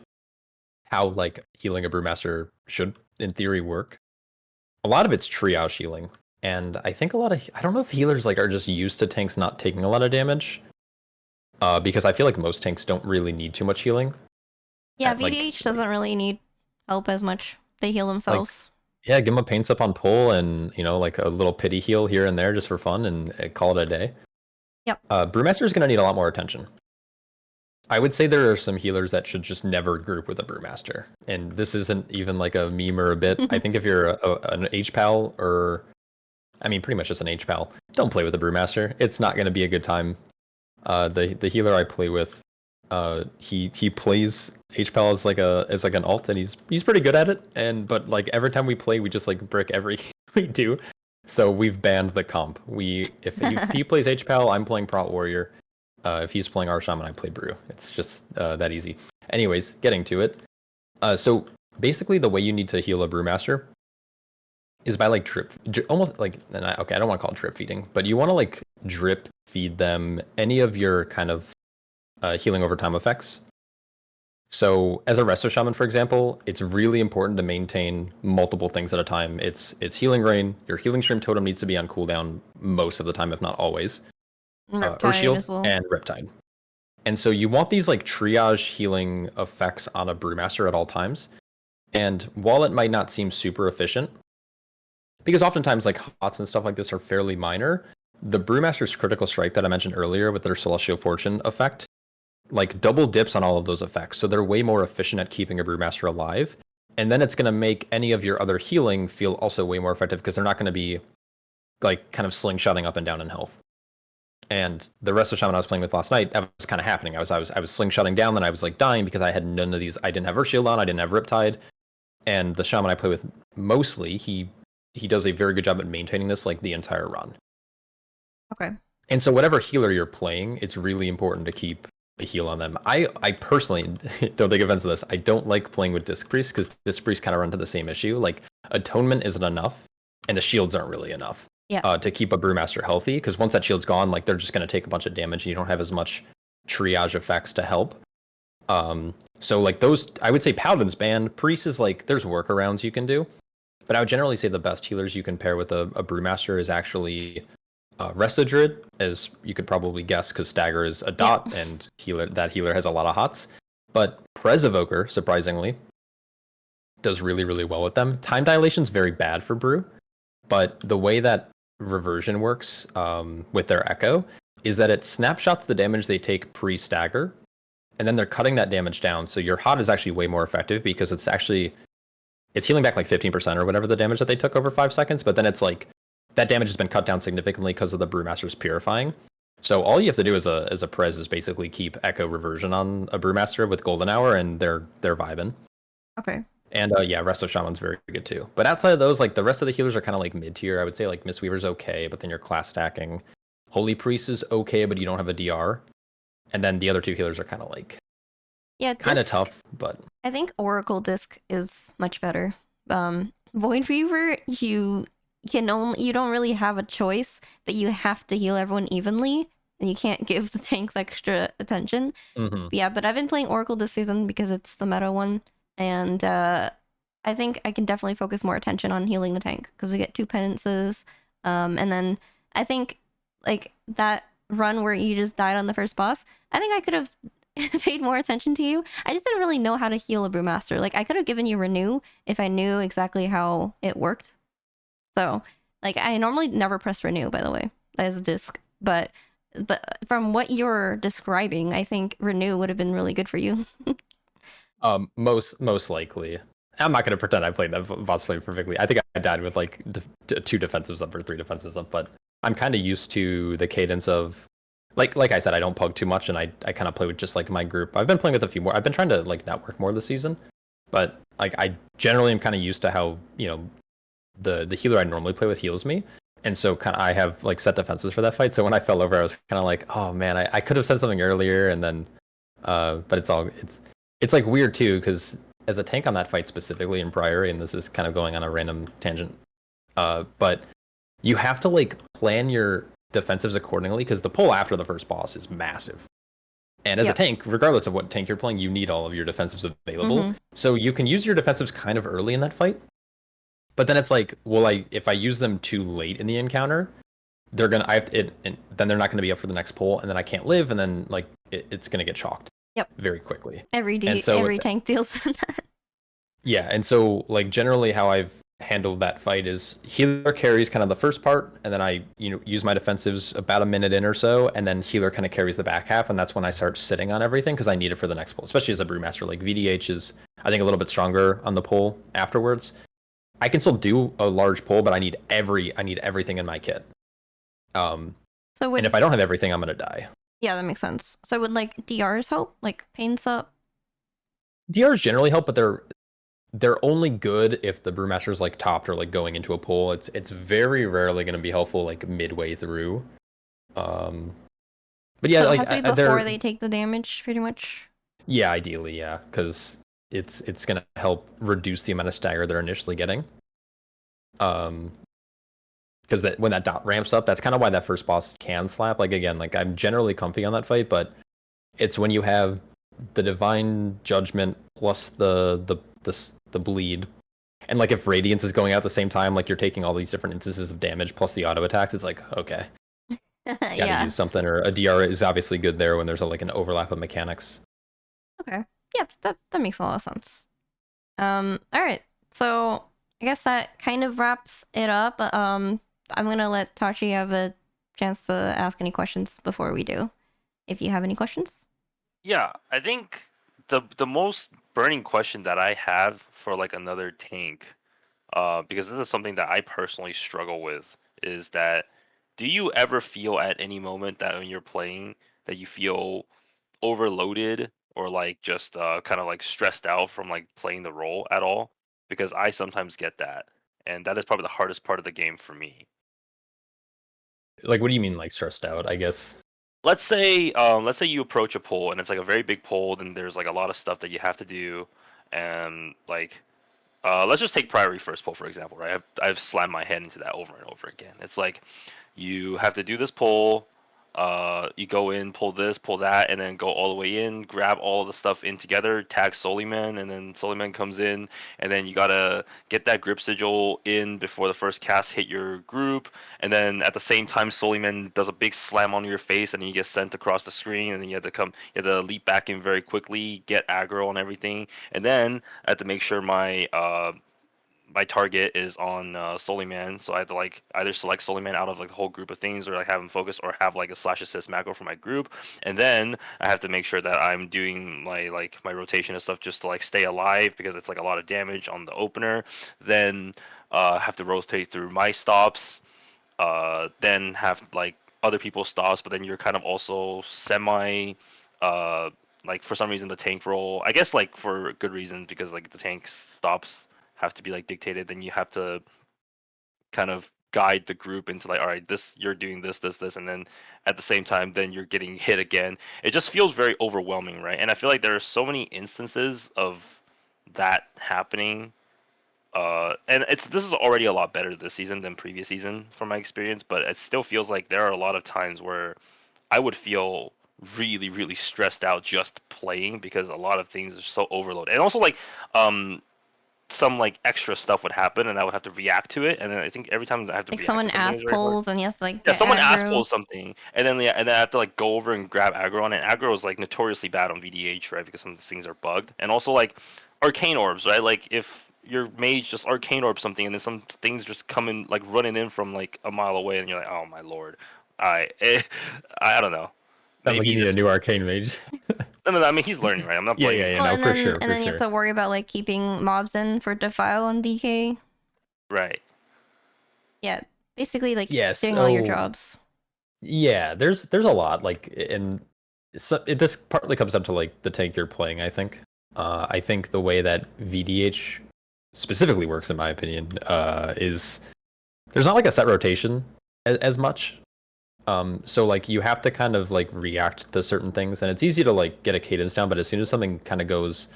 Speaker 2: how like healing a Brewmaster should in theory work. A lot of it's triage healing. And I think I don't know if healers like are just used to tanks not taking a lot of damage. Because I feel like most tanks don't really need too much healing.
Speaker 1: Yeah,
Speaker 2: Like,
Speaker 1: VDH doesn't really need help as much. They heal
Speaker 2: like
Speaker 1: themselves.
Speaker 2: yeah, give them a paints up on pull and like a little pity heal here and there just for fun and call it a day.
Speaker 1: Yep.
Speaker 2: Brewmaster is going to need a lot more attention. I would say there are some healers that should just never group with a Brewmaster. And this isn't even like a meme or a bit. I think if you're an HPAL or, I mean, pretty much just an HPAL, don't play with a Brewmaster. It's not going to be a good time. The healer I play with, he plays HPAL as like an alt, and he's pretty good at it. But like every time we play, we just like brick every we do. So we've banned the comp. If he plays HPAL, I'm playing Prot Warrior. If he's playing Arshaman, I play Brew. It's just that easy. Anyways, getting to it. So basically, the way you need to heal a Brewmaster is by like almost like, okay, I don't want to call it drip feeding, but you want to like drip feed them any of your kind of healing over time effects. So as a Resto Shaman, for example, it's really important to maintain multiple things at a time. It's healing rain. Your healing stream totem needs to be on cooldown most of the time, if not always. Earth
Speaker 1: Riptide
Speaker 2: Shield
Speaker 1: as well.
Speaker 2: and Riptide. And so you want these like triage healing effects on a Brewmaster at all times. And while it might not seem super efficient, because oftentimes like HOTS and stuff like this are fairly minor, the Brewmaster's critical strike that I mentioned earlier with their Celestial Fortune effect, like double dips on all of those effects. So they're way more efficient at keeping a Brewmaster alive. And then it's going to make any of your other healing feel also way more effective because they're not going to be like kind of slingshotting up and down in health. And the rest of Shaman I was playing with last night, that was kind of happening. I was slingshotting down, then I was like dying because I had none of these. I didn't have Earth Shield on, I didn't have Riptide. And the Shaman I play with mostly, he does a very good job at maintaining this like the entire run.
Speaker 1: Okay.
Speaker 2: And so whatever healer you're playing, it's really important to keep a heal on them. I personally don't take offense to this. I don't like playing with Disc Priest because Disc Priest kind of run into the same issue. Like Atonement isn't enough, and the shields aren't really enough.
Speaker 1: Yeah.
Speaker 2: To keep a Brewmaster healthy, because once that shield's gone, like they're just going to take a bunch of damage, and you don't have as much triage effects to help. So like those, I would say Paladin's banned. Priest is like there's workarounds you can do, but I would generally say the best healers you can pair with a Brewmaster is actually Resto Druid, as you could probably guess, because Stagger is a dot, and that healer has a lot of hots. But Prez Evoker, surprisingly, does really, really well with them. Time Dilation's very bad for Brew, but the way that Reversion works with their Echo is that it snapshots the damage they take pre-stagger, and then they're cutting that damage down. So your hot is actually way more effective because it's healing back like 15% or whatever the damage that they took over 5 seconds, but then it's like that damage has been cut down significantly because of the Brewmaster's purifying. So all you have to do as a Prez is basically keep Echo Reversion on a Brewmaster with Golden Hour, and they're vibing.
Speaker 1: Okay.
Speaker 2: And yeah, Resto Shaman's very good too. But outside of those, like the rest of the healers are kind of like mid tier. I would say like Mistweaver's okay, but then you're class stacking. Holy Priest is okay, but you don't have a DR. And then the other two healers are kind of like kind of tough, but
Speaker 1: I think Oracle Disc is much better. Void Reaver, you don't really have a choice, but you have to heal everyone evenly, and you can't give the tanks extra attention.
Speaker 2: Mm-hmm.
Speaker 1: Yeah, but I've been playing Oracle this season because it's the meta one, and I think I can definitely focus more attention on healing the tank because we get 2 penances, and then I think like that run where you just died on the first boss, I think I could have paid more attention to you. I just didn't really know how to heal a Brewmaster. Like I could have given you Renew if I knew exactly how it worked. So like I normally never press Renew, by the way, as a disc, but from what you're describing, I think Renew would have been really good for you.
Speaker 2: Most likely. I'm not going to pretend I played that boss fight perfectly. I think I died with like 2 defensives up or 3 defensives up, but I'm kind of used to the cadence of like I said, I don't pug too much, and I kind of play with just like my group. I've been playing with a few more. I've been trying to like network more this season, but like I generally am kind of used to how the healer I normally play with heals me, and so kind of I have like set defenses for that fight. So when I fell over, I was kind of like, oh man, I could have said something earlier, and then but it's like weird too because as a tank on that fight specifically in Priory, and this is kind of going on a random tangent, but you have to like plan your defensives accordingly because the pull after the first boss is massive. And as a tank, regardless of what tank you're playing, you need all of your defensives available. Mm-hmm. So you can use your defensives kind of early in that fight. But then it's like, well, if I use them too late in the encounter, then they're not going to be up for the next pull, and then I can't live, and then like it's going to get chalked.
Speaker 1: Yep.
Speaker 2: very quickly.
Speaker 1: Every
Speaker 2: So
Speaker 1: tank deals with that.
Speaker 2: yeah, and so like generally how I've handled that fight is healer carries kind of the first part, and then I use my defensives about a minute in or so, and then healer kind of carries the back half, and that's when I start sitting on everything because I need it for the next pull, especially as a brewmaster. Like VDH is I think a little bit stronger on the pull afterwards. I can still do a large pull, but I need everything in my kit. And if I don't have everything, I'm gonna die.
Speaker 1: Yeah, that makes sense. So would like DRs help? Like paints up?
Speaker 2: DRs generally help, but they're only good if the brewmaster's like topped or like going into a pull. It's very rarely going to be helpful like midway through. But yeah,
Speaker 1: So it
Speaker 2: like
Speaker 1: has to be before they take the damage, pretty much.
Speaker 2: yeah, ideally, yeah, because it's going to help reduce the amount of stagger they're initially getting. Because that when that dot ramps up, that's kind of why that first boss can slap. Like again, like I'm generally comfy on that fight, but it's when you have the divine judgment plus the bleed, and like if radiance is going out at the same time, like you're taking all these different instances of damage plus the auto attacks, it's like okay, gotta
Speaker 1: Yeah.
Speaker 2: use something, or a DR is obviously good there when there's like an overlap of mechanics.
Speaker 1: Okay. Yeah, that makes a lot of sense. All right. So I guess that kind of wraps it up. I'm gonna let Tachi have a chance to ask any questions before we do. If you have any questions.
Speaker 3: Yeah, I think the most burning question that I have for like another tank, because this is something that I personally struggle with, is that do you ever feel at any moment that when you're playing that you feel overloaded or like just kind of like stressed out from like playing the role at all? Because I sometimes get that, and that is probably the hardest part of the game for me.
Speaker 2: Like, what do you mean, like stressed out? I guess.
Speaker 3: Let's say you approach a poll and it's like a very big poll, and there's like a lot of stuff that you have to do, and like let's just take priory first poll for example, right? I've slammed my head into that over and over again. It's like you have to do this poll, you go in, pull this, pull that, and then go all the way in, grab all the stuff in together, tag Soliman, and then Soliman comes in, and then you gotta get that grip sigil in before the first cast hit your group, and then at the same time Soliman does a big slam on your face, and then you get sent across the screen, and then you have to leap back in very quickly, get aggro and everything, and then I have to make sure my target is on Soliman, so I have to like either select Soliman out of like the whole group of things, or like have him focus, or have like a slash assist macro for my group, and then I have to make sure that I'm doing my rotation and stuff just to like stay alive because it's like a lot of damage on the opener. Then have to rotate through my stops, then have like other people's stops, but then you're kind of also semi uh like for some reason the tank roll, I guess like for good reason because like the tank stops have to be like dictated, then you have to kind of guide the group into like, all right, this you're doing this, and then at the same time then you're getting hit again. It just feels very overwhelming, right? And I feel like there are so many instances of that happening, and this is already a lot better this season than previous season from my experience, but it still feels like there are a lot of times where I would feel really really stressed out just playing because a lot of things are so overloaded, and also like some like extra stuff would happen and I would have to react to it, and then I think every time I have to
Speaker 1: Like
Speaker 3: react
Speaker 1: someone
Speaker 3: to something
Speaker 1: ass
Speaker 3: is very hard.
Speaker 1: pulls and he has to like
Speaker 3: Yeah,
Speaker 1: get
Speaker 3: someone ass
Speaker 1: aggro.
Speaker 3: pulls something, and then yeah, and then I have to like go over and grab aggro on it. Aggro is like notoriously bad on VDH, right? Because some of these things are bugged, and also like arcane orbs, right? Like if your mage just arcane orb something, and then some things just come in like running in from like a mile away, and you're like, oh my lord, I don't know.
Speaker 2: Sounds like you
Speaker 3: Maybe
Speaker 2: need a
Speaker 3: this.
Speaker 2: new arcane mage.
Speaker 3: No. I mean, he's learning, right? I'm not
Speaker 2: Yeah,
Speaker 3: blaming
Speaker 2: yeah,
Speaker 3: him
Speaker 2: yeah.
Speaker 3: on
Speaker 1: Well,
Speaker 2: No,
Speaker 1: and
Speaker 2: for
Speaker 1: then
Speaker 2: sure,
Speaker 1: and
Speaker 2: for
Speaker 1: then you have
Speaker 2: sure.
Speaker 1: to worry about like keeping mobs in for defile on DK.
Speaker 3: right.
Speaker 1: Yeah, basically like
Speaker 2: Yes.
Speaker 1: doing all your
Speaker 2: Oh,
Speaker 1: jobs.
Speaker 2: yeah. There's a lot like, and so this partly comes down to like the tank you're playing. I think. I think the way that VDH specifically works, in my opinion, is there's not like a set rotation as much. So like you have to kind of like react to certain things, and it's easy to like get a cadence down, but as soon as something kind of goes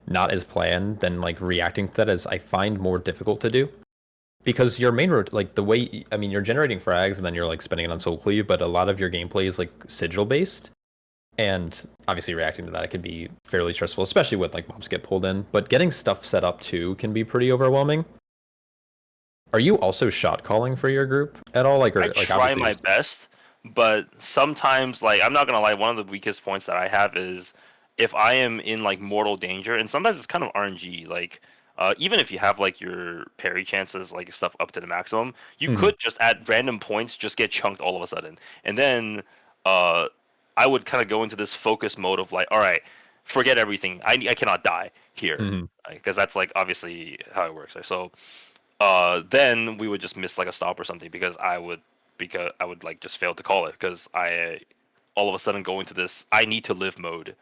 Speaker 2: not as planned, then like reacting to that is I find more difficult to do because your main like the way I mean you're generating frags and then you're like spending it on soul cleave, but a lot of your gameplay is like sigil based, and obviously reacting to that it can be fairly stressful, especially when like mobs get pulled in. But getting stuff set up too can be pretty overwhelming. Are you also shot calling for your group at all? Like,
Speaker 3: I
Speaker 2: or like
Speaker 3: try
Speaker 2: obviously
Speaker 3: my best, but sometimes, like, I'm not gonna lie, one of the weakest points that I have is if I am in like mortal danger, and sometimes it's kind of RNG, like even if you have like your parry chances, like stuff up to the maximum, you
Speaker 2: Mhm.
Speaker 3: could just at random points just get chunked all of a sudden, and then uh, I would kind of go into this focus mode of like, all right, forget everything. I cannot die here,
Speaker 2: Mhm.
Speaker 3: because that's like obviously how it works. Right? So then we would just miss like a stop or something because I would like just fail to call it because I all of a sudden go into this I need to live mode,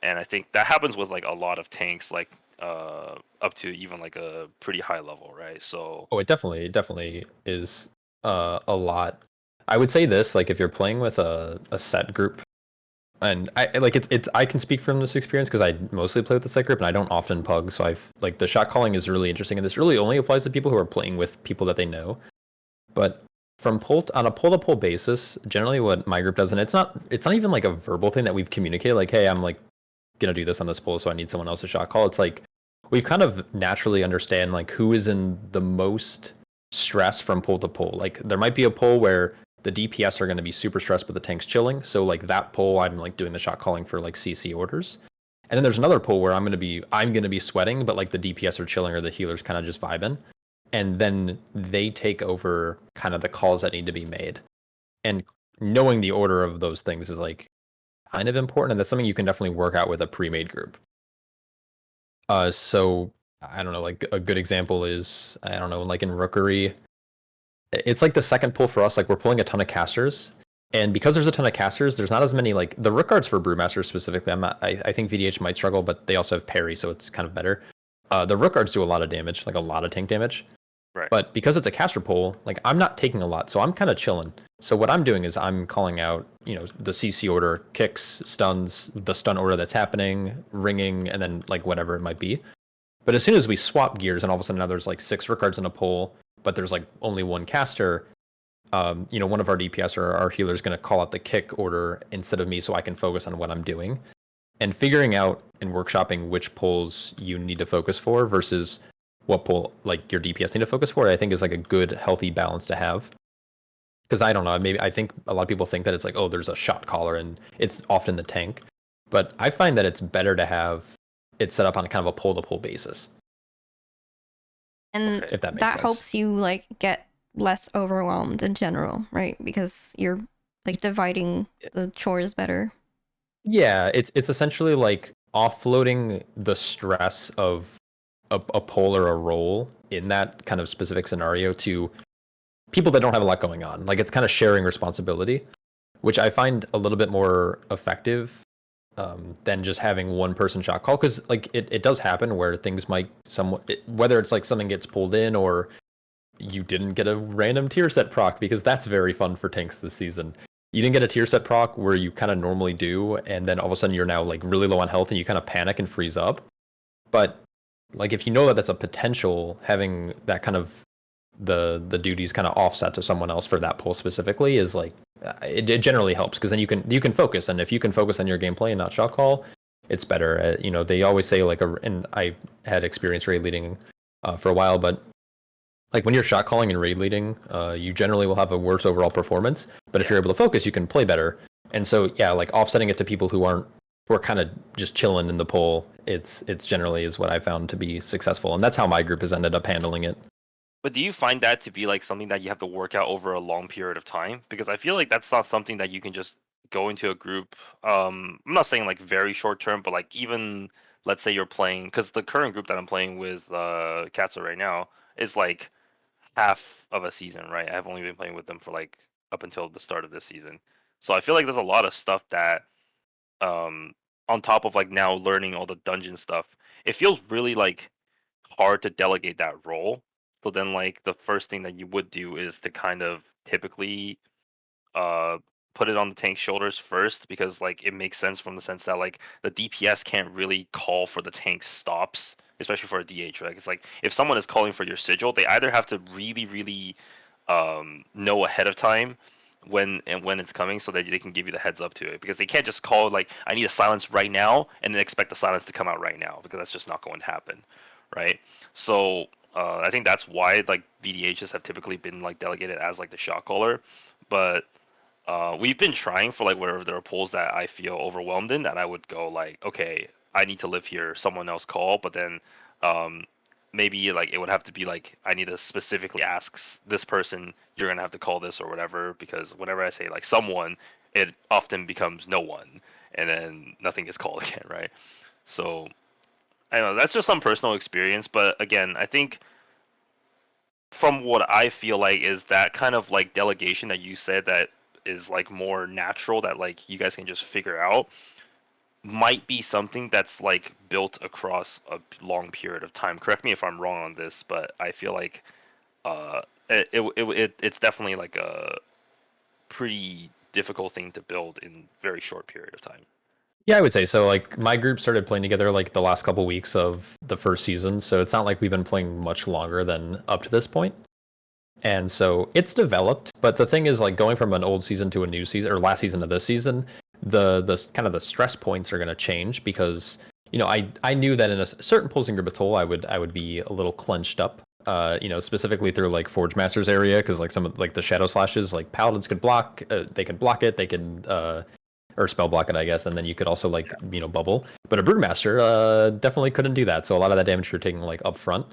Speaker 3: and I think that happens with like a lot of tanks, like up to even like a pretty high level, right? So
Speaker 2: Oh, it definitely is a lot. I would say this, like if you're playing with a set group, and I like it's I can speak from this experience because I mostly play with the set group and I don't often pug, so I've like the shot calling is really interesting, and this really only applies to people who are playing with people that they know. But on a pull to pull basis, generally what my group does, and it's not even like a verbal thing that we've communicated, like, hey, I'm like gonna do this on this pull, so I need someone else to shot call. It's like we've kind of naturally understand like who is in the most stress from pull to pull. Like there might be a pull where the DPS are going to be super stressed, but the tank's chilling. So like that pull, I'm like doing the shot calling for like CC orders. And then there's another pull where I'm gonna be sweating, but like the DPS are chilling or the healers kind of just vibing, and then they take over kind of the calls that need to be made. And knowing the order of those things is like kind of important, and that's something you can definitely work out with a pre-made group. So I don't know, like a good example is I don't know, like in Rookery, it's like the second pull for us. Like we're pulling a ton of casters, and because there's a ton of casters, there's not as many like the Rook guards for Brewmaster specifically. I think VDH might struggle, but they also have parry, so it's kind of better. The Rook guards do a lot of damage, like a lot of tank damage.
Speaker 3: right.
Speaker 2: But because it's a caster pull, like I'm not taking a lot, so I'm kind of chilling. So what I'm doing is I'm calling out, the CC order, kicks, stuns, the stun order that's happening, ringing, and then like whatever it might be. But as soon as we swap gears and all of a sudden now there's like 6 Rickards in a pull, but there's like only one caster, one of our DPS or our healer is going to call out the kick order instead of me so I can focus on what I'm doing. And figuring out and workshopping which pulls you need to focus for versus what pull like your DPS need to focus for, I think is like a good, healthy balance to have. Because I don't know, maybe I think a lot of people think that it's like, oh, there's a shot caller and it's often the tank. But I find that it's better to have it set up on kind of a pull to pull basis,
Speaker 1: And
Speaker 3: Okay.
Speaker 2: if that makes
Speaker 1: that
Speaker 2: sense.
Speaker 1: helps you like get less overwhelmed in general, right? Because you're like dividing the chores better.
Speaker 2: Yeah, it's essentially like offloading the stress of a pull or a roll in that kind of specific scenario to people that don't have a lot going on. Like it's kind of sharing responsibility, which I find a little bit more effective than just having one person shot call. Because like it does happen where things might whether it's like something gets pulled in or you didn't get a random tier set proc, because that's very fun for tanks this season. You didn't get a tier set proc where you kind of normally do, and then all of a sudden you're now like really low on health and you kind of panic and freeze up. But like if you know that that's a potential, having that kind of the duties kind of offset to someone else for that pull specifically is like it generally helps, because then you can focus, and if you can focus on your gameplay and not shot call, it's better. They always say like and I had experience raid leading for a while, but like when you're shot calling and raid leading, you generally will have a worse overall performance. But if
Speaker 3: Yeah.
Speaker 2: you're able to focus, you can play better. And so yeah, like offsetting it to people who are kind of just chilling in the poll, it's generally is what I found to be successful, and that's how my group has ended up handling it.
Speaker 3: But do you find that to be like something that you have to work out over a long period of time? Because I feel like that's not something that you can just go into a group. I'm not saying like very short term, but like even let's say you're playing, because the current group that I'm playing with, Katsu right now, is like half of a season, right? I've only been playing with them for like up until the start of this season. So I feel like there's a lot of stuff that, um, on top of like now learning all the dungeon stuff, it feels really like hard to delegate that role. So then, like, the first thing that you would do is to kind of typically uh put it on the tank's shoulders first, because like it makes sense from the sense that like the DPS can't really call for the tank stops, especially for a DH, right? It's like if someone is calling for your sigil, they either have to really, really know ahead of time when it's coming, so that they can give you the heads up to it, because they can't just call like I need a silence right now and then expect the silence to come out right now, because that's just not going to happen, right? So I think that's why like VDHs have typically been like delegated as like the shot caller. But we've been trying for like wherever there are pools that I feel overwhelmed in, that I would go like, okay, I need to live here. Someone else call, but then um, maybe like it would have to be like I need to specifically ask this person, you're gonna have to call this or whatever, because whenever I say like someone, it often becomes no one, and then nothing gets called again, right? So I don't know, that's just some personal experience, but again, I think from what I feel like is that kind of like delegation that you said that is like more natural, that like you guys can just figure out, might be something that's like built across a long period of time. Correct me if I'm wrong on this, but I feel like uh it's definitely like a pretty difficult thing to build in very short period of time.
Speaker 2: Yeah, I would say so. Like my group started playing together like the last couple weeks of the first season, so it's not like we've been playing much longer than up to this point. And so it's developed, but the thing is like going from an old season to a new season or last season to this season, the kind of the stress points are going to change because I knew that in a certain pulsing group of Toll I would be a little clenched up, specifically through like Forge Master's area because like some of like the shadow slashes like paladins could block, they could block it, they could or spell block it, I guess, and then you could also like bubble. But a Brewmaster definitely couldn't do that, so a lot of that damage you're taking like up front.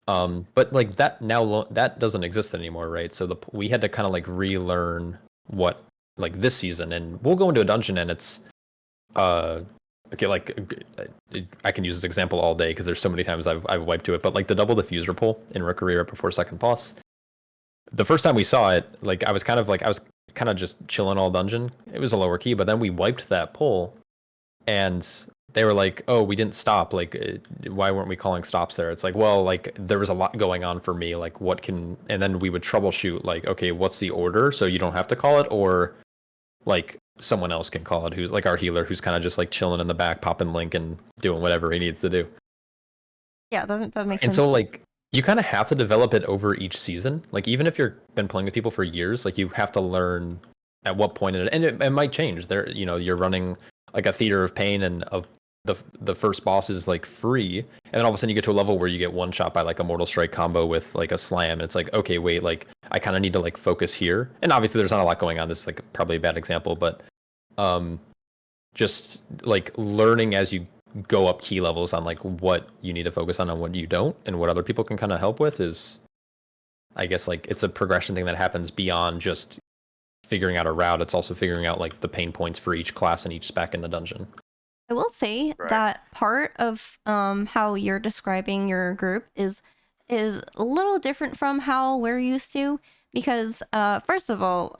Speaker 2: But like that now that doesn't exist anymore, right? So we had to kind of like relearn what like this season, and we'll go into a dungeon and it's uh okay, like I can use this example all day because there's so many times I've wiped to it, but like the double diffuser pull in Rookery right before second boss. The first time we saw it, like I was kind of just chilling all dungeon. It was a lower key, but then we wiped that pull and they were like, "Oh, we didn't stop. Like, why weren't we calling stops there?" It's like, well, like there was a lot going on for me. Like, what can? And then we would troubleshoot. Like, okay, what's the order so you don't have to call it, or like someone else can call it, who's like our healer, who's kind of just like chilling in the back, popping link and doing whatever he needs to do.
Speaker 1: Yeah, that makes
Speaker 2: And
Speaker 1: sense.
Speaker 2: so like you kind of have to develop it over each season. Like even if you've been playing with people for years, like you have to learn at what point in it, and it might change. There, you're running like a theater of pain, and the first boss is like free, and then all of a sudden you get to a level where you get one shot by like a Mortal Strike combo with like a slam, and it's like, okay, wait, like I kind of need to like focus here. And obviously there's not a lot going on. This is like probably a bad example, but um, just like learning as you go up key levels on like what you need to focus on and what you don't, and what other people can kind of help with is, I guess, like it's a progression thing that happens beyond just figuring out a route. It's also figuring out like the pain points for each class and each spec in the dungeon.
Speaker 1: I will say
Speaker 3: Right.
Speaker 1: that part of how you're describing your group is a little different from how we're used to, because first of all,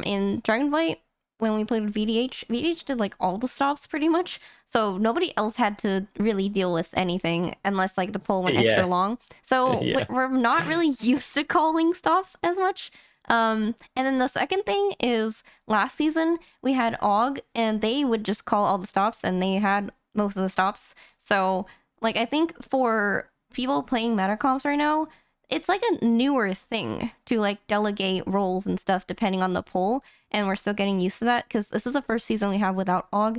Speaker 1: in Dragonflight, when we played with VDH did like all the stops pretty much, so nobody else had to really deal with anything unless like the pull went extra
Speaker 2: Yeah.
Speaker 1: long. So
Speaker 2: Yeah.
Speaker 1: we're not really used to calling stops as much. And then the second thing is last season we had Og, and they would just call all the stops, and they had most of the stops. So like I think for people playing meta comps right now, it's like a newer thing to like delegate roles and stuff depending on the pull, and we're still getting used to that because this is the first season we have without Og.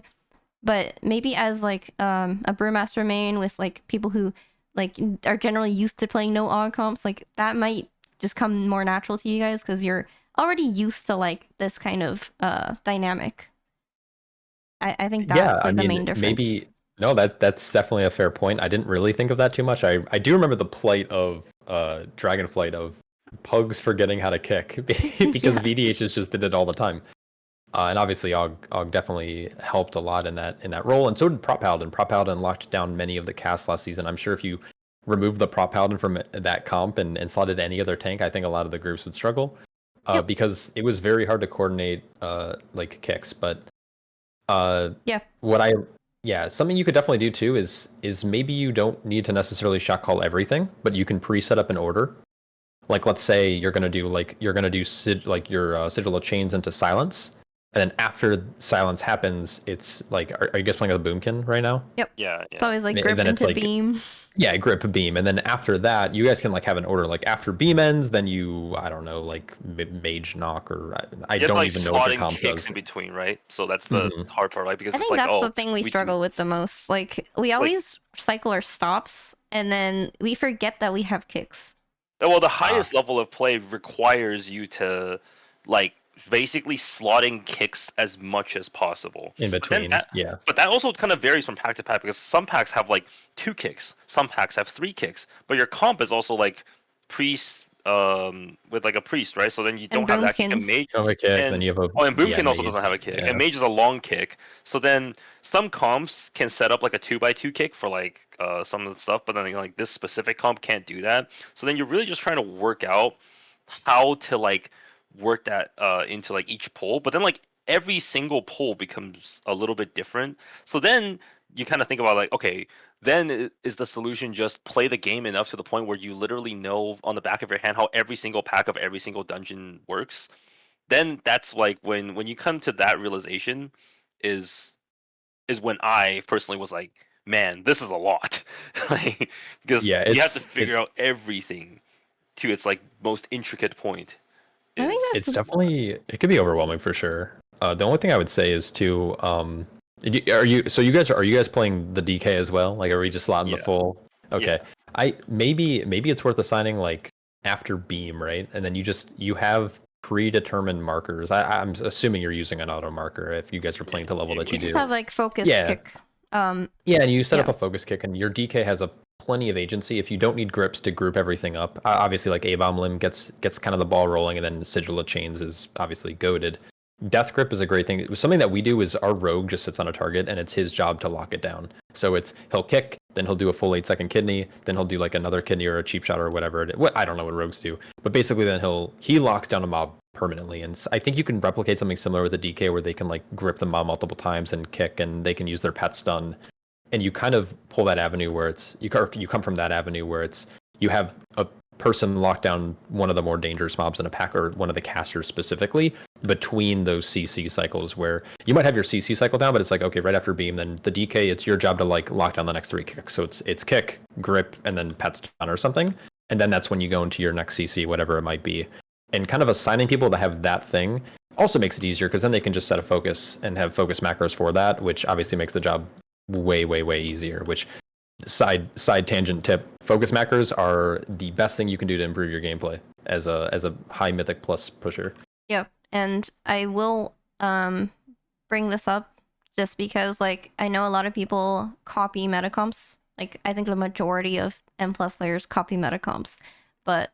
Speaker 1: But maybe as like a Brewmaster main with like people who like are generally used to playing no Og comps, like that might just come more natural to you guys because you're already used to like this kind of dynamic. I think
Speaker 2: Yeah,
Speaker 1: that's
Speaker 2: I
Speaker 1: like the
Speaker 2: mean,
Speaker 1: main difference.
Speaker 2: maybe no, that's definitely a fair point. I didn't really think of that too much. I do remember the plight of Dragonflight of pugs forgetting how to kick because
Speaker 1: Yeah.
Speaker 2: VDHs just did it all the time. And obviously Og definitely helped a lot in that role, and so did Prop Paladin. Prop Paladin locked down many of the casts last season. I'm sure if you remove the Prop Paladin from that comp and slotted any other tank, I think a lot of the groups would struggle
Speaker 1: Yep.
Speaker 2: because it was very hard to coordinate like kicks. But
Speaker 1: Yeah.
Speaker 2: what I yeah, something you could definitely do too is maybe you don't need to necessarily shot call everything, but you can pre-set up an order. Like let's say you're gonna do like your sigil of chains into silence, and then after silence happens, it's like are you guys playing with a boomkin right now?
Speaker 1: Yep.
Speaker 3: Yeah,
Speaker 1: It's
Speaker 3: yeah.
Speaker 1: always like
Speaker 2: And
Speaker 1: grip
Speaker 2: then it's
Speaker 1: into
Speaker 2: like
Speaker 1: beam.
Speaker 2: yeah, grip beam, and then after that, you guys can like have an order. Like after beam ends, then you I don't know like mage knock or I
Speaker 3: You have to
Speaker 2: don't
Speaker 3: like
Speaker 2: even know what your
Speaker 3: slot in
Speaker 2: comp
Speaker 3: kicks
Speaker 2: does.
Speaker 3: in between, right? So that's the
Speaker 2: Mhm.
Speaker 3: hard part, right? Because
Speaker 1: I
Speaker 3: it's
Speaker 1: think
Speaker 3: like,
Speaker 1: that's
Speaker 3: oh,
Speaker 1: the thing we
Speaker 3: we do
Speaker 1: struggle with the most. Like we always cycle our stops, and then we forget that we have kicks.
Speaker 3: well, the
Speaker 2: Ah,
Speaker 3: highest level of play requires you to like basically slotting kicks as much as possible.
Speaker 2: In
Speaker 3: But then
Speaker 2: between,
Speaker 3: that,
Speaker 2: yeah.
Speaker 3: but that also kind of varies from pack to pack because some packs have like 2 kicks, some packs have 3 kicks, but your comp is also like priest with like a priest, right? So then you
Speaker 1: And
Speaker 3: don't have that kick
Speaker 1: Boomkin.
Speaker 3: and mage.
Speaker 2: Have a kick, then
Speaker 3: And
Speaker 2: you have a
Speaker 3: oh, and
Speaker 2: yeah
Speaker 3: Boomkin also
Speaker 2: mage.
Speaker 3: doesn't have a kick,
Speaker 2: Yeah.
Speaker 3: and mage is a long kick. So then some comps can set up like a 2x2 kick for like some of the stuff, but then like this specific comp can't do that. So then you're really just trying to work out how to like work that into like each pull, but then like every single pull becomes a little bit different. So then you kind of think about like, okay, then is the solution just play the game enough to the point where you literally know on the back of your hand how every single pack of every single dungeon works? Then that's like when you come to that realization is when I personally was like, man, this is a lot. Like, because
Speaker 2: Yeah,
Speaker 3: you have to
Speaker 2: it
Speaker 3: figure out everything to its like most intricate point
Speaker 1: I think
Speaker 3: is
Speaker 2: it's
Speaker 1: that's
Speaker 3: a lot.
Speaker 2: definitely it could be overwhelming for sure. The only thing I would say is to are you so are you guys playing the DK as well? Like, are we just slotting the
Speaker 3: Yeah,
Speaker 2: full? Okay,
Speaker 3: yeah,
Speaker 2: I maybe it's worth assigning like after beam, right? And then you have predetermined markers. I'm assuming you're using an auto marker if you guys are
Speaker 3: yeah.
Speaker 2: playing to level that
Speaker 1: you
Speaker 2: you
Speaker 1: just
Speaker 2: do.
Speaker 1: have like focus
Speaker 2: Yeah,
Speaker 1: kick. Um,
Speaker 2: yeah, and you set up
Speaker 1: yeah.
Speaker 2: a focus kick, and your DK has a plenty of agency. If you don't need grips to group everything up, obviously like A-bomb limb gets kind of the ball rolling, and then Sigil of Chains is obviously goaded. Death grip is a great thing. It was something that we do is our rogue just sits on a target, and it's his job to lock it down. So he'll kick, then he'll do a full 8-second kidney, then he'll do like another kidney or a cheap shot or whatever. What I don't know what rogues do, but basically then he locks down a mob permanently. And I think you can replicate something similar with the DK where they can like grip the mob multiple times and kick, and they can use their pet stun, and you kind of pull that avenue where it's you come from that avenue where it's you have a person lock down one of the more dangerous mobs in a pack, or one of the casters specifically, between those CC cycles where you might have your CC cycle down, but it's like, okay, right after beam, then the DK, it's your job to like lock down the next 3 kicks. So it's kick, grip, and then pet stun or something, and then that's when you go into your next CC, whatever it might be. And kind of assigning people to have that thing also makes it easier because then they can just set a focus and have focus macros for that, which obviously makes the job way easier. Which side tangent tip, focus macros are the best thing you can do to improve your gameplay as a high mythic plus pusher.
Speaker 1: Yep. And I will bring this up just because like I know a lot of people copy metacomps. Like I think the majority of M plus players copy metacomps. But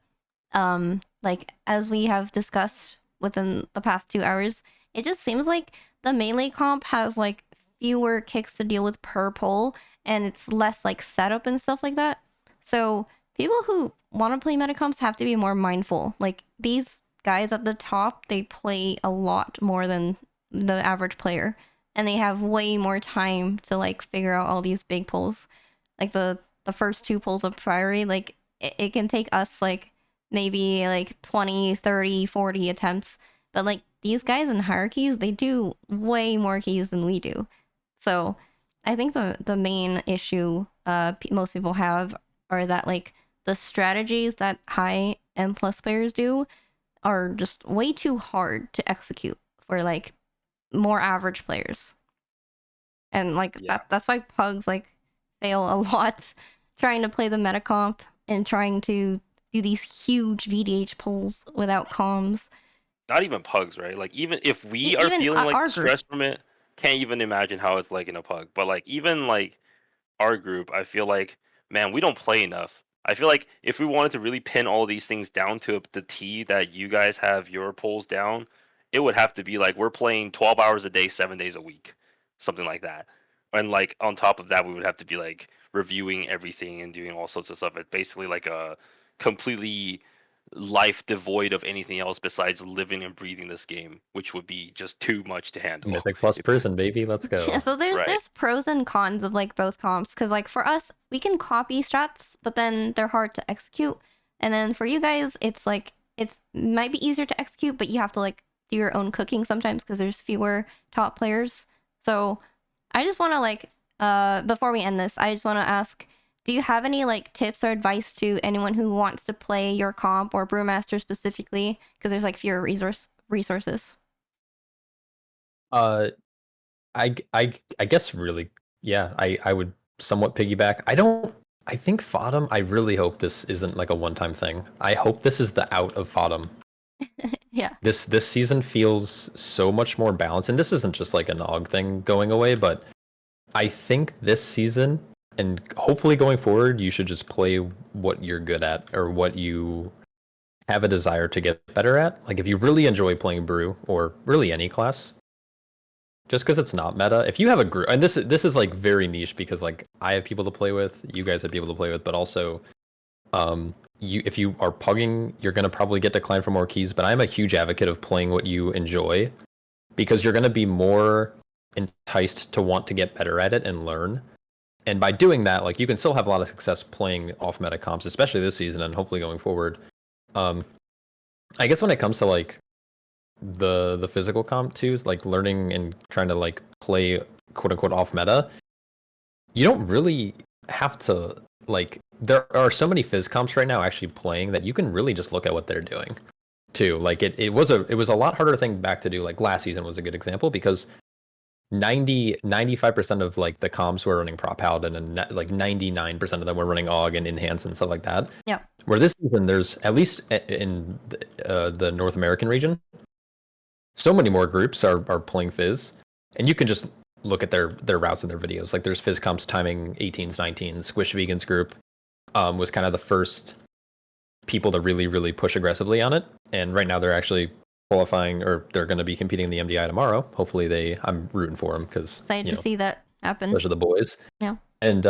Speaker 1: like as we have discussed within the past 2 hours, it just seems like the melee comp has like fewer kicks to deal with per pull, and it's less like setup and stuff like that. So people who want to play metacomps have to be more mindful. Like these guys at the top, they play a lot more than the average player, and they have way more time to like figure out all these big pulls. Like the first 2 pulls of priory, like it can take us like maybe like 20, 30, 40 attempts, but like these guys in hierarchies, they do way more keys than we do. So I think the main issue most people have are that like the strategies that high M plus players do are just way too hard to execute for like more average players. And like
Speaker 3: Yeah.
Speaker 1: that's why pugs like fail a lot trying to play the meta comp and trying to do these huge VDH pulls without comms.
Speaker 3: Not even pugs, right? Like even if we are
Speaker 1: Even
Speaker 3: feeling like
Speaker 1: our
Speaker 3: the
Speaker 1: group.
Speaker 3: stress from it, can't even imagine how it's like in a pug. But like even like our group, I feel like, man, we don't play enough. I feel like if we wanted to really pin all these things down to the T that you guys have your polls down, it would have to be like we're playing 12 hours a day, 7 days a week, something like that. And like on top of that, we would have to be like reviewing everything and doing all sorts of stuff. It's basically like a completely life devoid of anything else besides living and breathing this game, which would be just too much to handle.
Speaker 2: Mythic plus prison, baby, let's
Speaker 1: Yeah,
Speaker 2: go.
Speaker 1: so
Speaker 3: Right.
Speaker 1: there's pros and cons of like both comps, because like for us we can copy strats, but then they're hard to execute, and then for you guys it's like it's might be easier to execute, but you have to like do your own cooking sometimes because there's fewer top players. So I just want to like before we end this, I just want to ask, do you have any like tips or advice to anyone who wants to play your comp or Brewmaster specifically, because there's like fewer resources?
Speaker 2: Uh, I guess really, yeah, I would somewhat piggyback. I think fotm. I really hope this isn't like a one-time thing. I hope this is the out of fotm.
Speaker 1: Yeah.
Speaker 2: This season feels so much more balanced, and this isn't just like an Og thing going away, but I think this season and hopefully going forward, you should just play what you're good at or what you have a desire to get better at. Like if you really enjoy playing Brew or really any class, just because it's not meta, if you have a group, and this is like very niche because like I have people to play with, you guys have people to play with, but also you if you are pugging, you're gonna probably get declined for more keys. But I'm a huge advocate of playing what you enjoy because you're gonna be more enticed to want to get better at it and learn. And by doing that, like you can still have a lot of success playing off meta comps, especially this season and hopefully going forward. Um, I guess when it comes to like the physical comp too, is like learning and trying to like play quote unquote off meta, you don't really have to like there are so many phys comps right now actually playing that you can really just look at what they're doing too. Like it was a lot harder thing back to do. Like last season was a good example because 95% of like the comps were running prop paladin and like 99% of them were running og and enhance and stuff like that.
Speaker 1: Yeah.
Speaker 2: Where this season there's at least in the North American region so many more groups are playing Fizz, and you can just look at their routes and their videos. Like there's Fizz comps timing 18s, 19s. Squish Vegans group was kind of the first people to really push aggressively on it, and right now they're actually qualifying, or they're going to be competing in the MDI tomorrow. Hopefully I'm rooting for them because
Speaker 1: Excited to see that happen.
Speaker 2: those are the boys.
Speaker 1: Yeah.
Speaker 2: And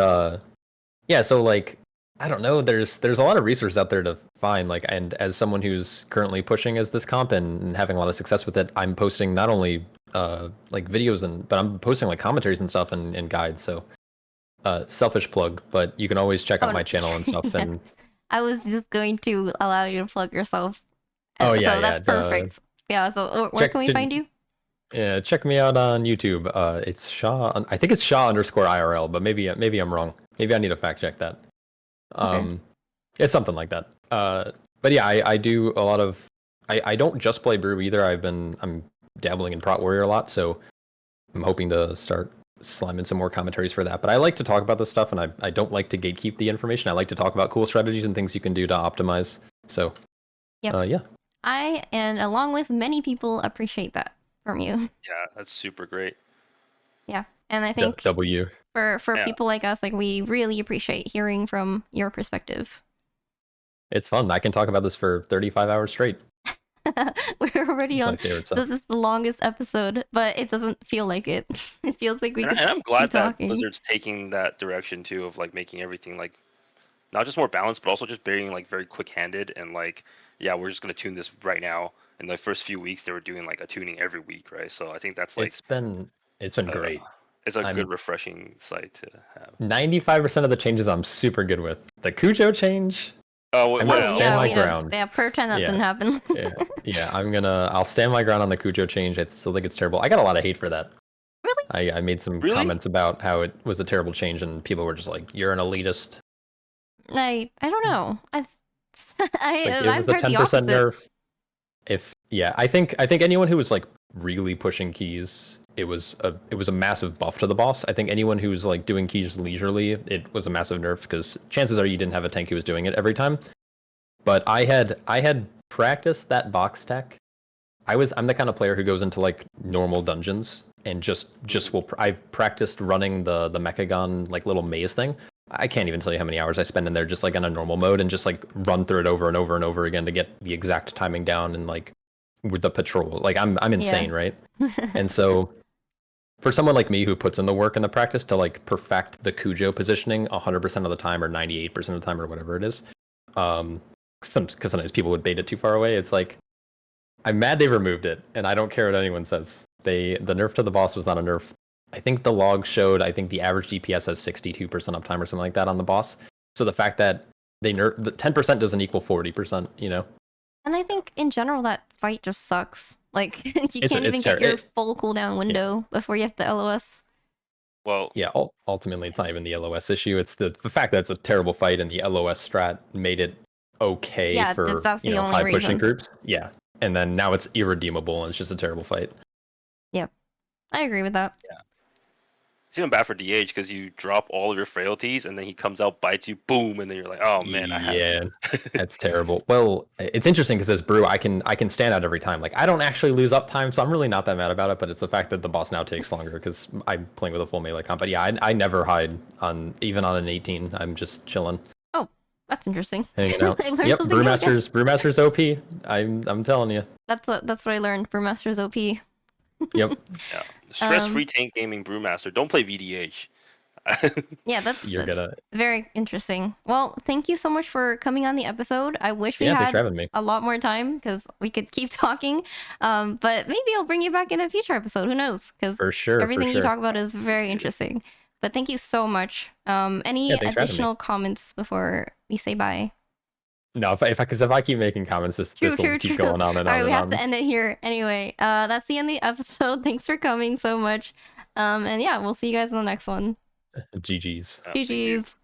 Speaker 2: yeah, so like I don't know. There's a lot of resources out there to find. Like, and as someone who's currently pushing as this comp and having a lot of success with it, I'm posting not only like videos but I'm posting like commentaries and stuff and guides. So selfish plug, but you can always check out my channel and stuff.
Speaker 1: Yeah.
Speaker 2: And
Speaker 1: I was just going to allow you to plug yourself.
Speaker 2: oh yeah,
Speaker 1: so that's perfect. Yeah. So where can we find you?
Speaker 2: Yeah, check me out on YouTube. It's Shaw. I think it's Shaw_IRL, but maybe I'm wrong. Maybe I need to fact check that.
Speaker 1: Okay.
Speaker 2: It's something like that. But yeah, I do a lot of. I don't just play Brew either. I'm dabbling in Prot Warrior a lot, so I'm hoping to start slamming some more commentaries for that. But I like to talk about this stuff, and I don't like to gatekeep the information. I like to talk about cool strategies and things you can do to optimize. So,
Speaker 1: yep.
Speaker 2: Yeah.
Speaker 1: I, and along with many people, appreciate that from you.
Speaker 3: Yeah, that's super great.
Speaker 1: Yeah, and I think
Speaker 2: W
Speaker 1: for people like us, like we really appreciate hearing from your perspective.
Speaker 2: It's fun. I can talk about this for 35 hours straight.
Speaker 1: We're already on.
Speaker 2: This
Speaker 1: is the longest episode, but it doesn't feel like it. It feels like we could.
Speaker 3: And I'm glad that
Speaker 1: talking.
Speaker 3: Blizzard's taking that direction too, of like making everything like not just more balanced, but also just being like very quick-handed and like, yeah, we're just gonna tune this right now. In the first few weeks, they were doing like a tuning every week, right? So I think that's like
Speaker 2: it's been great.
Speaker 3: It's a good, refreshing site to have.
Speaker 2: 95% of the changes I'm super good with. The Cujo change.
Speaker 3: Oh,
Speaker 2: I'm gonna stand my ground.
Speaker 1: Yeah, pretend that didn't happen.
Speaker 2: yeah, I'll stand my ground on the Cujo change. I still think it's terrible. I got a lot of hate for that.
Speaker 1: Really?
Speaker 2: I made some comments about how it was a terrible change, and people were just like, "You're an elitist."
Speaker 1: I don't know. I've
Speaker 2: it was a 10% nerf. I think anyone who was like really pushing keys, it was a massive buff to the boss. I think anyone who's like doing keys leisurely, it was a massive nerf because chances are you didn't have a tank who was doing it every time. But I had practiced that box tech. I'm the kind of player who goes into like normal dungeons and I've practiced running the Mechagon like little maze thing. I can't even tell you how many hours I spend in there just like on a normal mode and just like run through it over and over and over again to get the exact timing down and like with the patrol. Like I'm insane, right? And so for someone like me who puts in the work and the practice to like perfect the Cujo positioning 100% of the time or 98% of the time or whatever it is, because sometimes people would bait it too far away. It's like I'm mad they removed it, and I don't care what anyone says. The nerf to the boss was not a nerf. I think the log showed, I think the average DPS has 62% uptime or something like that on the boss. So the fact that they nerf, the 10% doesn't equal 40%, you know?
Speaker 1: And I think in general that fight just sucks. Like, you can't even get your full cooldown window before you have the LOS.
Speaker 3: Well,
Speaker 2: yeah, ultimately it's not even the LOS issue. It's the fact that it's a terrible fight and the LOS strat made it okay for high pushing groups. Yeah. And then now it's irredeemable and it's just a terrible fight.
Speaker 1: Yep. I agree with that.
Speaker 3: Yeah. even bad for DH because you drop all of your frailties and then he comes out, bites you, boom, and then you're like, oh man, I had
Speaker 2: Yeah, that's terrible. Well, it's interesting because as brew, I can stand out every time. Like I don't actually lose uptime, so I'm really not that mad about it. But it's the fact that the boss now takes longer because I'm playing with a full melee comp. But yeah, I never hide on even on an 18. I'm just chilling,
Speaker 1: Oh, that's interesting.
Speaker 2: hanging out.
Speaker 1: I learned
Speaker 2: Yep,
Speaker 1: something new again.
Speaker 2: Brewmaster's OP. I'm telling you.
Speaker 1: That's what I learned. Brewmaster's OP.
Speaker 2: Yep.
Speaker 3: yeah. Stress-free tank gaming Brewmaster. Don't play VDH.
Speaker 1: Yeah, that's
Speaker 2: You're gonna.
Speaker 1: very interesting. Well, thank you so much for coming on the episode. I wish we
Speaker 2: Yeah, thanks for
Speaker 1: had
Speaker 2: having me.
Speaker 1: a lot more time because we could keep talking. But maybe I'll bring you back in a future episode. Who knows? Because
Speaker 2: For sure.
Speaker 1: everything
Speaker 2: for
Speaker 1: you
Speaker 2: sure.
Speaker 1: talk about is very interesting. But thank you so much. Any
Speaker 2: Yeah, thanks for having me.
Speaker 1: additional comments before we say bye?
Speaker 2: No, because if I keep making comments, this will keep going on and
Speaker 1: All
Speaker 2: on
Speaker 1: right, we
Speaker 2: and
Speaker 1: have
Speaker 2: on.
Speaker 1: to end it here. Anyway, that's the end of the episode. Thanks for coming so much. And yeah, we'll see you guys in the next one.
Speaker 2: GG's.
Speaker 3: Thank you.
Speaker 1: GG's.